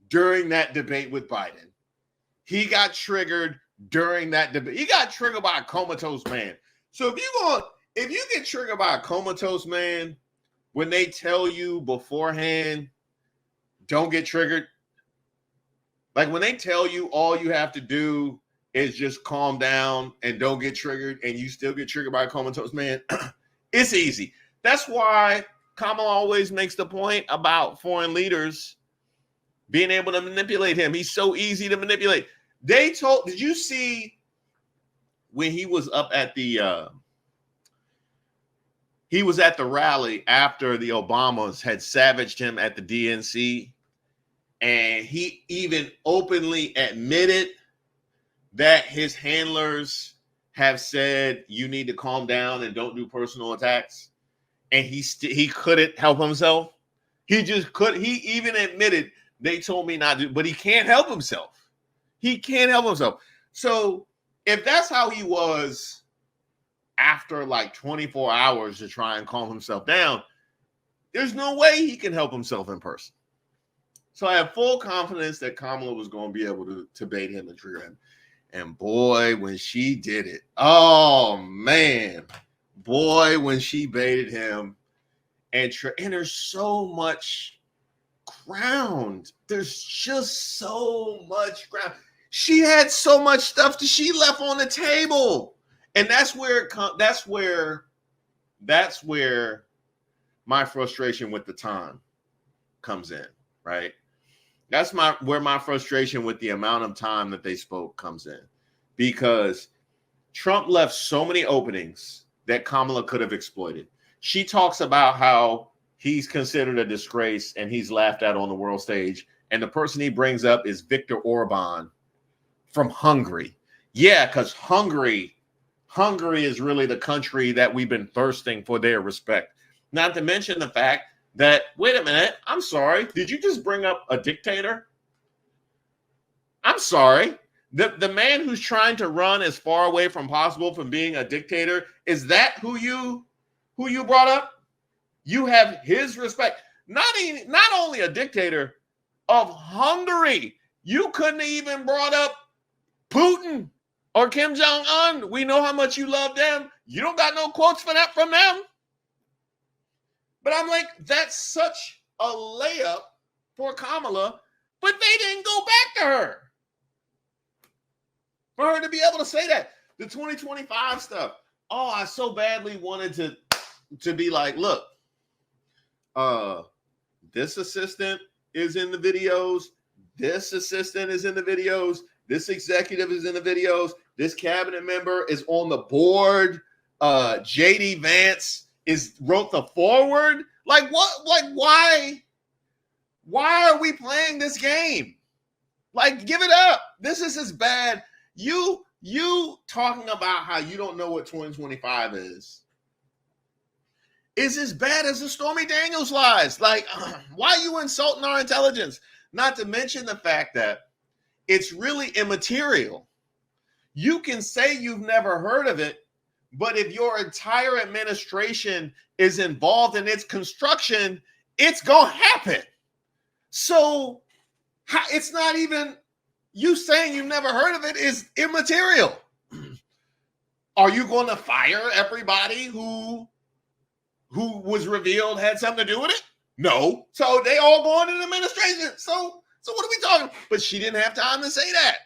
during that debate with Biden. He got triggered during that debate. He got triggered by a comatose man. So if you get triggered by a comatose man, when they tell you beforehand, don't get triggered. Like when they tell you all you have to do is just calm down and don't get triggered, and you still get triggered by a comatose man, it's easy. That's why Kamala always makes the point about foreign leaders being able to manipulate him. He's so easy to manipulate. Did you see when he was up at the he was at the rally after the Obamas had savaged him at the DNC, and he even openly admitted that his handlers have said you need to calm down and don't do personal attacks, and he couldn't help himself. He just couldn't. He even admitted they told me not to, but he can't help himself. He can't help himself. So if that's how he was after like 24 hours to try and calm himself down, there's no way he can help himself in person. So I have full confidence that Kamala was going to be able to bait him and trigger him. And boy, when she did it, oh man, boy, when she baited him, and there's so much ground. There's just so much ground. She had so much stuff that she left on the table. And that's where my frustration with the time comes in, right? That's where my frustration with the amount of time that they spoke comes in. Because Trump left so many openings that Kamala could have exploited. She talks about how he's considered a disgrace and he's laughed at on the world stage. And the person he brings up is Viktor Orban from Hungary. Yeah, because Hungary is really the country that we've been thirsting for their respect. Not to mention the fact that, wait a minute, I'm sorry, did you just bring up a dictator? I'm sorry. The man who's trying to run as far away from possible from being a dictator, is that who you brought up? You have his respect. Not only a dictator of Hungary. You couldn't have even brought up Putin or Kim Jong-un. We know how much you love them. You don't got no quotes for that from them. But I'm like, that's such a layup for Kamala, but they didn't go back to her. For her to be able to say that. The 2025 stuff. Oh, I so badly wanted to be like, look, this assistant is in the videos. This assistant is in the videos. This executive is in the videos. This cabinet member is on the board. JD Vance wrote the forward. Like what? Like why? Why are we playing this game? Like, give it up. This is as bad. You talking about how you don't know what 2025 is as bad as the Stormy Daniels lies. Like, why are you insulting our intelligence? Not to mention the fact that it's really immaterial. You can say you've never heard of it, but if your entire administration is involved in its construction, it's going to happen. So it's not even, you saying you've never heard of it is immaterial. Are you going to fire everybody who was revealed had something to do with it? No. So they all going into administration. So what are we talking? But she didn't have time to say that.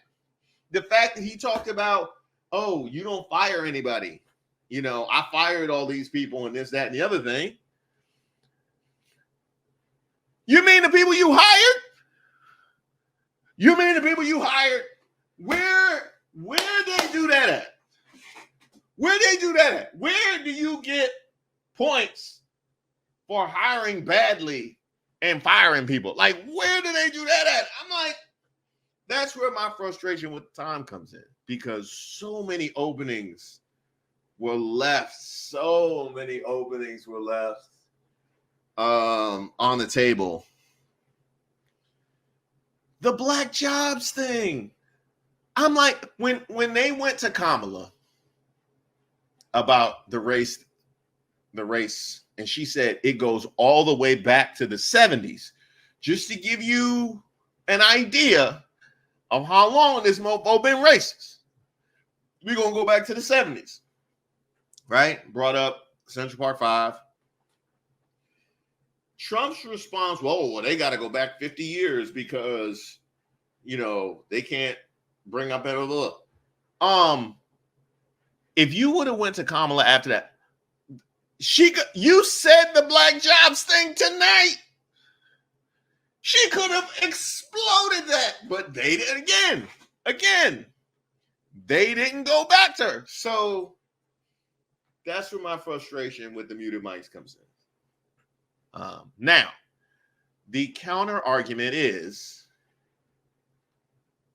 The fact that he talked about, oh, you don't fire anybody. You know, I fired all these people and this, that, and the other thing. You mean the people you hired? You mean the people you hired? Where they do that at? Where they do that at? Where do you get points for hiring badly and firing people? Like, where do they do that at? I'm like, that's where my frustration with time comes in, because so many openings were left. So many openings were left on the table. The black jobs thing. I'm like, when they went to Kamala about the race, and she said it goes all the way back to the 70s, just to give you an idea of how long this mofo been racist. We're going to go back to the 70s, right? Brought up Central Park 5. Trump's response, well, they got to go back 50 years because, they can't bring up blah, blah, blah. If you would have went to Kamala after that, you said the black jobs thing tonight. She could have exploded that, but they did again. They didn't go back to her. So that's where my frustration with the muted mics comes in. Now, the counter argument is,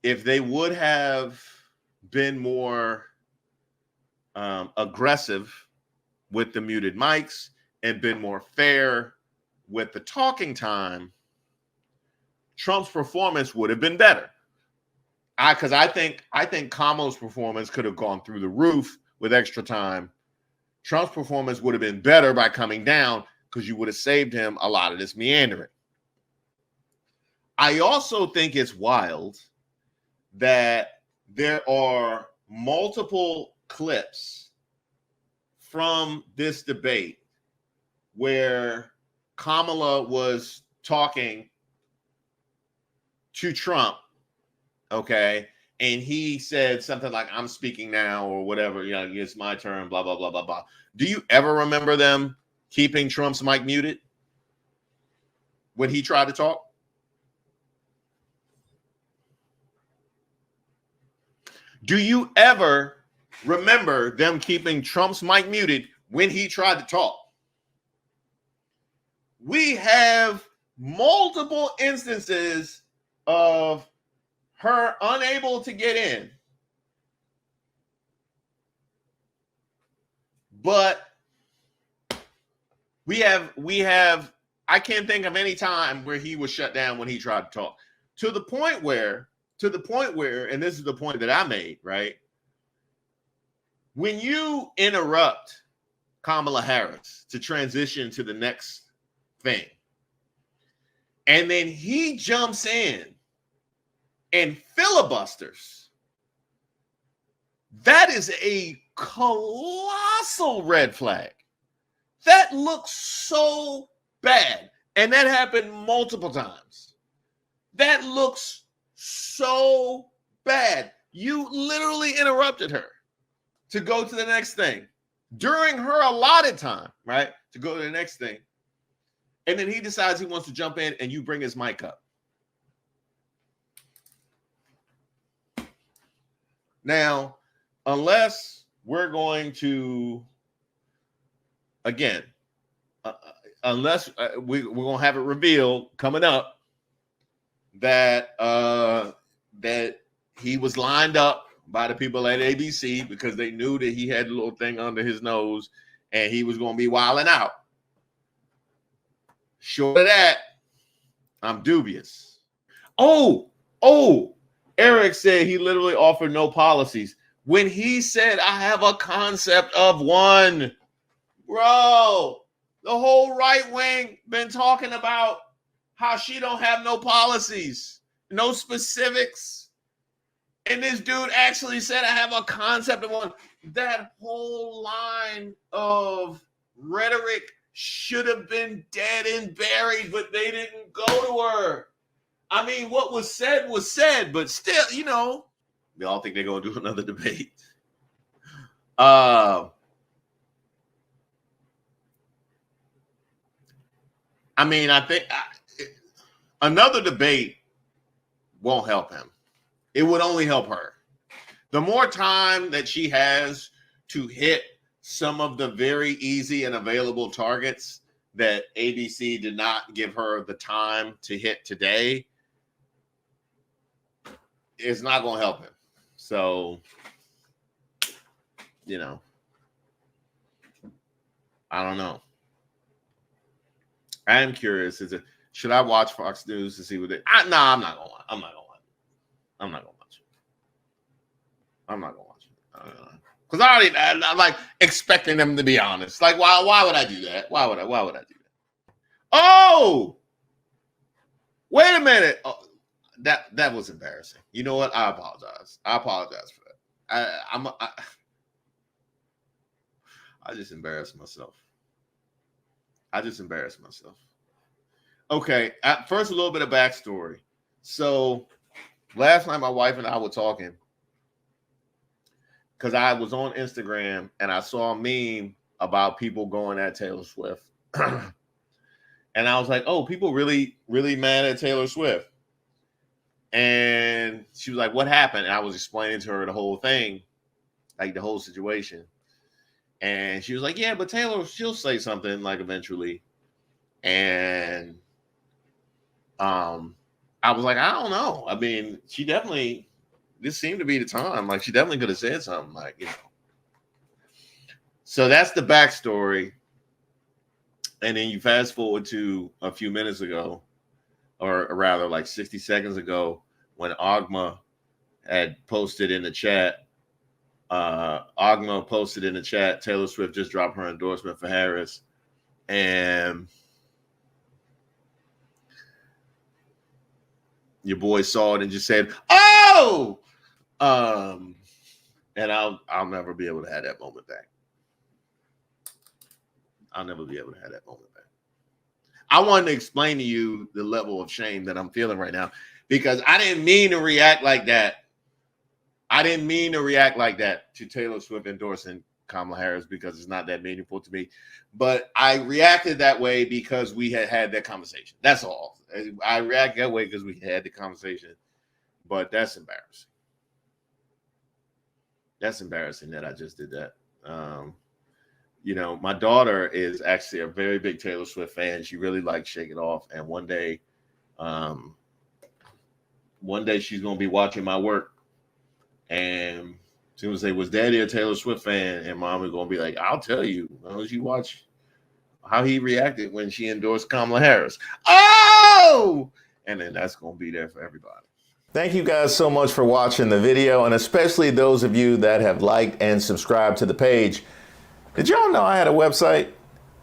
if they would have been more aggressive with the muted mics and been more fair with the talking time, Trump's performance would have been better. Because I think Kamala's performance could have gone through the roof with extra time. Trump's performance would have been better by coming down, because you would have saved him a lot of this meandering. I also think it's wild that there are multiple clips from this debate where Kamala was talking to Trump, okay, and he said something like, I'm speaking now, or whatever, it's my turn, blah, blah, blah, blah, blah. Do you ever remember them keeping Trump's mic muted when he tried to talk? Do you ever remember them keeping Trump's mic muted when he tried to talk? We have multiple instances of her unable to get in, but we have I can't think of any time where he was shut down when he tried to talk, to the point where, and this is the point that I made, right? When you interrupt Kamala Harris to transition to the next thing, and then he jumps in and filibusters, that is a colossal red flag. That looks so bad. And that happened multiple times. That looks so bad. You literally interrupted her to go to the next thing during her allotted time, right? To go to the next thing. And then he decides he wants to jump in, and you bring his mic up. Now, unless we're going to, again, unless we're going to have it revealed coming up that that he was lined up by the people at ABC because they knew that he had a little thing under his nose and he was going to be wilding out. Short of that, I'm dubious. Oh, Eric said he literally offered no policies. When he said, I have a concept of one, bro, the whole right wing been talking about how she don't have no policies, no specifics. And this dude actually said, I have a concept of one. That whole line of rhetoric should have been dead and buried, but they didn't go to her. I mean, what was said, but still, we all think they're going to do another debate. I mean, I think another debate won't help him. It would only help her. The more time that she has to hit some of the very easy and available targets that ABC did not give her the time to hit today, it's not going to help him. So, you know, I don't know. I am curious. Should I watch Fox News to see what they? I'm not going to watch. I'm not going to watch it. I'm not going to watch it. Because I'm like expecting them to be honest. Like, why would I do that? Why would I do that? Oh, wait a minute. Oh, that was embarrassing. You know what? I apologize. I apologize for that. I just embarrassed myself. Okay. First, a little bit of backstory. So last night, my wife and I were talking because I was on Instagram and I saw a meme about people going at Taylor Swift. And I was like, oh, people really, really mad at Taylor Swift. And she was like, what happened? And I was explaining to her the whole thing, like the whole situation. And she was like, yeah, but Taylor, she'll say something like eventually. And I was like, I don't know. I mean, she definitely, this seemed to be the time. Like, she definitely could have said something, like, you know. So that's the backstory. And then you fast forward to a few minutes ago, or rather like 60 seconds ago, when Agma had posted in the chat. Agma posted in the chat, Taylor Swift just dropped her endorsement for Harris. And your boy saw it and just said, oh! And I'll never be able to have that moment back. I'll never be able to have that moment back. I wanted to explain to you the level of shame that I'm feeling right now, because I didn't mean to react like that. I didn't mean to react like that to Taylor Swift endorsing Kamala Harris, because it's not that meaningful to me. But I reacted that way because we had that conversation. That's all. I react that way because we had the conversation. But that's embarrassing. That's embarrassing that I just did that. You know, my daughter is actually a very big Taylor Swift fan. She really likes Shake It Off. And one day she's going to be watching my work. And she would say, was Daddy a Taylor Swift fan? And Mom is going to be like, I'll tell you. As you watch how he reacted when she endorsed Kamala Harris. Oh! And then that's going to be there for everybody. Thank you guys so much for watching the video, and especially those of you that have liked and subscribed to the page. Did y'all know I had a website?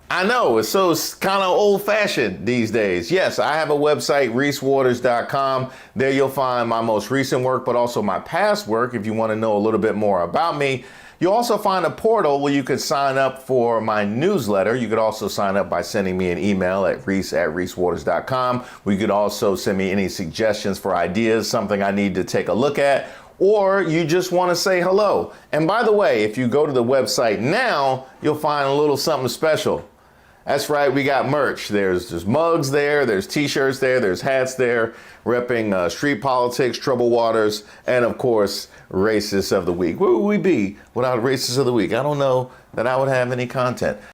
I know, it's so kind of old-fashioned these days. Yes, I have a website, reesewaters.com. There you'll find my most recent work, but also my past work if you want to know a little bit more about me. You'll also find a portal where you could sign up for my newsletter. You could also sign up by sending me an email at reese@reesewaters.com. You could also send me any suggestions for ideas, something I need to take a look at, or you just want to say hello. And by the way, if you go to the website now, you'll find a little something special. That's right, we got merch. There's mugs there, there's t-shirts there, there's hats there, repping street politics, troubled waters, and of course, Racist of the Week. Where would we be without Racist of the Week? I don't know that I would have any content.